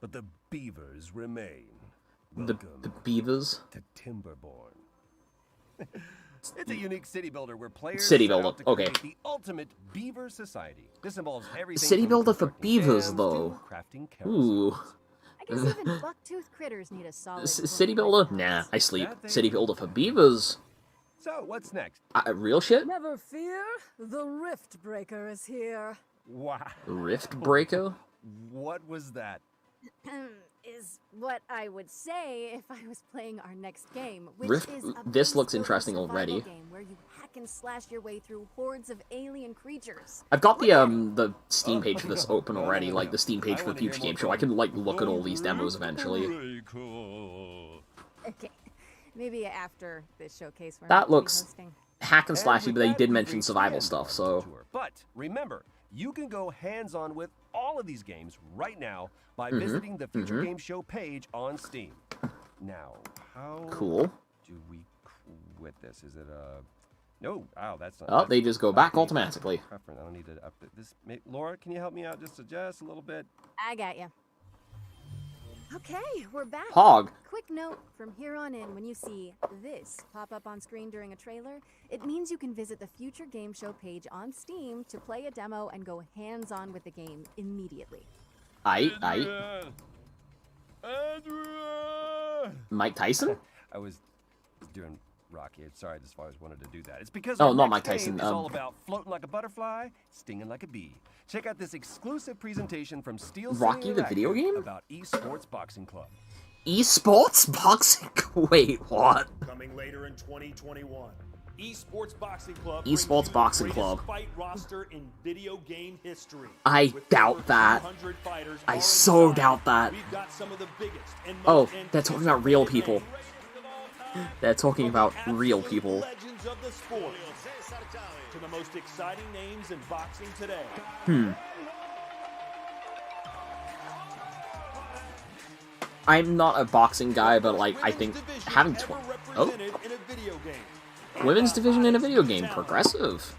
S16: but the beavers remain.
S1: The beavers?
S16: To Timberborn. It's a unique city builder where players
S1: city builder. Okay.
S16: The ultimate beaver society. This involves everything.
S1: City builder for beavers, though. Ooh.
S5: I guess even buck-toothed critters need a solid.
S1: City builder? Nah, I sleep. City builder for beavers.
S16: So what's next?
S1: Real shit?
S8: Never fear, the Rift Breaker is here.
S16: Wow.
S1: Rift Breaker?
S16: What was that?
S5: Is what I would say if I was playing our next game, which is a
S1: this looks interesting already.
S5: Game where you hack and slash your way through hordes of alien creatures.
S1: I've got the Steam page for this open already, like the Steam page for the Future Game Show. I can look at all these demos eventually.
S5: Okay.
S15: Maybe after this showcase we're
S1: that looks hack and slashy, but they did mention survival stuff, so.
S16: But remember, you can go hands-on with all of these games right now by visiting the Future Game Show page on Steam. Now, how
S1: cool.
S16: Do we quit this? Is it no? Oh, that's not.
S1: Oh, they just go back automatically.
S16: I don't need to update this. Laura, can you help me out just a little bit?
S15: I got you. Okay, we're back.
S1: Hog.
S15: Quick note, from here on in, when you see this pop up on screen during a trailer, it means you can visit the Future Game Show page on Steam to play a demo and go hands-on with the game immediately.
S1: Aight. Mike Tyson?
S16: I was doing Rocky. Sorry, I just always wanted to do that. It's because
S1: not Mike Tyson.
S16: It's all about floating like a butterfly, stinging like a bee. Check out this exclusive presentation from Steel
S1: Rocky the video game
S16: about esports boxing club.
S1: Esports boxing? Wait, what?
S6: Coming later in 2021. Esports Boxing Club.
S1: Esports Boxing Club.
S6: Fight roster in video game history.
S1: I doubt that. I so doubt that. Oh, they're talking about real people. They're talking about real people.
S6: Legends of the sport. To the most exciting names in boxing today.
S1: I'm not a boxing guy, but like I think having women's division in a video game, progressive.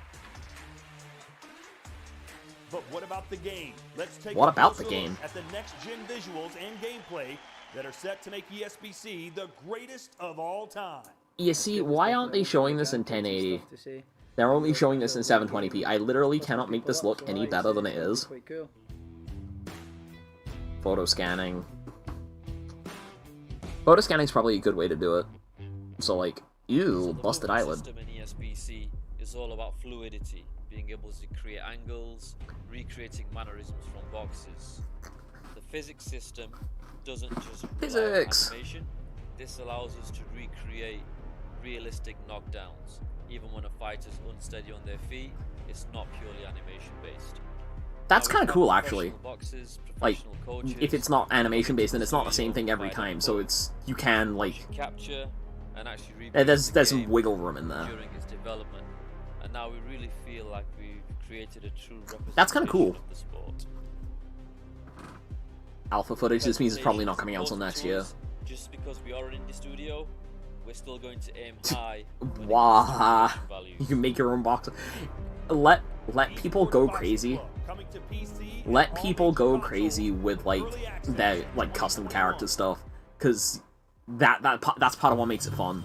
S6: But what about the game? Let's take
S1: what about the game?
S6: At the next gen visuals and gameplay that are set to make ESBC the greatest of all time.
S1: You see, why aren't they showing this in 1080? They're only showing this in 720p. I literally cannot make this look any better than it is. Photo scanning. Photo scanning is probably a good way to do it. So like, ew, busted eyelid.
S10: The system in ESBC is all about fluidity, being able to create angles, recreating mannerisms from boxes. The physics system doesn't just rely on animation. This allows us to recreate realistic knockdowns. Even when a fighter's unsteady on their feet, it's not purely animation based.
S1: That's kind of cool, actually.
S10: Boxes,
S1: like, if it's not animation based, then it's not the same thing every time. So it's you can like
S10: capture and actually
S1: there's some wiggle room in there.
S10: During its development, and now we really feel like we've created a true representation.
S1: That's kind of cool.
S10: Of the sport.
S1: Alpha footage. This means it's probably not coming out until next year.
S10: Just because we are in the studio, we're still going to aim high.
S1: Wow. You can make your own box. Let people go crazy. Let people go crazy with like their custom character stuff, because that's part of what makes it fun.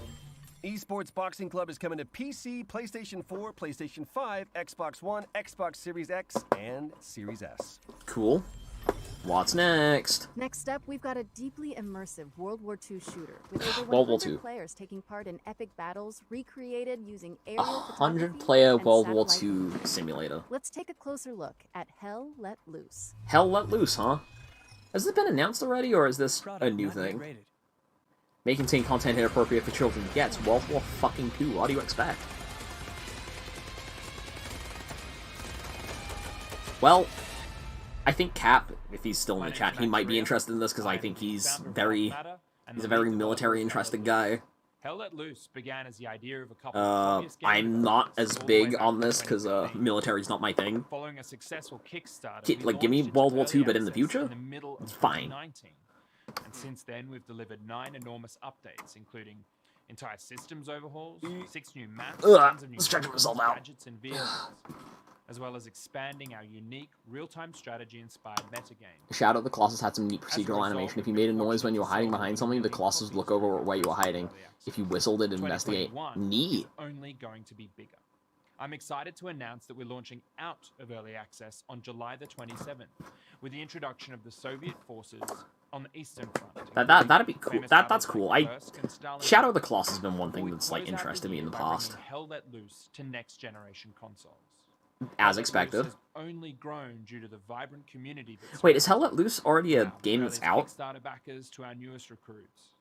S16: Esports Boxing Club is coming to PC, PlayStation 4, PlayStation 5, Xbox One, Xbox Series X, and Series S.
S1: Cool. What's next?
S15: Next up, we've got a deeply immersive World War II shooter with over
S1: World War
S15: 100
S1: II.
S15: players taking part in epic battles recreated using aerial
S1: 100-player World War II simulator.
S15: Let's take a closer look at Hell Let Loose.
S1: Hell Let Loose, huh? Has this been announced already, or is this a new thing? May contain content inappropriate for children. Yeah, it's World War fucking II. What do you expect? Well, I think Cap, if he's still in the chat, he might be interested in this because I think he's a very military interested guy.
S18: Hell Let Loose began as the idea of a couple
S1: I'm not as big on this because military's not my thing.
S18: Following a successful Kickstarter,
S1: like, give me World War II, but in the future, it's fine.
S18: And since then, we've delivered 9 enormous updates, including entire systems overhauls, 6 new maps, tons of new gadgets and vehicles, as well as expanding our unique real-time strategy-inspired metagame.
S1: Shadow of the Colossus had some neat procedural animation. If you made a noise when you were hiding behind something, the Colossus would look over where you were hiding. If you whistled, it'd investigate. Neat.
S18: Only going to be bigger. I'm excited to announce that we're launching out of early access on July the 27th, with the introduction of the Soviet forces on the Eastern Front.
S1: That'd be cool. That's cool. Shadow of the Colossus has been one thing that's like interested me in the past.
S18: Hell Let Loose to next generation consoles.
S1: As expected.
S18: Has only grown due to the vibrant community.
S1: Wait, is Hell Let Loose already a game that's out?
S18: Kickstarter backers to our newest recruits.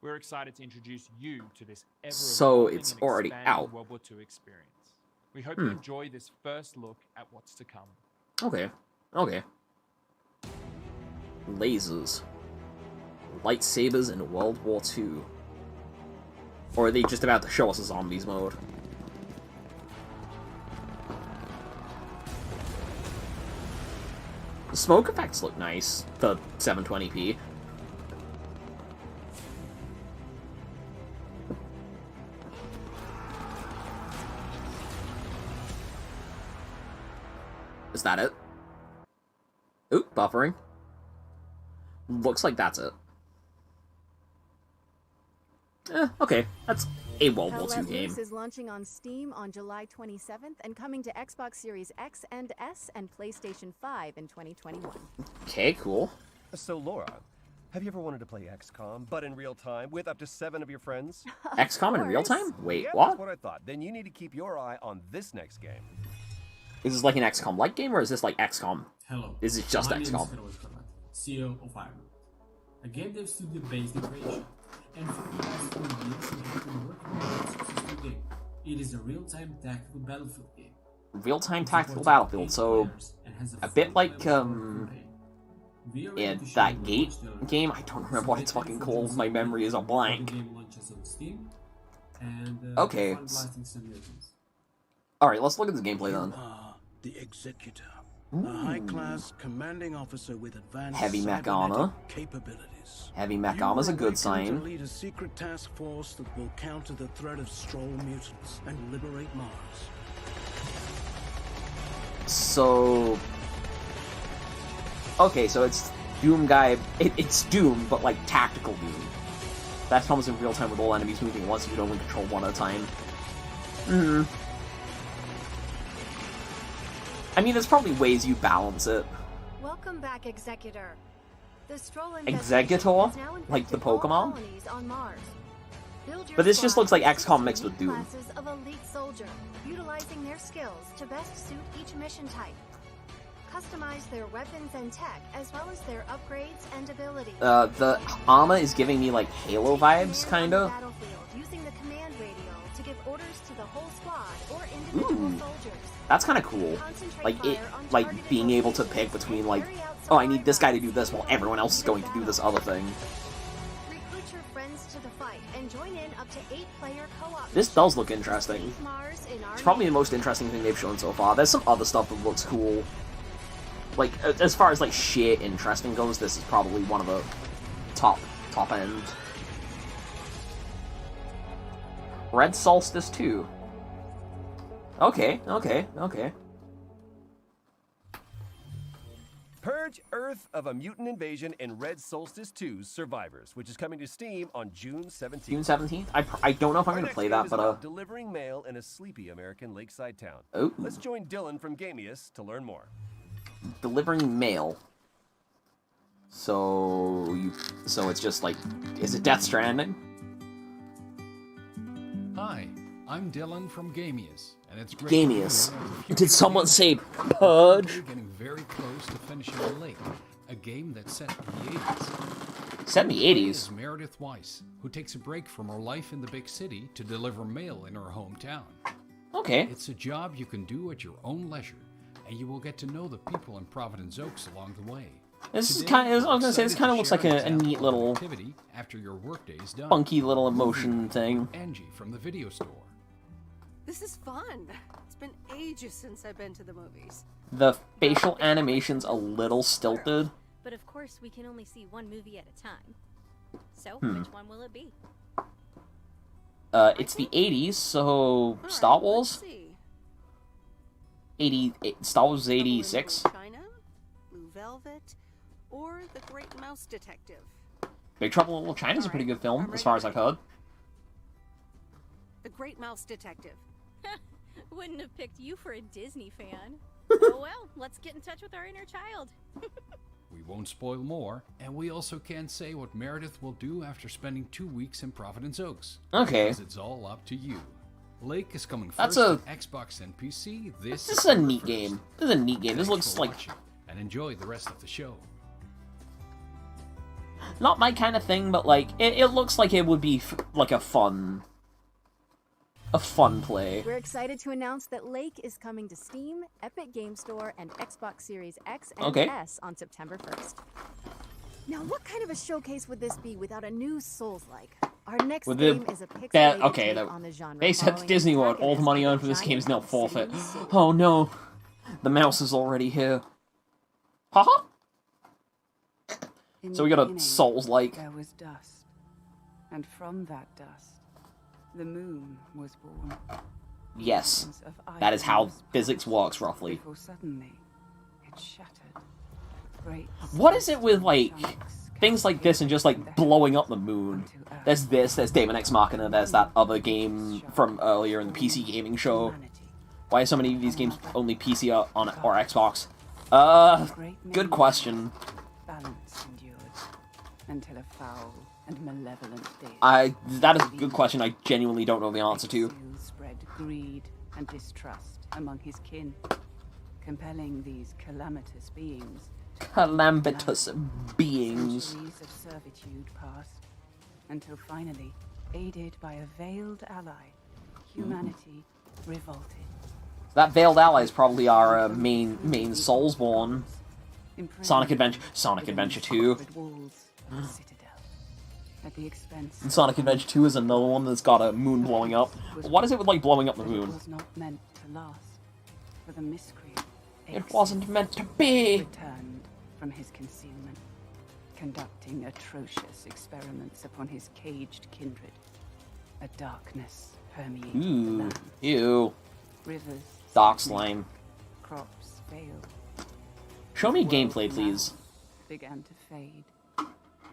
S18: We're excited to introduce you to this
S1: so it's already out.
S18: World War II experience. We hope you enjoy this first look at what's to come.
S1: Okay. Okay. Lasers. Lightsabers in World War II. Or are they just about to show us a zombies mode? The smoke effects look nice. The 720p. Is that it? Oop, buffering. Looks like that's it. Okay, that's a World War II game.
S15: Is launching on Steam on July 27th and coming to Xbox Series X and S and PlayStation 5 in 2021.
S1: Okay, cool.
S16: So, Laura, have you ever wanted to play XCOM, but in real time, with up to 7 of your friends?
S1: XCOM in real time? Wait,
S16: yeah,
S1: what?
S16: That's what I thought. Then you need to keep your eye on this next game.
S1: Is this like an XCOM-like game, or is this like XCOM?
S21: Hello.
S1: Is it just XCOM?
S21: CEO of aight, a game dev studio based in Croatia. And for the past 4 years, we have been working on a successful game. It is a real-time tactical battlefield game.
S1: Real-time tactical battlefield, so a bit like in that Gate game. I don't remember what it's fucking called. My memory is a blank. Okay. All right, let's look at the gameplay then.
S7: The Executor, a high-class commanding officer with advanced
S1: heavy mech armor.
S7: Capabilities.
S1: Heavy mech armor is a good sign.
S7: To lead a secret task force that will counter the threat of Stroll mutants and liberate Mars.
S1: So, okay, so it's Doom guy. It's Doom, but like tactical Doom. That comes in real time with all enemies moving at once. You can only control one at a time. I mean, there's probably ways you balance it.
S15: Welcome back, Executor. The Stroll
S1: Executor? Like the Pokemon? But this just looks like XCOM mixed with Doom.
S15: Classes of elite soldier, utilizing their skills to best suit each mission type. Customize their weapons and tech, as well as their upgrades and abilities.
S1: The armor is giving me like Halo vibes, kinda.
S15: Using the command radio to give orders to the whole squad or individual soldiers.
S1: That's kind of cool. Like being able to pick between like, oh, I need this guy to do this while everyone else is going to do this other thing.
S15: Recruit your friends to the fight and join in up to 8-player co-op.
S1: This does look interesting. It's probably the most interesting thing they've shown so far. There's some other stuff that looks cool. Like, as far as like sheer interesting goes, this is probably one of the top end. Red Solstice 2. Okay.
S16: Purge Earth of a mutant invasion in Red Solstice 2's Survivors, which is coming to Steam on June 17th.
S1: June 17th? I don't know if I'm going to play that, but
S16: delivering mail in a sleepy American lakeside town.
S1: Oh.
S16: Let's join Dylan from Gamius to learn more.
S1: Delivering mail. So it's just like, is it Death Stranding?
S22: Hi, I'm Dylan from Gamius, and it's great.
S1: Gamius. Did someone say Purge?
S22: We're getting very close to finishing The Lake, a game that's set in the 80s.
S1: Set in the 80s?
S22: It's Meredith Weiss, who takes a break from her life in the big city to deliver mail in her hometown.
S1: Okay.
S22: It's a job you can do at your own leisure, and you will get to know the people in Providence Oaks along the way.
S1: This is kind of, I was gonna say, this kind of looks like a neat little,
S22: after your workday is done.
S1: Funky little emotion thing.
S22: Angie from the video store.
S23: This is fun. It's been ages since I've been to the movies.
S1: The facial animation's a little stilted.
S24: But of course, we can only see one movie at a time. So, which one will it be?
S1: It's the 80s, so Star Wars? 80, Star Wars 86?
S23: China, Blue Velvet, or The Great Mouse Detective.
S1: Big Trouble in Little China's a pretty good film, as far as I've heard.
S23: The Great Mouse Detective.
S24: Wouldn't have picked you for a Disney fan. Oh well, let's get in touch with our inner child.
S22: We won't spoil more, and we also can't say what Meredith will do after spending 2 weeks in Providence Oaks.
S1: Okay.
S22: Because it's all up to you. Lake is coming first
S1: That's
S22: to Xbox and PC.
S1: This is a neat game. This is a neat game. This looks like...
S22: And enjoy the rest of the show.
S1: Not my kind of thing, but like, it looks like it would be like a fun play.
S15: We're excited to announce that Lake is coming to Steam, Epic Game Store, and Xbox Series X and S on September 1st. Now, what kind of a showcase would this be without a new Souls-like? Our next game is a pixelated take on the genre.
S1: They said to Disney World, all the money earned for this game is now forfeit. Oh no, the mouse is already here. Haha. So we got a Souls-like.
S4: There was dust, and from that dust, the moon was born.
S1: Yes, that is how physics works, roughly.
S4: Suddenly, it shattered.
S1: What is it with, like, things like this and just, like, blowing up the moon? There's Daemon X Machina, there's that other game from earlier in the PC gaming show. Why are so many of these games only PC or Xbox? Good question.
S4: Balance endured until a foul and malevolent day.
S1: That is a good question I genuinely don't know the answer to.
S4: Spread greed and distrust among his kin, compelling these calamitous beings.
S1: Calamitous beings.
S4: Centuries of servitude passed, until finally, aided by a veiled ally, humanity revolted.
S1: That veiled ally is probably our main Soulsborne. Sonic Adventure 2. And Sonic Adventure 2 is another one that's got a moon blowing up. But what is it with, like, blowing up the moon?
S4: It was not meant to last, for the miscreant.
S1: It wasn't meant to be!
S4: Returned from his concealment, conducting atrocious experiments upon his caged kindred. A darkness permeated the land.
S1: Ew.
S4: Rivers
S1: Dark slime.
S4: Crops failed.
S1: Show me gameplay, please.
S4: Began to fade.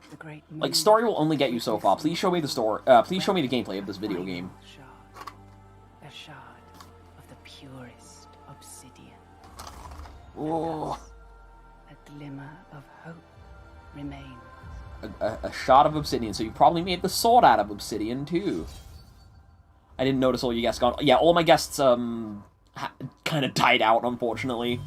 S4: The great
S1: like, story will only get you so far. Please show me the story. Please show me the gameplay of this video game.
S4: A shard of the purest obsidian.
S1: Oh.
S4: A glimmer of hope remains.
S1: A shard of obsidian. So you probably made the sword out of obsidian too. I didn't notice all you guests gone. Yeah, all my guests kind of died out, unfortunately.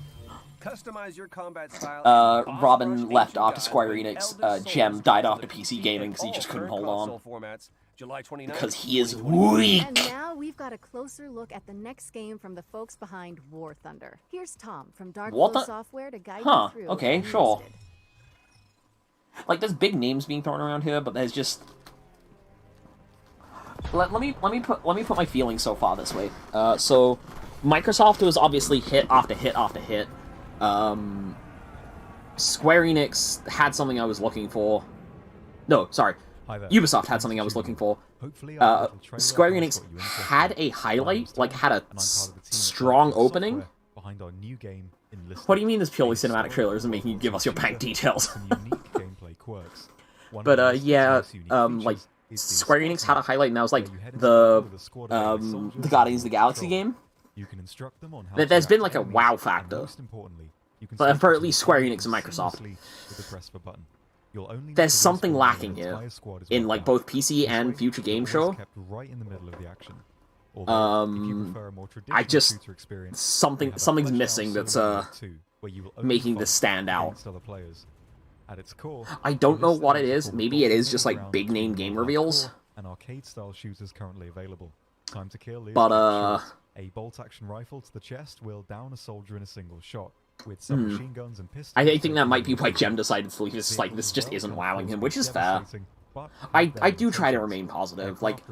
S16: Customize your combat style.
S1: Robin left after Square Enix. Jem died after PC gaming because he just couldn't hold on. Because he is weak.
S15: And now we've got a closer look at the next game from the folks behind War Thunder. Here's Tom from Dark Flow Software to guide you through.
S1: Okay, sure. Like, there's big names being thrown around here, but there's just. Let me put my feelings so far this way. So, Microsoft was obviously hit after hit after hit. Square Enix had something I was looking for. No, sorry. Ubisoft had something I was looking for. Square Enix had a highlight, like, had a strong opening. What do you mean this purely cinematic trailer isn't making you give us your bank details? But, yeah, like, Square Enix had a highlight, and that was, like, the Guardians of the Galaxy game. There's been, like, a wow factor. But for at least Square Enix and Microsoft. There's something lacking here in, like, both PC and Future Game Show. I just... Something's missing that's, making this stand out. I don't know what it is. Maybe it is just, like, big-name game reveals. But,
S9: a bolt-action rifle to the chest will down a soldier in a single shot. With submachine guns and pistols,
S1: I think that might be why Jem decided to leave. It's like, this just isn't wowing him, which is fair. I do try to remain positive. Like,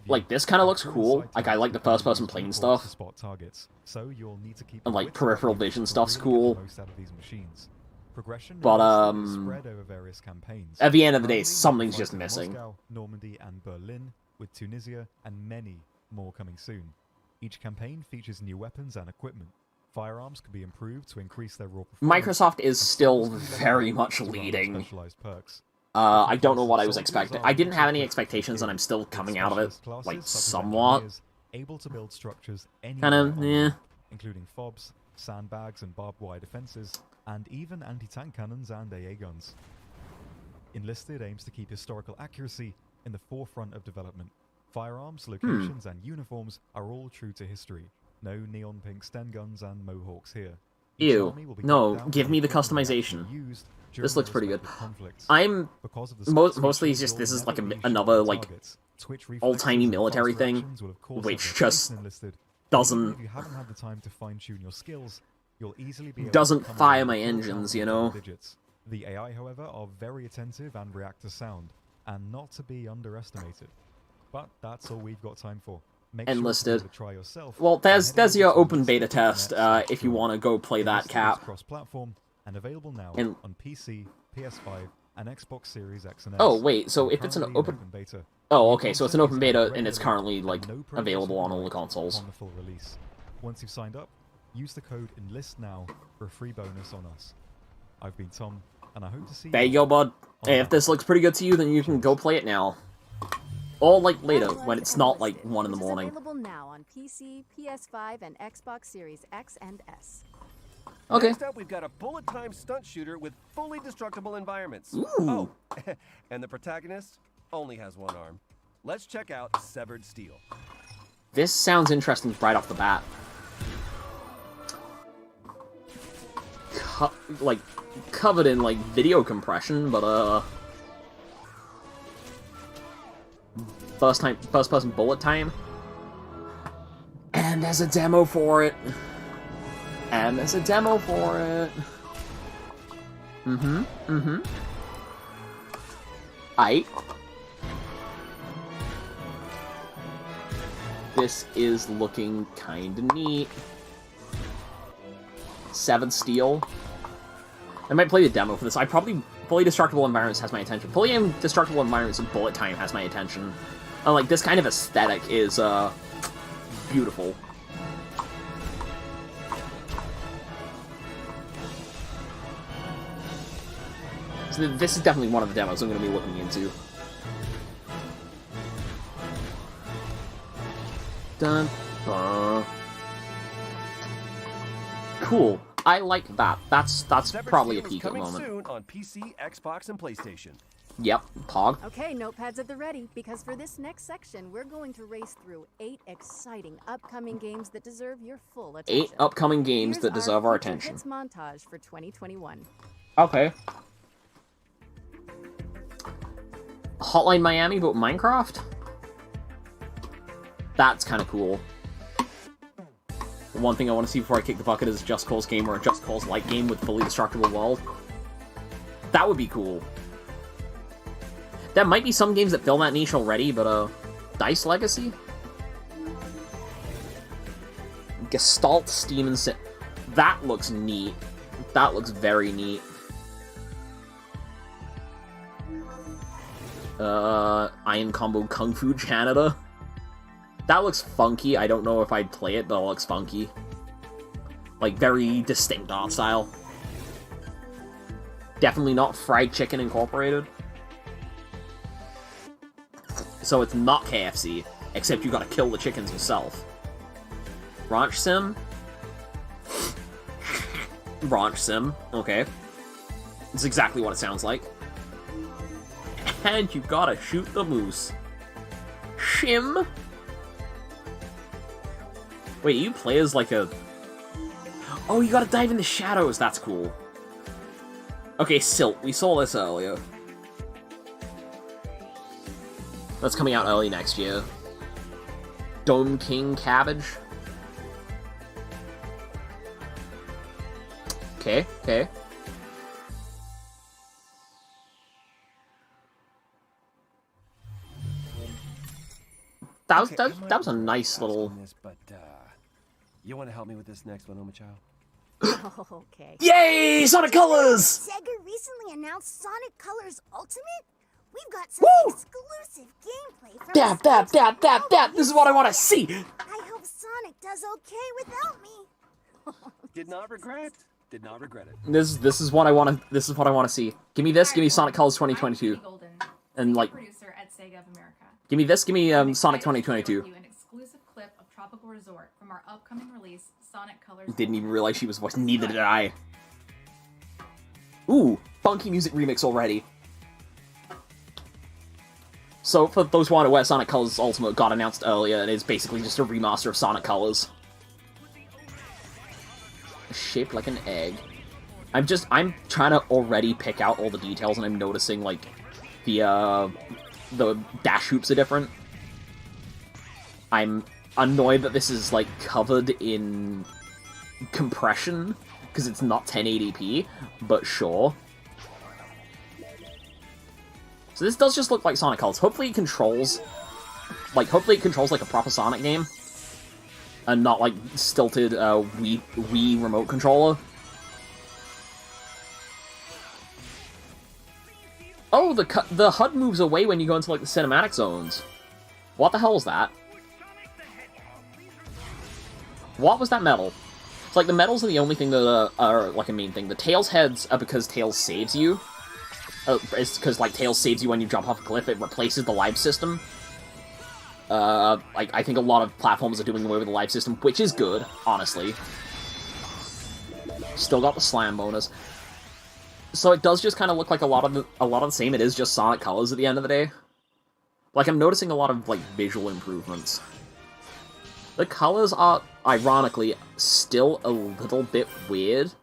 S1: like this kind of looks cool. Like, I like the first-person plane stuff. And, like, peripheral vision stuff's cool. But, at the end of the day, something's just missing.
S9: Normandy and Berlin, with Tunisia and many more coming soon. Each campaign features new weapons and equipment. Firearms can be improved to increase their raw performance.
S1: Microsoft is still very much leading. I don't know what I was expecting. I didn't have any expectations, and I'm still coming out of it, like, somewhat.
S9: Able to build structures
S1: kind of, yeah.
S9: Including fobs, sandbags and barbed wire defenses, and even anti-tank cannons and AA guns. Enlisted aims to keep historical accuracy in the forefront of development. Firearms, locations, and uniforms are all true to history. No neon pink Sten guns and mohawks here.
S1: Ew. No, give me the customization. This looks pretty good. I'm... Mostly just, this is like another, like, old-timey military thing, which just doesn't fire my engines, you know?
S9: The AI, however, are very attentive and react to sound. and not to be underestimated. But that's all we've got time for. Make
S1: Enlisted.
S9: Sure to try yourself.
S1: Well, there's your open beta test if you want to go play that, Cap.
S9: Cross-platform and available now on PC, PS5, and Xbox Series X and S.
S1: Oh wait, so if it's an open
S9: beta.
S1: Oh, okay, so it's an open beta and it's currently like available on all the consoles.
S9: On the full release. Once you've signed up, use the code ENLIST now for a free bonus on us. I've been Tom, and I hope to see you.
S1: There you go, bud. Hey, if this looks pretty good to you, then you can go play it now. Or like later, when it's not like 1 in the morning.
S15: Available now on PC, PS5, and Xbox Series X and S.
S1: Okay.
S16: Next up, we've got a bullet-time stunt shooter with fully destructible environments.
S1: Ooh.
S16: Oh, and the protagonist only has one arm. Let's check out Severed Steel.
S1: This sounds interesting right off the bat. Like, covered in, like, video compression, but, first-person bullet time. And there's a demo for it. And there's a demo for it. Aight. This is looking kinda neat. Severed Steel. I might play the demo for this. I probably... Fully Destructible Environments has my attention. Fully Destructible Environments and Bullet Time has my attention. Like, this kind of aesthetic is, beautiful. So this is definitely one of the demos I'm going to be looking into. Dun, dun. Cool. I like that. That's probably a peak moment.
S16: Soon on PC, Xbox, and PlayStation.
S1: Yep, Pog.
S15: Okay, notepads at the ready, because for this next section, we're going to race through 8 exciting upcoming games that deserve your full attention.
S1: 8 upcoming games that deserve our attention.
S15: Hits montage for 2021.
S1: Okay. Hotline Miami, but Minecraft? That's kind of cool. The one thing I want to see before I kick the bucket is a Just Cause game or a Just Cause light game with fully destructible world. That would be cool. There might be some games that fill that niche already, but, Dice Legacy? Gestalt, Steam, and that looks neat. That looks very neat. Iron Combo Kung Fu Canada. That looks funky. I don't know if I'd play it, but it looks funky. Like, very distinct art style. Definitely not Fried Chicken Incorporated. So it's not KFC, except you gotta kill the chickens yourself. Ranch Sim? Ranch Sim, okay. It's exactly what it sounds like. And you gotta shoot the moose. Shim? Wait, you play as like a... Oh, you gotta dive in the shadows, that's cool. Okay, Silt, we saw this earlier. That's coming out early next year. Dome King Cabbage. Okay, okay. That was a nice little...
S16: You want to help me with this next one, Omachow?
S15: Oh, okay.
S1: Yay! Sonic Colors!
S3: Sega recently announced Sonic Colors Ultimate. We've got some exclusive gameplay from
S1: Dab! This is what I want to see!
S3: I hope Sonic does okay without me.
S16: Did not regret it.
S1: This is what I want to see. Give me this, give me Sonic Colors 2022. And like
S11: producer at Sega of America.
S1: Give me this, give me Sonic 2022.
S11: An exclusive clip of Tropical Resort from our upcoming release, Sonic Colors.
S1: Didn't even realize she was voiced, neither did I. Ooh, funky music remix already. So, for those who aren't aware, Sonic Colors Ultimate got announced earlier, and is basically just a remaster of Sonic Colors. Shaped like an egg. I'm trying to already pick out all the details, and I'm noticing, like, the dash hoops are different. I'm annoyed that this is, like, covered in compression, because it's not 1080p, but sure. So this does just look like Sonic Colors. Hopefully it controls... hopefully it controls like a proper Sonic game. And not like stilted Wii remote controller. Oh, the HUD moves away when you go into like the cinematic zones. What the hell is that? What was that medal? It's like the medals are the only thing that are like a main thing. The Tails heads are because Tails saves you. It's because like Tails saves you when you jump off a cliff. It replaces the life system. I think a lot of platforms are doing away with the life system, which is good, honestly. Still got the slam bonus. So it does just kind of look like a lot of the same. It is just Sonic Colors at the end of the day. Like, I'm noticing a lot of, like, visual improvements. The colors are, ironically, still a little bit weird.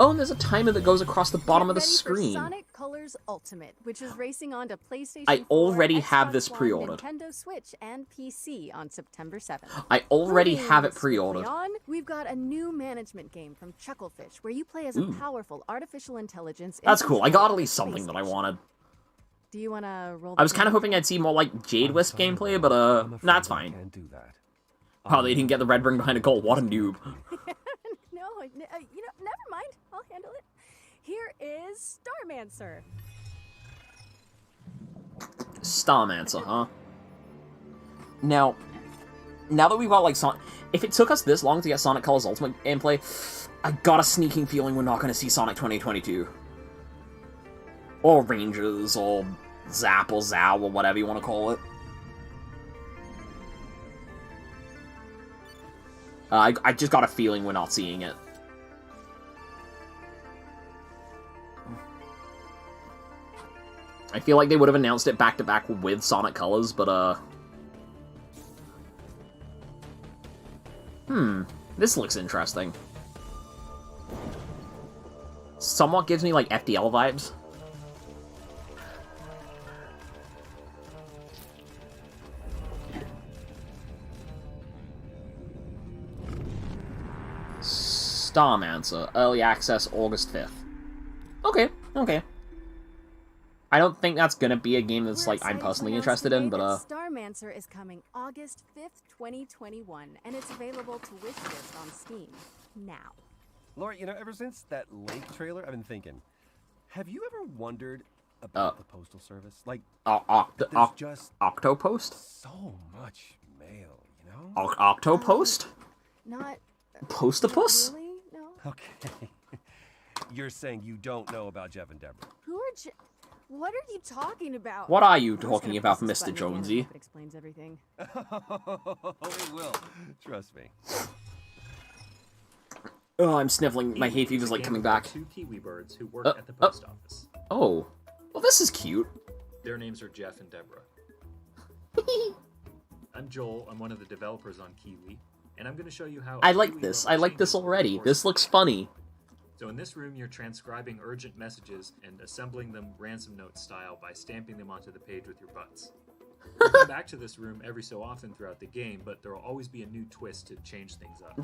S1: Oh, and there's a timer that goes across the bottom of the screen.
S15: Sonic Colors Ultimate, which is racing on to PlayStation 4,
S1: I already have
S15: Xbox
S1: this
S15: One,
S1: pre-ordered.
S15: Nintendo Switch, and PC on September 7th.
S1: I already have it pre-ordered.
S15: We've got a new management game from Chucklefish, where you play as a powerful artificial intelligence.
S1: That's cool. I got at least something that I wanted.
S15: Do you want to roll?
S1: I was kind of hoping I'd see more, like, Jade Wisp gameplay, but, that's fine. Oh, they didn't get the red ring behind a goal. What a noob.
S15: No, never mind. I'll handle it. Here is Starmancer.
S1: Starmancer, huh? Now that we've got, like, Sonic... If it took us this long to get Sonic Colors Ultimate gameplay, I got a sneaking feeling we're not going to see Sonic 2022. Or Rangers, or Zap, or Zow, or whatever you want to call it. I just got a feeling we're not seeing it. I feel like they would have announced it back-to-back with Sonic Colors, but, this looks interesting. Somewhat gives me, like, FDL vibes. Starmancer, early access August 5th. Okay. I don't think that's gonna be a game that's, like, I'm personally interested in, but,
S15: Starmancer is coming August 5th, 2021, and it's available to wishlist on Steam now.
S16: Laura, ever since that lake trailer, I've been thinking, have you ever wondered about the Postal Service? Like, there's just
S1: Octopost?
S16: so much mail,
S1: Octopost?
S15: Not...
S1: Postopus?
S15: Really? No.
S16: Okay. You're saying you don't know about Jeff and Deborah?
S15: Who are What are you talking about?
S1: What are you talking about, Mr. Jonesy?
S15: It explains everything.
S16: It will. Trust me.
S1: Oh, I'm sniffling. My hay fever's, like, coming back.
S2: Two Kiwi birds who work at the post office.
S1: Oh. Well, this is cute.
S2: Their names are Jeff and Deborah. I'm Joel. I'm one of the developers on Kiwi. And I'm going to show you how...
S1: I like this. I like this already. This looks funny.
S2: So in this room, you're transcribing urgent messages and assembling them ransom note style by stamping them onto the page with your butts. You come back to this room every so often throughout the game, but there will always be a new twist to change things up.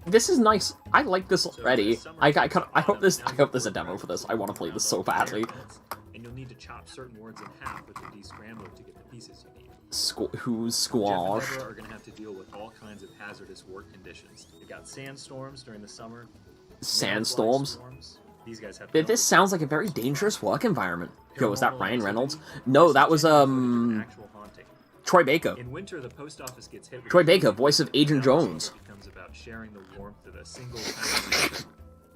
S1: This is nice. I like this already. I hope there's a demo for this. I want to play this so badly.
S2: And you'll need to chop certain words in half with the descrambler to get the pieces you need.
S1: Who's squashed?
S2: Jeff and Deborah are going to have to deal with all kinds of hazardous work conditions. They got sandstorms during the summer.
S1: Sandstorms?
S2: These guys have
S1: This sounds like a very dangerous work environment. Yo, was that Ryan Reynolds? No, that was, Troy Baker.
S2: In winter, the post office gets hit with
S1: Troy Baker, voice of Agent Jones.
S2: It becomes about sharing the warmth of a single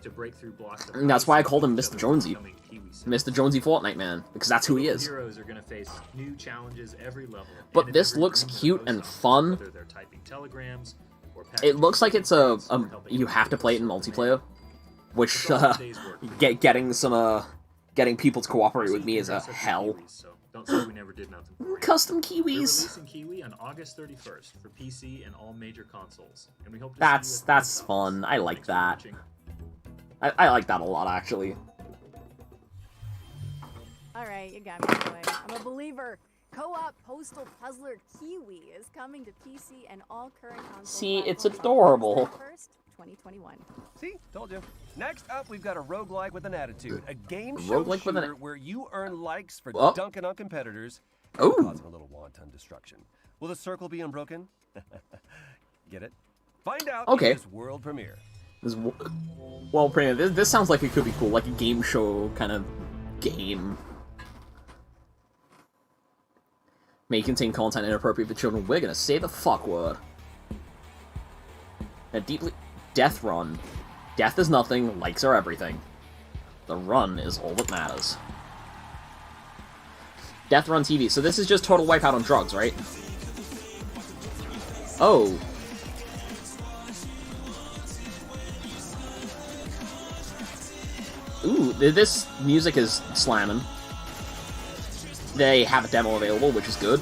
S2: to break through blocks of...
S1: And that's why I called him Mr. Jonesy. Mr. Jonesy Fortnite Man, because that's who he is.
S2: Heroes are going to face new challenges every level.
S1: But this looks cute and fun.
S2: Whether they're typing telegrams or
S1: it looks like it's you have to play it in multiplayer, which getting people to cooperate with me is a hell.
S2: Don't say we never did nothing.
S1: Custom Kiwis.
S2: We're releasing Kiwi on August 31st for PC and all major consoles, and we hope to
S1: that's fun. I like that. I like that a lot, actually.
S15: Alright, you got me anyway. I'm a believer. Co-op Postal Puzzler Kiwi is coming to PC and all current consoles.
S1: See, it's adorable.
S15: 2021.
S16: See? Told you. Next up, we've got a roguelike with an attitude. A game show shooter where you earn likes for dunking on competitors and causing a little wanton destruction. Will the circle be unbroken? Get it? Find out in this world premiere.
S1: Well, premiere. This sounds like it could be cool, like a game show kind of game. May contain content inappropriate for children. We're gonna say the fuck word. A deeply... Death run. Death is nothing, likes are everything. The run is all that matters. Death Run TV. So this is just total wipeout on drugs, right? Oh. Ooh, this music is slamming. They have a demo available, which is good.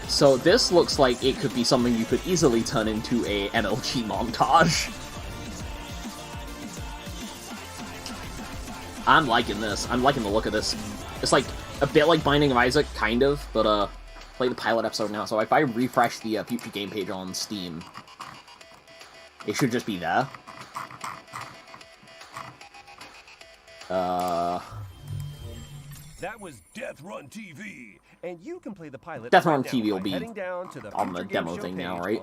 S1: So this looks like it could be something you could easily turn into a MLG montage. I'm liking this. I'm liking the look of this. It's like a bit like Binding of Isaac, kind of, but play the pilot episode now. So if I refresh the future game page on Steam, it should just be there.
S16: That was Death Run TV, and you can play the pilot.
S1: Death Run TV will be
S16: on
S1: the demo thing now, right?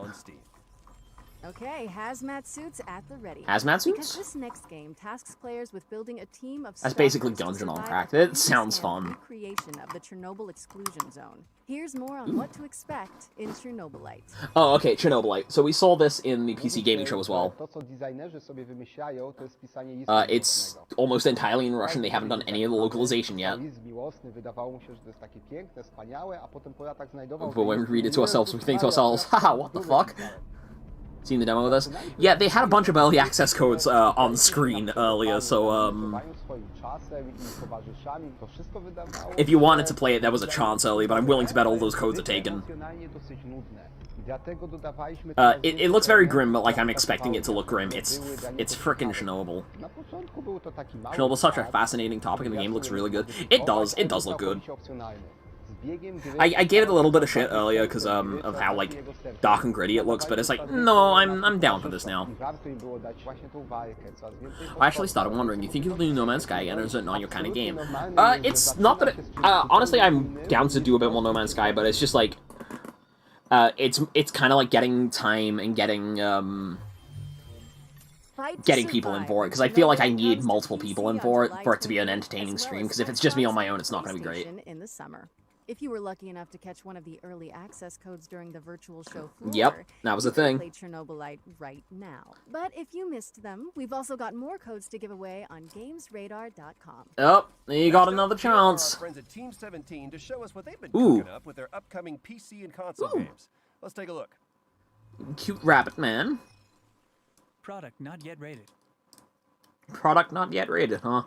S15: Okay, hazmat suits at the ready.
S1: Hazmat suits?
S15: Because this next game tasks players with building a team of
S1: That's basically Dungeon on Crack. It sounds fun.
S15: Creation of the Chernobyl exclusion zone. Here's more on what to expect in Chernobylite.
S1: Oh, okay, Chernobylite. So we saw this in the PC gaming show as well. It's almost entirely in Russian. They haven't done any of the localization yet. But when we read it to ourselves, we think to ourselves, haha, what the fuck? Seen the demo of this? Yeah, they had a bunch of early access codes on screen earlier, so if you wanted to play it, there was a chance early, but I'm willing to bet all those codes are taken. It looks very grim, but like I'm expecting it to look grim. It's frickin' Chernobyl. Chernobyl's such a fascinating topic, and the game looks really good. It does look good. I gave it a little bit of shit earlier because of how like dark and gritty it looks, but it's like, no, I'm down for this now. I actually started wondering, do you think you'll do No Man's Sky again, or is it not your kind of game? It's not that honestly, I'm down to do a bit more No Man's Sky, but it's just like it's kind of like getting time and getting people in for it, because I feel like I need multiple people in for it to be an entertaining stream, because if it's just me on my own, it's not going to be great.
S15: In the summer. If you were lucky enough to catch one of the early access codes during the virtual show floor,
S1: yep, that was a thing.
S15: Play Chernobylite right now. But if you missed them, we've also got more codes to give away on GamesRadar.com.
S1: Oh, you got another chance.
S16: Our friends at Team 17 to show us what they've been cooking up with their upcoming PC and console games. Let's take a look.
S1: Cute rabbit man.
S12: Product not yet rated.
S1: Product not yet rated, huh?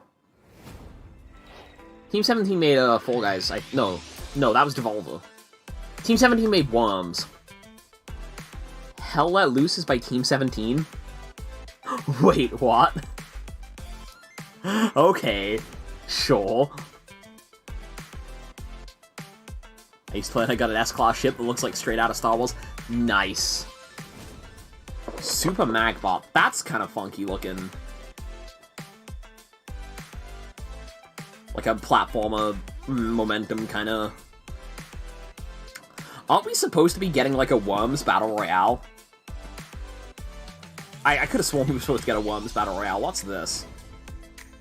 S1: Team 17 made Fall Guys. No, that was Devolver. Team 17 made Worms. Hell Let Loose is by Team 17? Wait, what? Okay, sure. I used to play, I got an S-Class ship that looks like straight out of Star Wars. Nice. Super Magbot. That's kind of funky looking. Like a platformer, momentum kind of. Aren't we supposed to be getting like a Worms Battle Royale? I could have sworn we were supposed to get a Worms Battle Royale. What's this?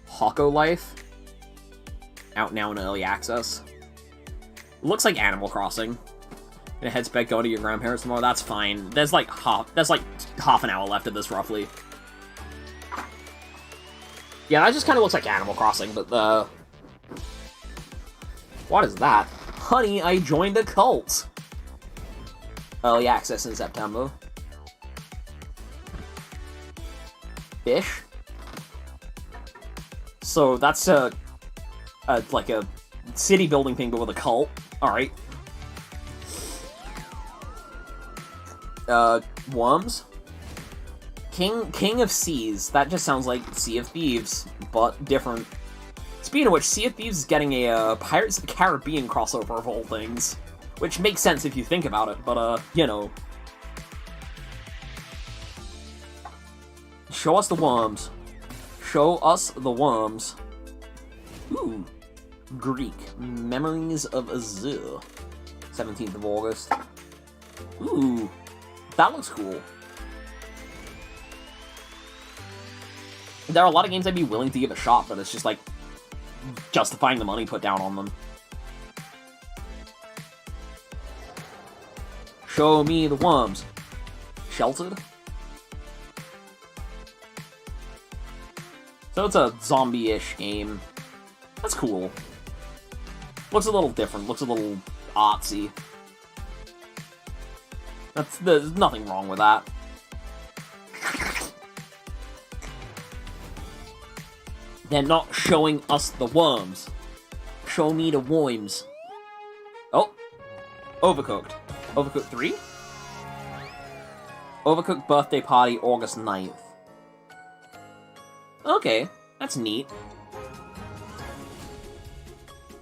S1: Hoko Life? Out now in early access. It looks like Animal Crossing. And head spec, go to your grandparents tomorrow. That's fine. There's like half an hour left of this, roughly. Yeah, that just kind of looks like Animal Crossing, but what is that? Honey, I joined a cult! Early access in September. Ish. So that's like a city building thing, but with a cult. Alright. Worms? King of Seas. That just sounds like Sea of Thieves, but different. Speaking of which, Sea of Thieves is getting a Pirates of the Caribbean crossover of all things. Which makes sense if you think about it, but, you know. Show us the worms. Show us the worms. Ooh. Greek. Memories of Azure. 17th of August. Ooh. That looks cool. There are a lot of games I'd be willing to give a shot, but it's just, like, justifying the money put down on them. Show me the worms. Sheltered? So it's a zombie-ish game. That's cool. Looks a little different. Looks a little artsy. There's nothing wrong with that. They're not showing us the worms. Show me the worms. Oh. Overcooked. Overcooked 3? Overcooked birthday party, August 9th. Okay, that's neat.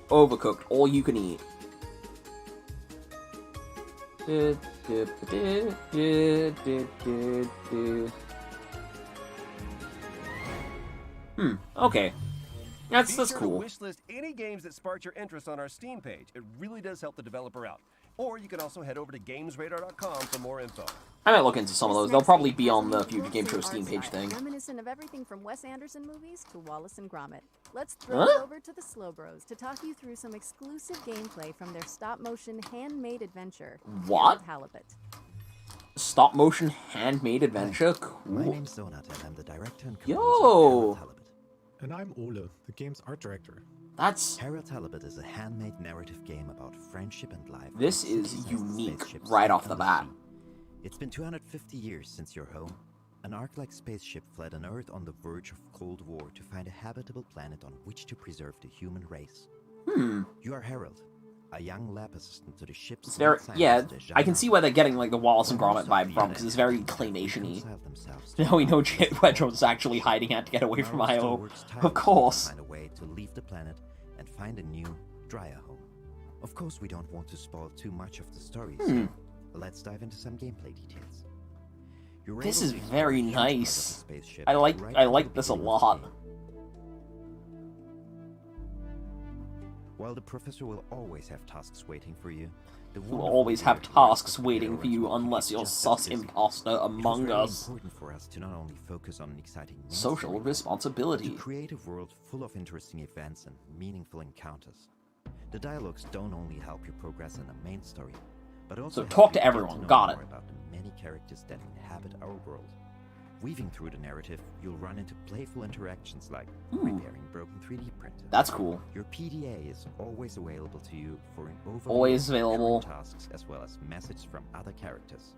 S1: Overcooked, all you can eat. Okay. That's cool.
S16: Wish list any games that spark your interest on our Steam page. It really does help the developer out. Or you can also head over to GamesRadar.com for more info.
S1: I might look into some of those. They'll probably be on the Future Game Show Steam page thing.
S15: Reminiscent of everything from Wes Anderson movies to Wallace and Gromit. Let's throw it over to the Slow Bros to talk you through some exclusive gameplay from their stop-motion handmade adventure.
S1: What?
S15: Halibut.
S1: Stop-motion handmade adventure? Cool.
S13: My name's Donat, and I'm the director and
S1: Yo!
S17: And I'm Ole, the game's art director.
S1: That's...
S13: Harold Halibut is a handmade narrative game about friendship and life.
S1: This is unique right off the bat.
S13: It's been 250 years since your home. An Ark-like spaceship fled an Earth on the verge of Cold War to find a habitable planet on which to preserve the human race. You are Harold, a young lab assistant to the ship's...
S1: It's very... Yeah, I can see where they're getting, like, the Wallace and Gromit vibe from, because it's very claymation-y. Now we know Wedro's actually hiding out to get away from I.O. Of course.
S13: Find a way to leave the planet and find a new, drier home. Of course, we don't want to spoil too much of the story, so let's dive into some gameplay details.
S1: This is very nice. I like this a lot.
S13: While the professor will always have tasks waiting for you,
S1: will always have tasks waiting for you unless you're sus imposter among us.
S13: It's important for us to not only focus on an exciting
S1: social responsibility,
S13: to create a world full of interesting events and meaningful encounters. The dialogues don't only help you progress in the main story, but also
S1: talk to everyone. Got it.
S13: About the many characters that inhabit our world. Weaving through the narrative, you'll run into playful interactions like repairing broken 3D printers.
S1: That's cool.
S13: Your PDA is always available to you for an
S1: overview of
S13: tasks as well as messages from other characters.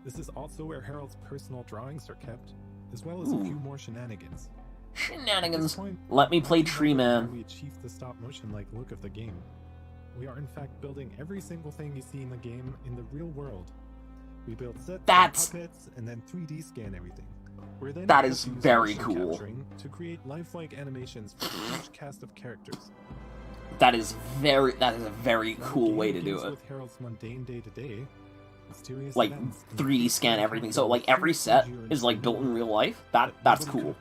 S17: This is also where Harold's personal drawings are kept, as well as a few more shenanigans.
S1: Shenanigans. Let me play Tree Man.
S17: We achieved the stop-motion-like look of the game. We are in fact building every single thing you see in the game in the real world. We build sets, puppets, and then 3D scan everything.
S1: That is very cool.
S17: To create lifelike animations for each cast of characters.
S1: That is a very cool way to do it.
S17: With Harold's mundane day-to-day,
S1: like 3D scan everything, so like every set is like built in real life. That's cool.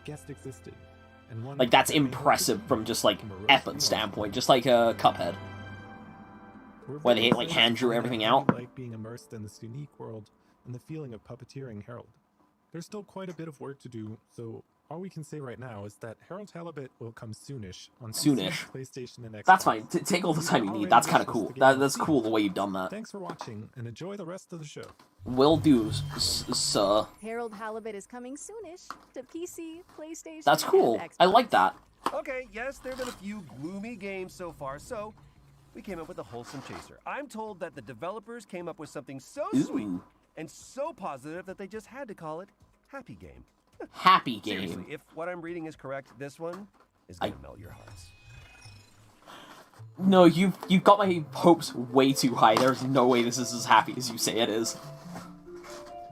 S1: Like that's impressive from just like effort standpoint, just like a Cuphead, where they like hand drew everything out.
S17: Like being immersed in this unique world and the feeling of puppeteering Harold. There's still quite a bit of work to do, so all we can say right now is that Harold Halibut will come soonish on PC, PlayStation, and Xbox.
S1: That's fine. Take all the time you need. That's kind of cool. That's cool the way you've done that.
S17: Thanks for watching, and enjoy the rest of the show.
S1: Will do, sir.
S15: Harold Halibut is coming soonish to PC, PlayStation.
S1: That's cool. I like that.
S16: Okay, yes, there have been a few gloomy games so far, so we came up with a wholesome chaser. I'm told that the developers came up with something so sweet and so positive that they just had to call it Happy Game.
S1: Happy Game.
S16: Seriously, if what I'm reading is correct, this one is gonna melt your hearts.
S1: No, you've got my hopes way too high. There's no way this is as happy as you say it is.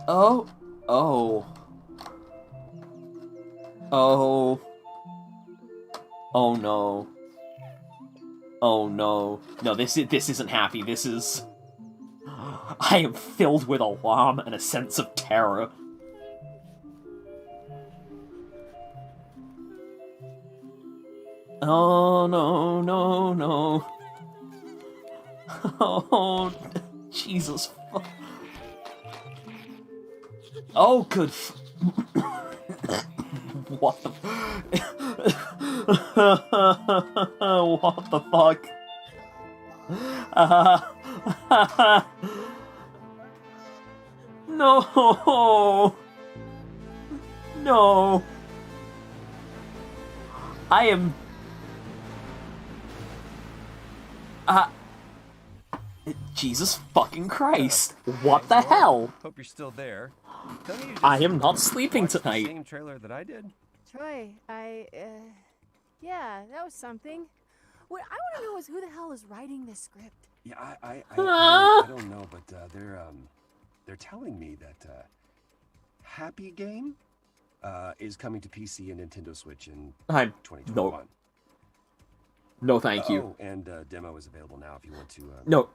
S1: Oh. Oh. Oh. Oh no. Oh no. No, this isn't happy. This is I am filled with alarm and a sense of terror. Oh, no, no, no. Oh, Jesus. Oh, good. What the... What the fuck? No! No! I am... Jesus fucking Christ. What the hell?
S16: Hope you're still there. Tell me you just
S1: I am not sleeping tonight.
S16: The same trailer that I did.
S15: Troy, yeah, that was something. What I want to know is who the hell is writing this script?
S16: Yeah, I don't know, but they're telling me that Happy Game is coming to PC and Nintendo Switch in 2021.
S1: No, thank you.
S16: Oh, and demo is available now if you want to.
S1: No,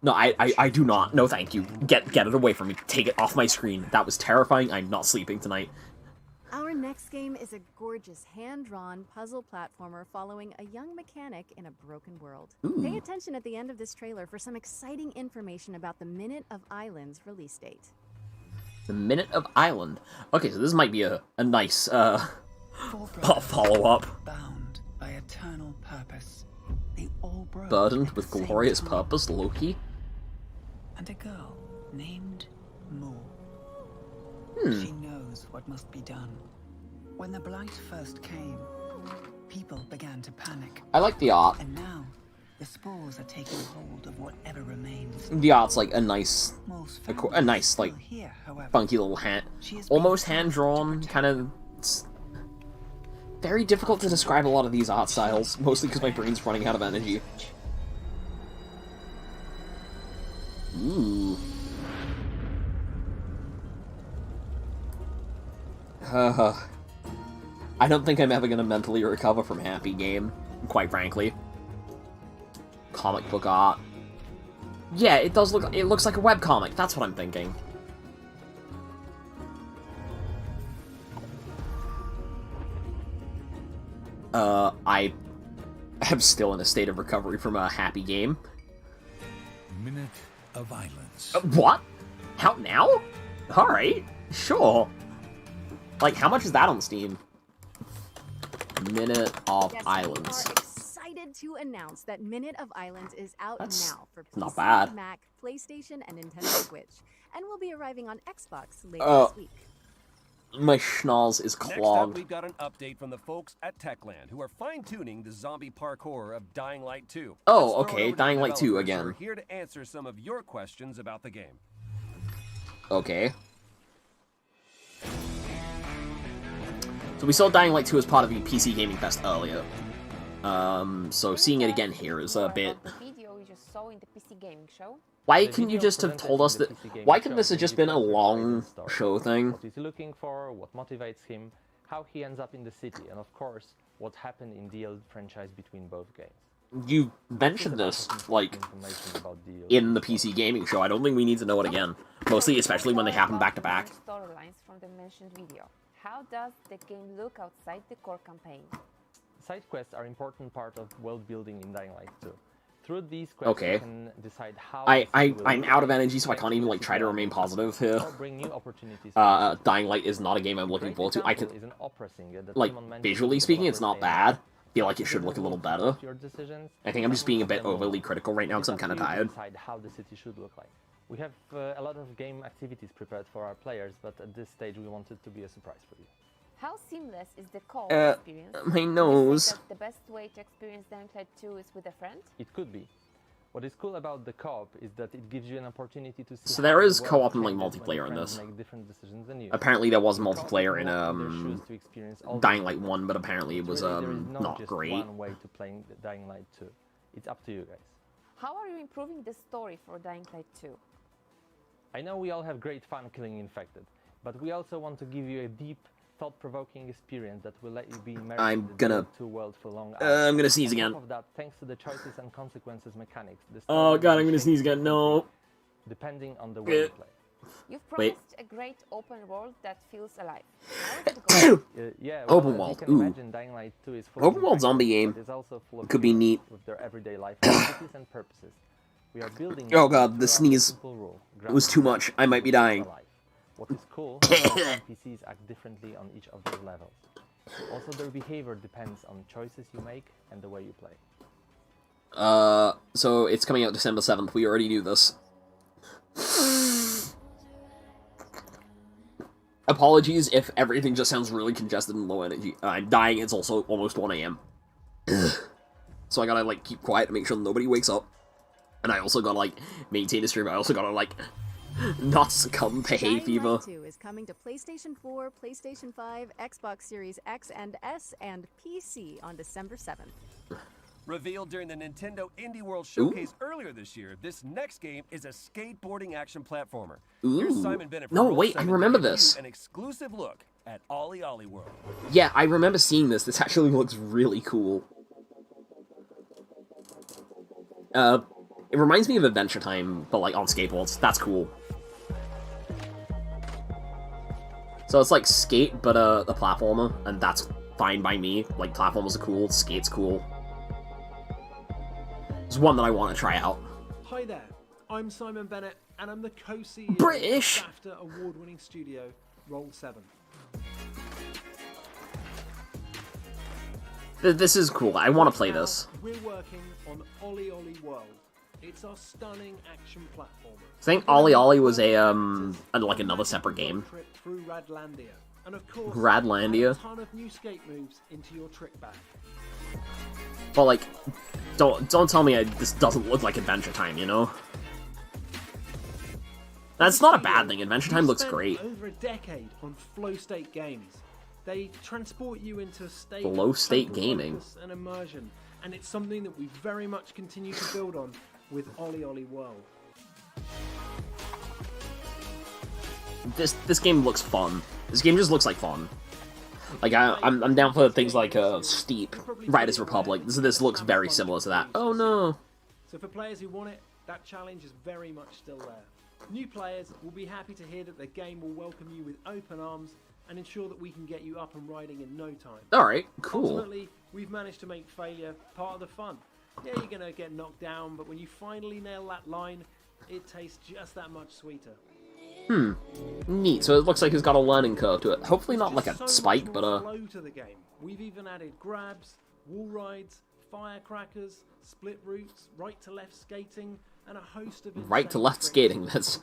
S1: I do not. No, thank you. Get it away from me. Take it off my screen. That was terrifying. I'm not sleeping tonight.
S15: Our next game is a gorgeous hand-drawn puzzle platformer following a young mechanic in a broken world.
S1: Ooh.
S15: Pay attention at the end of this trailer for some exciting information about the Minute of Island's release date.
S1: The Minute of Island. Okay, so this might be a nice follow-up.
S12: Bound by eternal purpose. They all broke
S1: Burdened with glorious purpose, Loki.
S12: And a girl named Mo. She knows what must be done. When the blight first came, people began to panic.
S1: I like the art.
S12: And now, the spores are taking hold of whatever remains.
S1: The art's like a nice like
S12: here, however,
S1: funky little hand, almost hand-drawn, kind of. It's very difficult to describe a lot of these art styles, mostly because my brain's running out of energy. Ooh. I don't think I'm ever gonna mentally recover from Happy Game, quite frankly. Comic book art. Yeah, it does look. It looks like a webcomic. That's what I'm thinking. I am still in a state of recovery from a Happy Game.
S8: Minute of Islands.
S1: What? How now? Alright, sure. Like, how much is that on Steam? Minute of Islands.
S15: We are excited to announce that Minute of Islands is out now for PC,
S1: not bad.
S15: Mac, PlayStation, and Nintendo Switch, and will be arriving on Xbox later this week.
S1: My schnoz is
S16: Next
S1: clogged.
S16: up, we've got an update from the folks at Techland, who are fine-tuning the zombie parkour of Dying Light 2.
S1: Oh, okay, Dying Light 2 again.
S16: We're here to answer some of your questions about the game.
S1: Okay. So we saw Dying Light 2 as part of the PC Gaming Fest earlier. So seeing it again here is a bit...
S14: The video you just saw in the PC Gaming Show.
S1: Why couldn't you just have told us that... Why couldn't this have just been a long show thing?
S19: What is he looking for, what motivates him, how he ends up in the city, and of course, what happened in the old franchise between both games.
S1: You mentioned this, like, in the PC Gaming Show. I don't think we need to know it again. Mostly, especially when they happen back-to-back.
S14: Storylines from the mentioned video. How does the game look outside the core campaign?
S19: Side quests are an important part of world building in Dying Light 2. Through these quests, you can decide how
S1: I'm out of energy, so I can't even, like, try to remain positive here. Dying Light is not a game I'm looking forward to. I can, like, visually speaking, it's not bad. I feel like it should look a little better. I think I'm just being a bit overly critical right now because I'm kind of tired.
S19: How the city should look like. We have a lot of game activities prepared for our players, but at this stage we want it to be a surprise for you.
S14: How seamless is the co-op experience?
S1: My nose.
S14: Do you think that the best way to experience Dying Light 2 is with a friend?
S19: It could be. What is cool about the co-op is that it gives you an opportunity to see.
S1: So there is co-op and like multiplayer in this. Apparently there was multiplayer in Dying Light 1, but apparently it was not great.
S19: One way to playing Dying Light 2. It's up to you guys.
S14: How are you improving the story for Dying Light 2?
S19: I know we all have great fun killing infected, but we also want to give you a deep, thought-provoking experience that will let you be immersed
S1: I'm
S19: in the
S1: gonna...
S19: two worlds for long hours.
S1: I'm gonna sneeze again.
S19: On top of that, thanks to the choices and consequences mechanics, the
S1: Oh
S19: story
S1: god,
S19: will
S1: I'm gonna
S19: shape
S1: sneeze again. No.
S19: depending on the way you play.
S14: You've
S1: Wait.
S14: promised a great open world that feels alive. How is it going?
S19: Yeah,
S1: Open
S19: well,
S1: world.
S19: as you can
S1: Ooh.
S19: imagine, Dying Light 2 is full
S1: Open
S19: of
S1: world zombie
S19: infections,
S1: game.
S19: but it's also full of
S1: Could be
S19: humans
S1: neat.
S19: with their everyday life activities and purposes. We are building
S1: Oh god, the
S19: around
S1: sneeze.
S19: simple rule,
S1: It was too much. I might be dying.
S19: alive. What is cool is that NPCs act differently on each of those levels. Also, their behavior depends on choices you make and the way you play.
S1: So it's coming out December 7th. We already knew this. Apologies if everything just sounds really congested and low energy. I'm dying. It's also almost 1 AM. So I gotta, like, keep quiet to make sure nobody wakes up. And I also gotta, like, maintain the stream. I also gotta, like, not succumb to hay fever.
S15: Dying Light 2 is coming to PlayStation 4, PlayStation 5, Xbox Series X and S, and PC on December 7th.
S16: Revealed during the Nintendo Indie World Showcase earlier this year, this next game is a skateboarding action platformer. Here's
S1: Ooh.
S16: Simon Bennett from
S1: No,
S16: Roll
S1: wait, I
S16: 7 to
S1: remember
S16: give you
S1: this.
S16: an exclusive look at Ollie Ollie World.
S1: Yeah, I remember seeing this. This actually looks really cool. It reminds me of Adventure Time, but, like, on skateboards. That's cool. So it's like Skate, but a platformer, and that's fine by me. Like, platformers are cool, Skate's cool. It's one that I want to try out.
S5: Hi there, I'm Simon Bennett, and I'm the co-CEO
S1: British!
S5: of BAFTA award-winning studio Roll 7.
S1: This is cool. I want to play this.
S5: We're working on Ollie Ollie World. It's our stunning action platformer.
S1: I think Ollie Ollie was like another separate game.
S5: Trip through Radlandia, and of course,
S1: Radlandia?
S5: add a ton of new skate moves into your trick bag.
S1: But like, don't tell me this doesn't look like Adventure Time, you know? That's not a bad thing. Adventure Time looks great.
S5: Over a decade on Flow State games. They transport you into a state
S1: Flow
S5: of
S1: State
S5: total
S1: gaming.
S5: focus and immersion, and it's something that we very much continue to build on with Ollie Ollie World.
S1: This game looks fun. This game just looks like fun. Like I'm down for things like Steep, Riders Republic. This looks very similar to that. Oh no.
S5: So for players who want it, that challenge is very much still there. New players will be happy to hear that the game will welcome you with open arms and ensure that we can get you up and riding in no time.
S1: Alright, cool.
S5: Ultimately, we've managed to make failure part of the fun. Yeah, you're gonna get knocked down, but when you finally nail that line, it tastes just that much sweeter.
S1: Neat. So it looks like it's got a learning curve to it. Hopefully not like
S5: So
S1: a
S5: much
S1: spike, but
S5: more flow to the game. We've even added grabs, wall rides, firecrackers, split routes, right to left skating, and a host of
S1: right to left skating. That's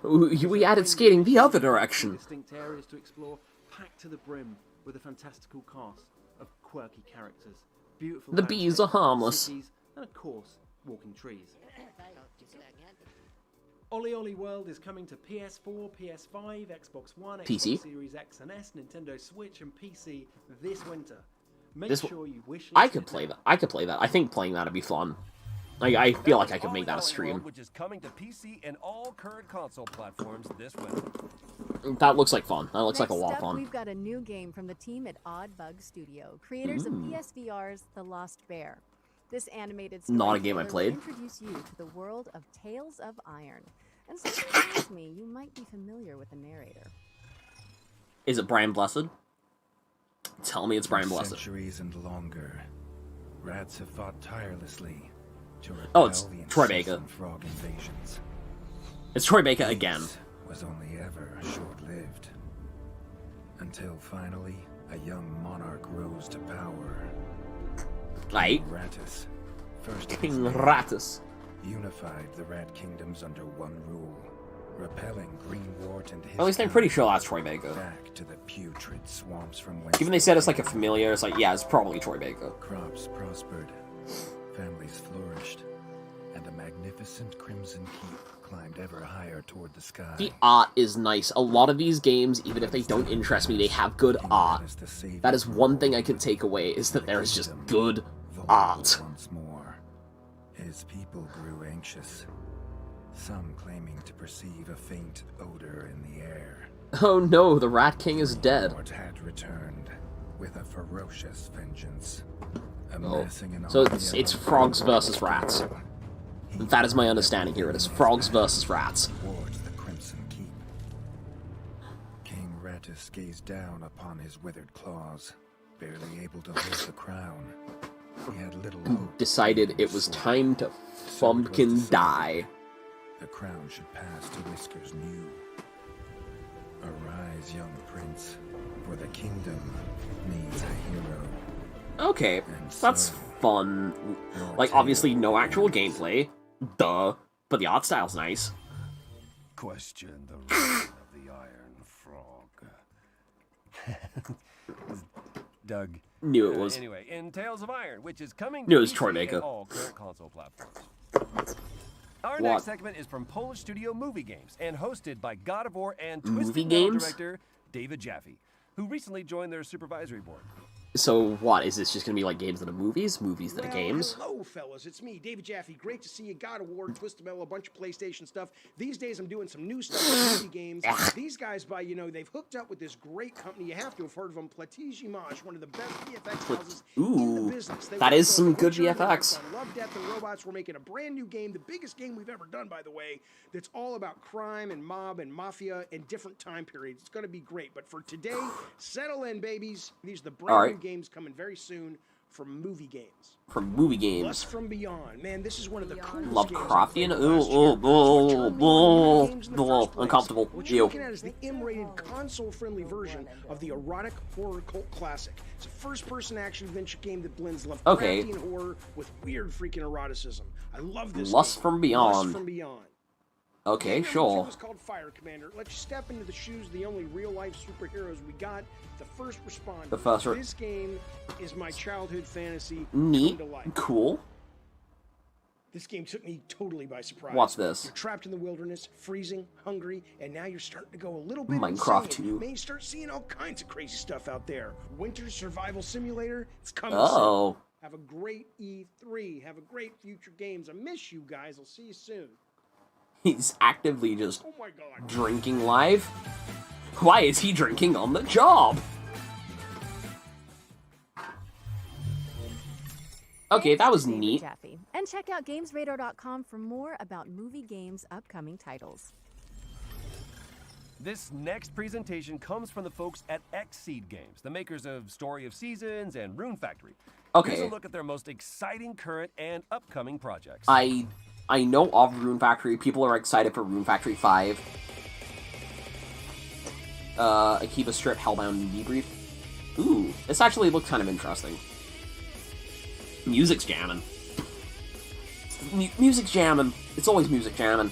S5: we
S1: we added skating the other direction.
S5: distinct areas to explore, packed to the brim with a fantastical cast of quirky characters, beautiful
S1: The bees are harmless.
S5: cities, and of course, walking trees. Ollie Ollie World is coming to PS4, PS5, Xbox One,
S1: PC.
S5: Xbox Series X and S, Nintendo Switch, and PC this winter. Make
S1: This
S5: sure you wish
S1: I could play that. I could play that. I think playing that would be fun. I feel like I could make that a
S16: Ollie
S1: stream.
S16: World, which is coming to PC and all current console platforms this winter.
S1: That looks like fun. That looks like a
S15: Next
S1: lot of
S15: up,
S1: fun.
S15: we've got a new game from the team at Odd Bug Studio, creators of PSVR's The Lost Bear. This animated story
S1: Not a game I
S15: trailer
S1: played.
S15: will introduce you to the world of Tales of Iron. And something tells me you might be familiar with the narrator.
S1: Is it Brian Blessed? Tell me it's Brian Blessed.
S8: Centuries and longer, rats have fought tirelessly to
S1: Oh, it's
S8: repel the
S1: Troy Baker.
S8: incessant frog invasions.
S1: It's Troy Baker again.
S8: Was only ever short-lived, until finally a young monarch rose to power.
S1: Right.
S8: King Rattus, first of his
S1: King
S8: name,
S1: Rattus.
S8: unified the rat kingdoms under one rule, repelling Greenwart and his
S1: At least I'm pretty sure that's Troy Baker.
S8: back to the putrid swamps from whence
S1: Even they said it's like a familiar, it's like, yeah, it's probably Troy Baker.
S8: crops prospered, families flourished, and a magnificent crimson keep climbed ever higher toward the sky.
S1: The art is nice. A lot of these games, even if they don't interest me, they have good art. That is one thing I can take away, is that there is just good art.
S8: Once more, his people grew anxious, some claiming to perceive a faint odor in the air.
S1: Oh no, the Rat King is dead.
S8: Lord had returned with a ferocious vengeance.
S1: Oh. So it's frogs versus rats. That is my understanding here. It is frogs versus rats.
S8: Towards the Crimson Keep. King Rattus gazed down upon his withered claws, barely able to hold the crown. He had little hope.
S1: Decided it was time to fumpkin die.
S8: The crown should pass to Whiskers New. Arise, young prince, for the kingdom needs a hero.
S1: Okay, that's fun. Like, obviously no actual gameplay. Duh. But the art style's nice.
S16: Question the reason of the Iron Frog. Doug.
S1: Knew it was.
S16: Anyway, in Tales of Iron, which is coming
S1: Knew it
S16: to
S1: was
S16: PC
S1: Troy
S16: and
S1: Baker.
S16: all current console platforms. Our
S1: What?
S16: next segment is from Polish studio Movie Games and hosted by God of War and
S1: Movie
S16: Twisted Metal
S1: Games?
S16: director David Jaffe, who recently joined their supervisory board.
S1: So what, is this just gonna be like games that are movies? Movies that are games?
S6: Hello, fellas. It's me, David Jaffe. Great to see you. God of War, Twisted Metal, a bunch of PlayStation stuff. These days, I'm doing some new stuff with movie games. These guys, they've hooked up with this great company. You have to have heard of them, Platij Image, one of the best VFX houses in the business. They
S1: that
S6: work
S1: is
S6: on
S1: some good
S6: Butcher, they work
S1: VFX.
S6: on Love, Death, and Robots. We're making a brand new game, the biggest game we've ever done, by the way, that's all about crime and mob and mafia and different time periods. It's going to be great. But for today, settle in, babies. These are the brand new games coming very soon from Movie Games.
S1: From Movie Games.
S6: Lust from Beyond. Man, this is one of the coolest
S1: Lovecraftian? Uncomfortable.
S6: What you're
S1: Ew.
S6: looking at is the M-rated, console-friendly version of the erotic horror cult classic. It's a first-person action-adventure game that blends Lovecraftian horror with weird freaking eroticism. I love this
S1: Lust
S6: game.
S1: from Beyond.
S6: Lust from Beyond.
S1: Okay,
S6: It
S1: sure.
S6: was called Fire Commander. It lets you step into the shoes of the only real-life superheroes we got, the first responders. This game is my childhood fantasy
S1: Neat.
S6: come to life.
S1: Cool.
S6: This game took me totally by surprise.
S1: What's this?
S6: You're trapped in the wilderness, freezing, hungry, and now you're starting to go a little bit
S1: Minecraft
S6: insane.
S1: 2.
S6: Man, you start seeing all kinds of crazy stuff out there. Winter Survival Simulator, it's coming
S1: Oh.
S6: soon. Have a great E3. Have a great future games. I miss you guys. I'll see you soon.
S1: He's actively just
S6: Oh my God.
S1: drinking live? Why is he drinking on the job? Okay, that was
S15: David
S1: neat.
S15: Jaffe. And check out GamesRadar.com for more about Movie Games' upcoming titles.
S16: This next presentation comes from the folks at Xseed Games, the makers of Story of Seasons and Rune Factory.
S1: Okay.
S16: Here's a look at their most exciting current and upcoming projects.
S1: I know of Rune Factory. People are excited for Rune Factory 5. Akiba Strip, Hellbound Debrief. Ooh, this actually looks kind of interesting. Music's jamming. Music's jamming. It's always music jamming.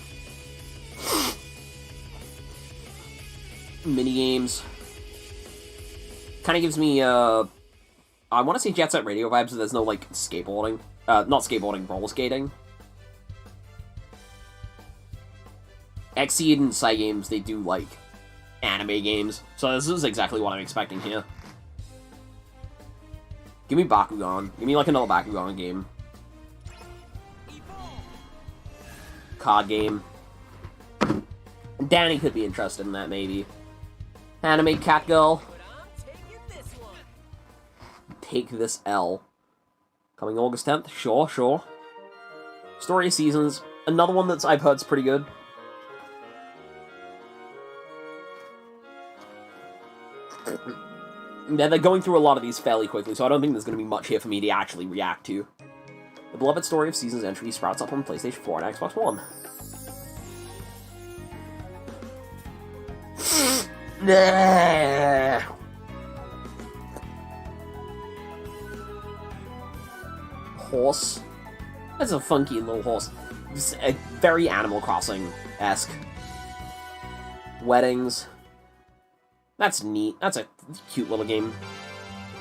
S1: Minigames. Kind of gives me, I want to say Jet Set Radio vibes, but there's no, like, skateboarding. Not skateboarding, roller skating. Xseed and Cygames, they do, like, anime games. So this is exactly what I'm expecting here. Give me Bakugan. Give me, like, another Bakugan game. Card game. Danny could be interested in that, maybe. Anime Cat Girl. Take This L. Coming August 10th? Sure, sure. Story of Seasons. Another one that's I've heard's pretty good. Yeah, they're going through a lot of these fairly quickly, so I don't think there's going to be much here for me to actually react to. The Beloved Story of Seasons entry sprouts up on PlayStation 4 and Xbox One. Nah. Horse. That's a funky little horse. It's a very Animal Crossing-esque. Weddings. That's neat. That's a cute little game.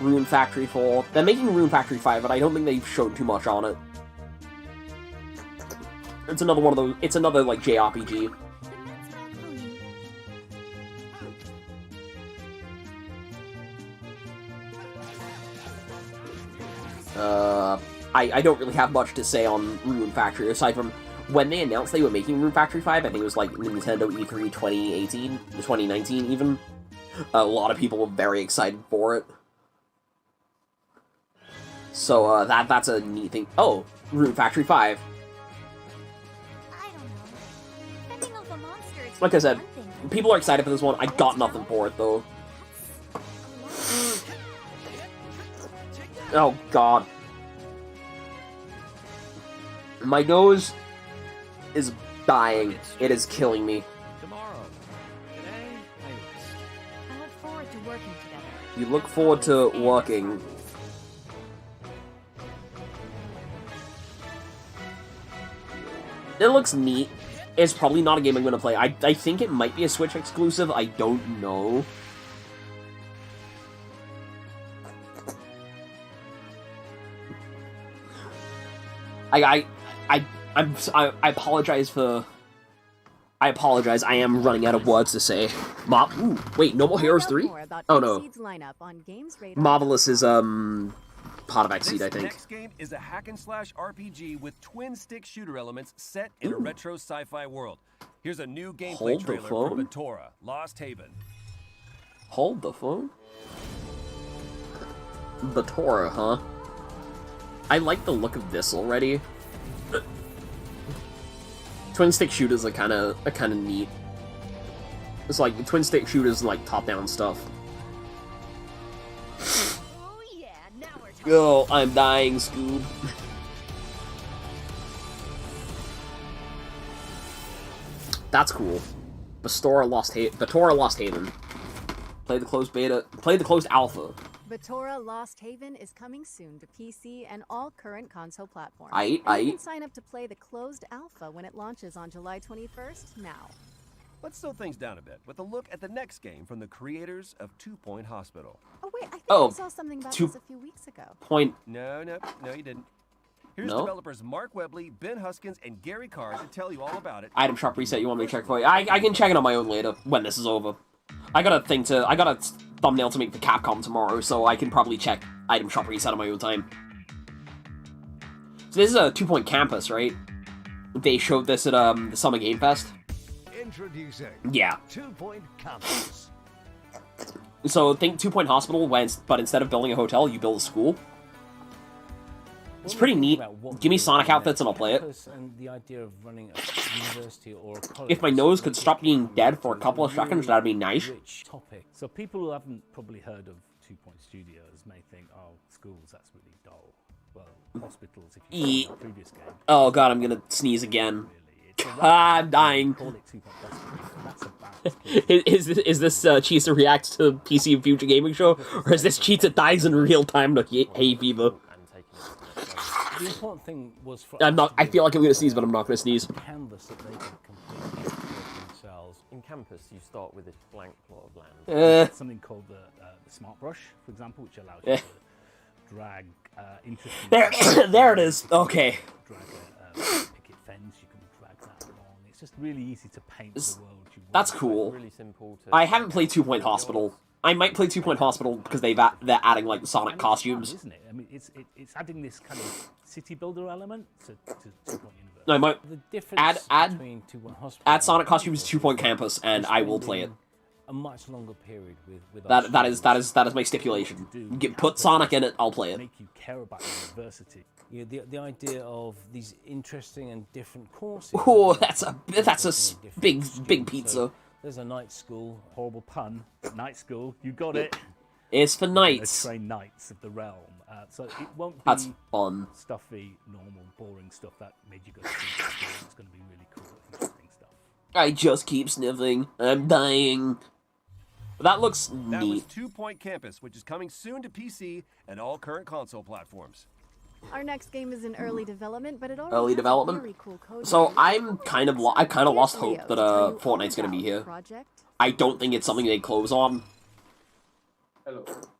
S1: Rune Factory 4. They're making Rune Factory 5, but I don't think they've shown too much on it. It's another one of those... It's another, like, JRPG. I don't really have much to say on Rune Factory, aside from when they announced they were making Room Factory 5, I think it was like Nintendo E3 2018, 2019 even, a lot of people were very excited for it. So, that's a neat thing. Oh, Room Factory 5. Like I said, people are excited for this one. I got nothing for it, though. Oh, God. My nose is dying. It is killing me.
S10: Tomorrow. Today, I look forward to working together.
S1: You look forward to working. It looks neat. It's probably not a game I'm going to play. I think it might be a Switch exclusive. I don't know. I apologize for... I apologize. I am running out of words to say. Ooh, wait, No More Heroes 3? Oh, no. Marvelous is, part of Aight, I think.
S16: Next game is a hack-and-slash RPG with twin-stick shooter elements set in a retro sci-fi world. Here's a new gameplay trailer for Batora, Lost Haven.
S1: Hold the phone? Batora, huh? I like the look of this already. Twin-stick shooters are kind of neat. It's like twin-stick shooters, like top-down stuff. Oh, I'm dying, Scoob. That's cool. Batora Lost Haven. Play the closed beta. Play the closed alpha.
S15: Batora Lost Haven is coming soon to PC and all current console platforms.
S1: You
S15: can sign up to play the closed alpha when it launches on July 21st now.
S16: Let's slow things down a bit with a look at the next game from the creators of 2 Point Hospital.
S15: Oh wait, I think I saw something about this a few weeks ago.
S16: No, you didn't. Here's developers Mark Webley, Ben Huskins, and Gary Carr to tell you all about it.
S1: Item shop reset. You want me to check for you? I can check it on my own later when this is over. I got a thumbnail to make for Capcom tomorrow, so I can probably check item shop reset on my own time. So this is a 2 Point Campus, right? They showed this at the Summer Game Fest.
S10: Introducing
S1: 2
S10: Point Campus.
S1: So think 2 Point Hospital, but instead of building a hotel, you build a school. It's pretty neat. Give me Sonic outfits and I'll play it.
S18: And the idea of running a university or a college.
S1: If my nose could stop being dead for a couple of seconds, that'd be nice.
S18: Topic. So people who haven't probably heard of 2 Point Studios may think, oh, schools, that's really dull. Well, hospitals, if you saw the previous game.
S1: Oh god, I'm gonna sneeze again. I'm dying. Is this Cheetah reacts to PC Future Gaming Show, or is this Cheetah dies in real time to hay fever?
S18: The important thing was for
S1: I feel like I'm gonna sneeze, but I'm not gonna sneeze.
S18: Canvas that they could completely themselves.
S20: In Campus, you start with a blank plot of land.
S18: Something called the Smart Brush, for example, which allows you to drag interesting.
S1: There it is. Okay.
S18: Drag a picket fence. You can drag that along. It's just really easy to paint the world you want.
S1: That's cool.
S20: Really simple to
S1: I haven't played 2 Point Hospital. I might play 2 Point Hospital because they're adding like Sonic costumes.
S18: Fun, isn't it? I mean, it's adding this kind of city builder element to 2 Point Universe.
S1: No, I might
S18: the difference between 2 Point Hospital
S1: add Sonic costumes to 2 Point Campus, and I will play it.
S18: A much longer period with
S1: that is my stipulation. Put Sonic in it, I'll play it.
S18: Make you care about university. You know, the idea of these interesting and different courses.
S1: Oh, that's a big pizza.
S18: So there's a night school. Horrible pun. Night school. You got it.
S1: It's for knights.
S18: Train knights of the realm. So it won't be
S1: that's fun.
S18: Stuffy, normal, boring stuff that made you go to school. It's going to be really cool, interesting stuff.
S1: I just keep sniffing. I'm dying. That looks neat.
S16: That was 2 Point Campus, which is coming soon to PC and all current console platforms.
S15: Our next game is in early development, but it already has a very cool code.
S1: So I kind of lost hope that Fortnite's gonna be here. I don't think it's something they close on.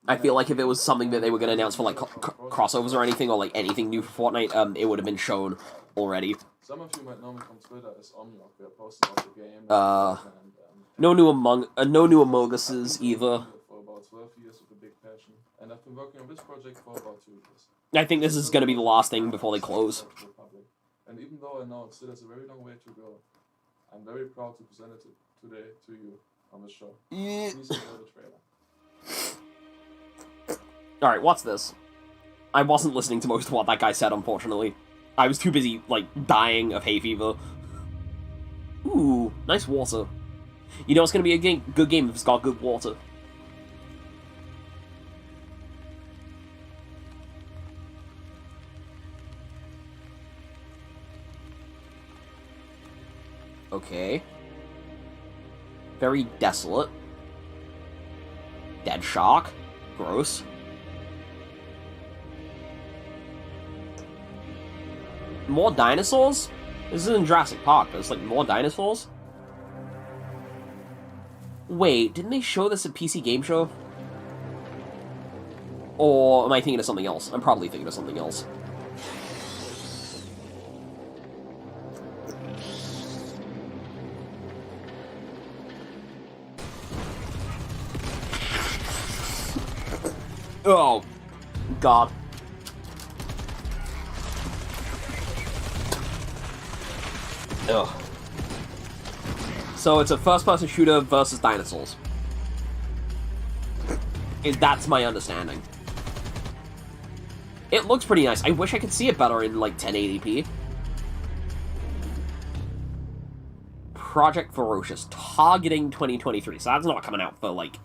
S1: I feel like if it was something that they were gonna announce for like crossovers or anything, or like anything new for Fortnite, it would have been shown already.
S21: Some of you might know me from Twitter as Omniok. We are posting about the game.
S1: No new Among Us's either.
S21: For about 12 years with a big passion, and I've been working on this project for about 2 years.
S1: I think this is going to be the last thing before they close.
S21: And even though I know it still has a very long way to go, I'm very proud to present it today to you on the show.
S1: Yeah.
S21: Please enjoy the trailer.
S1: Alright, what's this? I wasn't listening to most of what that guy said, unfortunately. I was too busy, like, dying of hay fever. Ooh, nice water. You know it's gonna be a good game if it's got good water. Okay. Very desolate. Dead shark. Gross. More dinosaurs? This isn't Jurassic Park, but it's like more dinosaurs? Wait, didn't they show this at PC Game Show? Or am I thinking of something else? I'm probably thinking of something else. Oh, God. Ugh. So it's a first-person shooter versus dinosaurs. That's my understanding. It looks pretty nice. I wish I could see it better in, like, 1080p. Project Ferocious, targeting 2023. So that's not coming out for, like,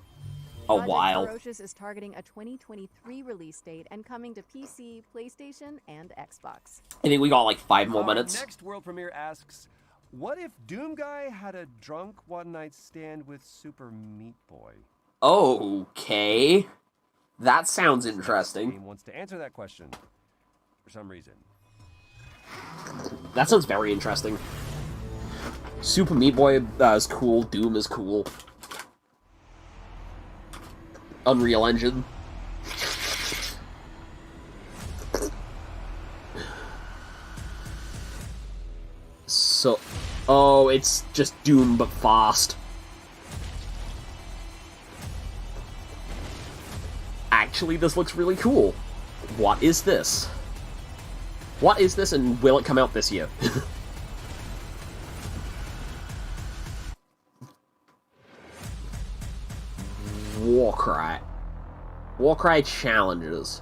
S1: a while.
S15: Project Ferocious is targeting a 2023 release date and coming to PC, PlayStation, and Xbox.
S1: I think we got, like, 5 more minutes.
S16: Next world premiere asks, what if Doom Guy had a drunk one-night stand with Super Meat Boy?
S1: Okay. That sounds interesting.
S16: Game wants to answer that question for some reason.
S1: That sounds very interesting. Super Meat Boy is cool. Doom is cool. Unreal Engine. So... Oh, it's just Doom, but fast. Actually, this looks really cool. What is this? What is this, and will it come out this year? Warcry. Warcry challenges.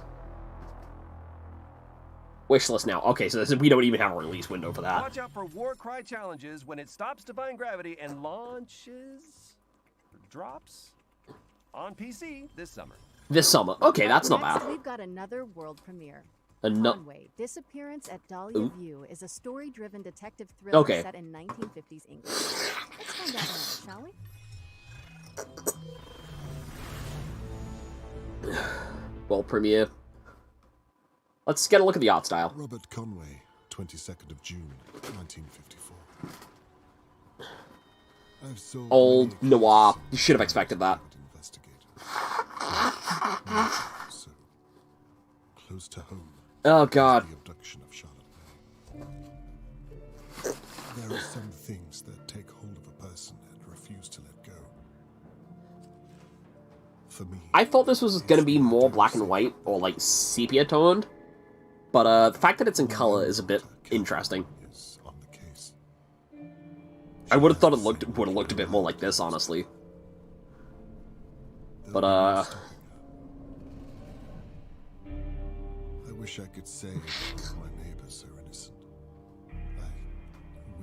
S1: Wishlist now. Okay, so we don't even have a release window for that.
S16: Watch out for Warcry challenges when it stops defying gravity and launches... drops on PC this summer.
S1: This summer. Okay, that's not
S15: Next,
S1: bad.
S15: We've got another world premiere.
S1: No.
S15: Conway, Disappearance at Dahlia View is a story-driven detective thriller set in 1950s England. Let's find out more, shall we?
S1: World premiere. Let's get a look at the art style.
S7: Robert Conway, 22nd of June, 1954. I've sold
S1: Old noir. You should have expected that.
S7: So close to home.
S1: Oh God.
S7: The abduction of Charlotte Bay. There are some things that take hold of a person and refuse to let go. For me,
S1: I thought this was gonna be more black and white or like sepia toned, but the fact that it's in color is a bit interesting. I would have thought it would have looked a bit more like this, honestly. But
S7: I wish I could say that my neighbors are innocent. I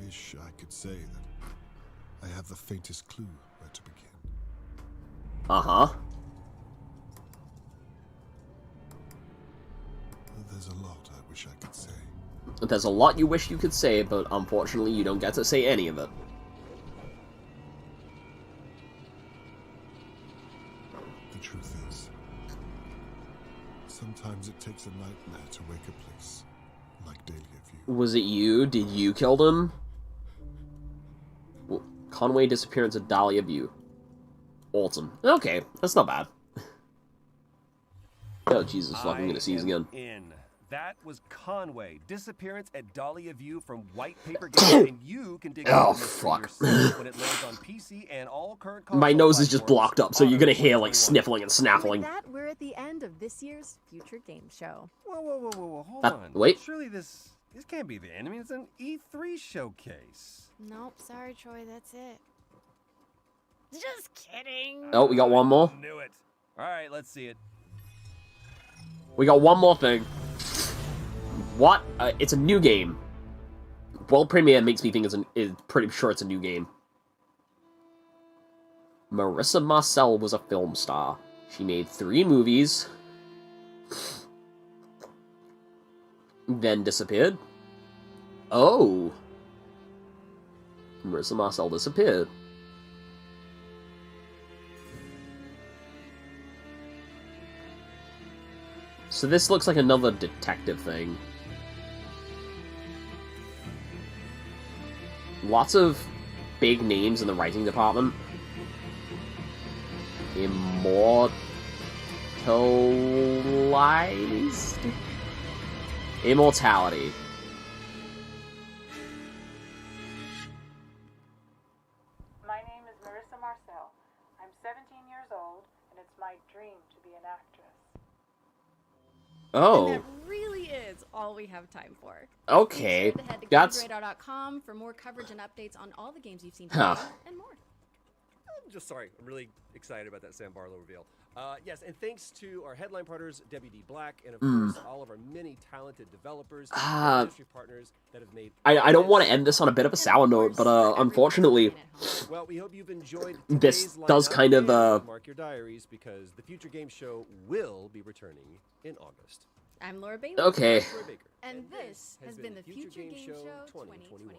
S7: wish I could say that I have the faintest clue where to begin.
S1: Uh-huh.
S7: There's a lot I wish I could say.
S1: There's a lot you wish you could say, but unfortunately you don't get to say any of it.
S7: The truth is, sometimes it takes a nightmare to wake a place like Dahlia View.
S1: Was it you? Did you kill them? Well, Conway Disappearance at Dahlia View. Autumn. Okay, that's not bad. Oh, Jesus, fuck, I'm gonna seize again.
S16: That was Conway, Disappearance at Dahlia View from White Paper Games, and you can dig
S1: oh,
S16: into this
S1: fuck.
S16: yourself when it lands on PC and all current
S1: My nose is just blocked up, so you're gonna hear, like, sniffling and snaffling.
S15: With that, we're at the end of this year's Future Game Show.
S16: Whoa, hold on.
S1: Wait.
S16: Surely this This can't be the end. I mean, it's an E3 showcase.
S10: Nope, sorry, Troy, that's it. Just kidding.
S1: Oh, we got one more.
S16: Knew it. All right, let's see it.
S1: We got one more thing. What? It's a new game. World premiere makes me think is pretty sure it's a new game. Marissa Marcel was a film star. She made 3 movies. Then disappeared. Oh. Marissa Marcel disappeared. So this looks like another detective thing. Lots of big names in the writing department. Immortalized? Immortality.
S4: My name is Marissa Marcel. I'm 17 years old, and it's my dream to be an actress.
S1: Oh.
S15: And that really is all we have time for.
S1: Okay.
S15: Be sure to head to
S1: That's...
S15: GameRadar.com for more coverage and updates on all the games you've seen
S1: Huh.
S15: today and more.
S16: I'm just sorry. I'm really excited about that Sam Barlow reveal. Yes, and thanks to our headline partners, WD Black, and of course, all of our many talented developers and industry partners that have made...
S1: I don't want to end this on a bit of a sour note, but unfortunately,
S16: Well, we hope you've enjoyed
S1: this
S16: today's
S1: does
S16: lineup,
S1: kind of
S16: and mark your diaries because the Future Game Show will be returning in August.
S15: I'm Laura Bailey.
S1: Okay.
S15: And this has been the Future Game Show 2021.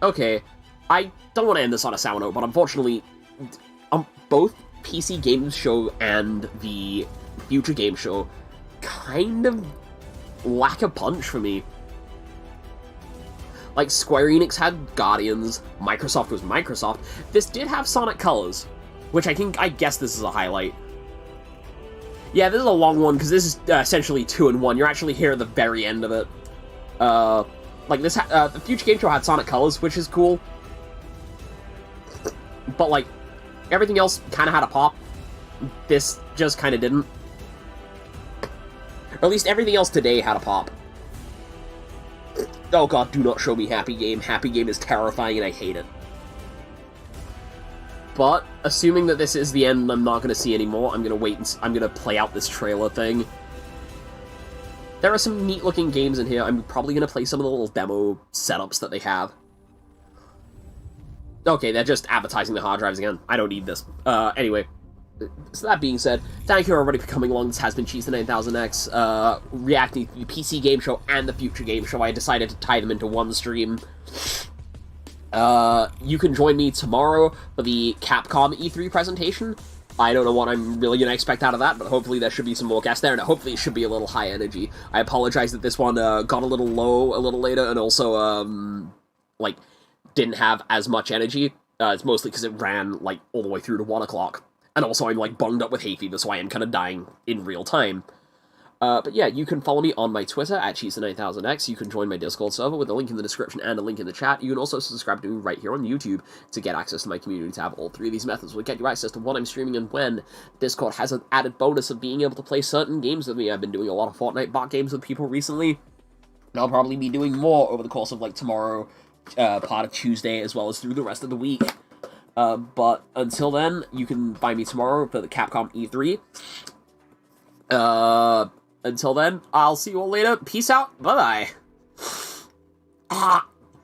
S1: Okay, I don't want to end this on a sour note, but unfortunately, both PC Games Show and the Future Game Show kind of lack a punch for me. Like, Square Enix had Guardians, Microsoft was Microsoft. This did have Sonic Colors, which I guess this is a highlight. Yeah, this is a long one, because this is essentially 2 in 1. You're actually here at the very end of it. Like, this, the Future Game Show had Sonic Colors, which is cool. But, like, everything else kind of had a pop. This just kind of didn't. Or at least everything else today had a pop. Oh god, do not show me Happy Game. Happy Game is terrifying and I hate it. But, assuming that this is the end and I'm not going to see any more, I'm going to wait and I'm going to play out this trailer thing. There are some neat-looking games in here. I'm probably going to play some of the little demo setups that they have. Okay, they're just advertising the hard drives again. I don't need this. Anyway. So that being said, thank you everybody for coming along. This has been Cheese the 9000X, reacting to the PC Game Show and the Future Game Show. I decided to tie them into one stream. You can join me tomorrow for the Capcom E3 presentation. I don't know what I'm really going to expect out of that, but hopefully there should be some more guests there, and hopefully it should be a little high energy. I apologize that this one got a little low a little later, and also, like, didn't have as much energy. It's mostly because it ran, like, all the way through to 1 o'clock. And also I'm, like, bunged up with hay fever, so I am kind of dying in real time. But yeah, you can follow me on my Twitter, at Cheese9000X. You can join my Discord server with a link in the description and a link in the chat. You can also subscribe to me right here on YouTube to get access to my community tab. All 3 of these methods will get you access to what I'm streaming and when. Discord has an added bonus of being able to play certain games with me. I've been doing a lot of Fortnite bot games with people recently. And I'll probably be doing more over the course of, like, tomorrow, part of Tuesday, as well as through the rest of the week. But until then, you can find me tomorrow for the Capcom E3. Until then, I'll see you all later. Peace out. Bye-bye.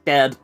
S1: Dead.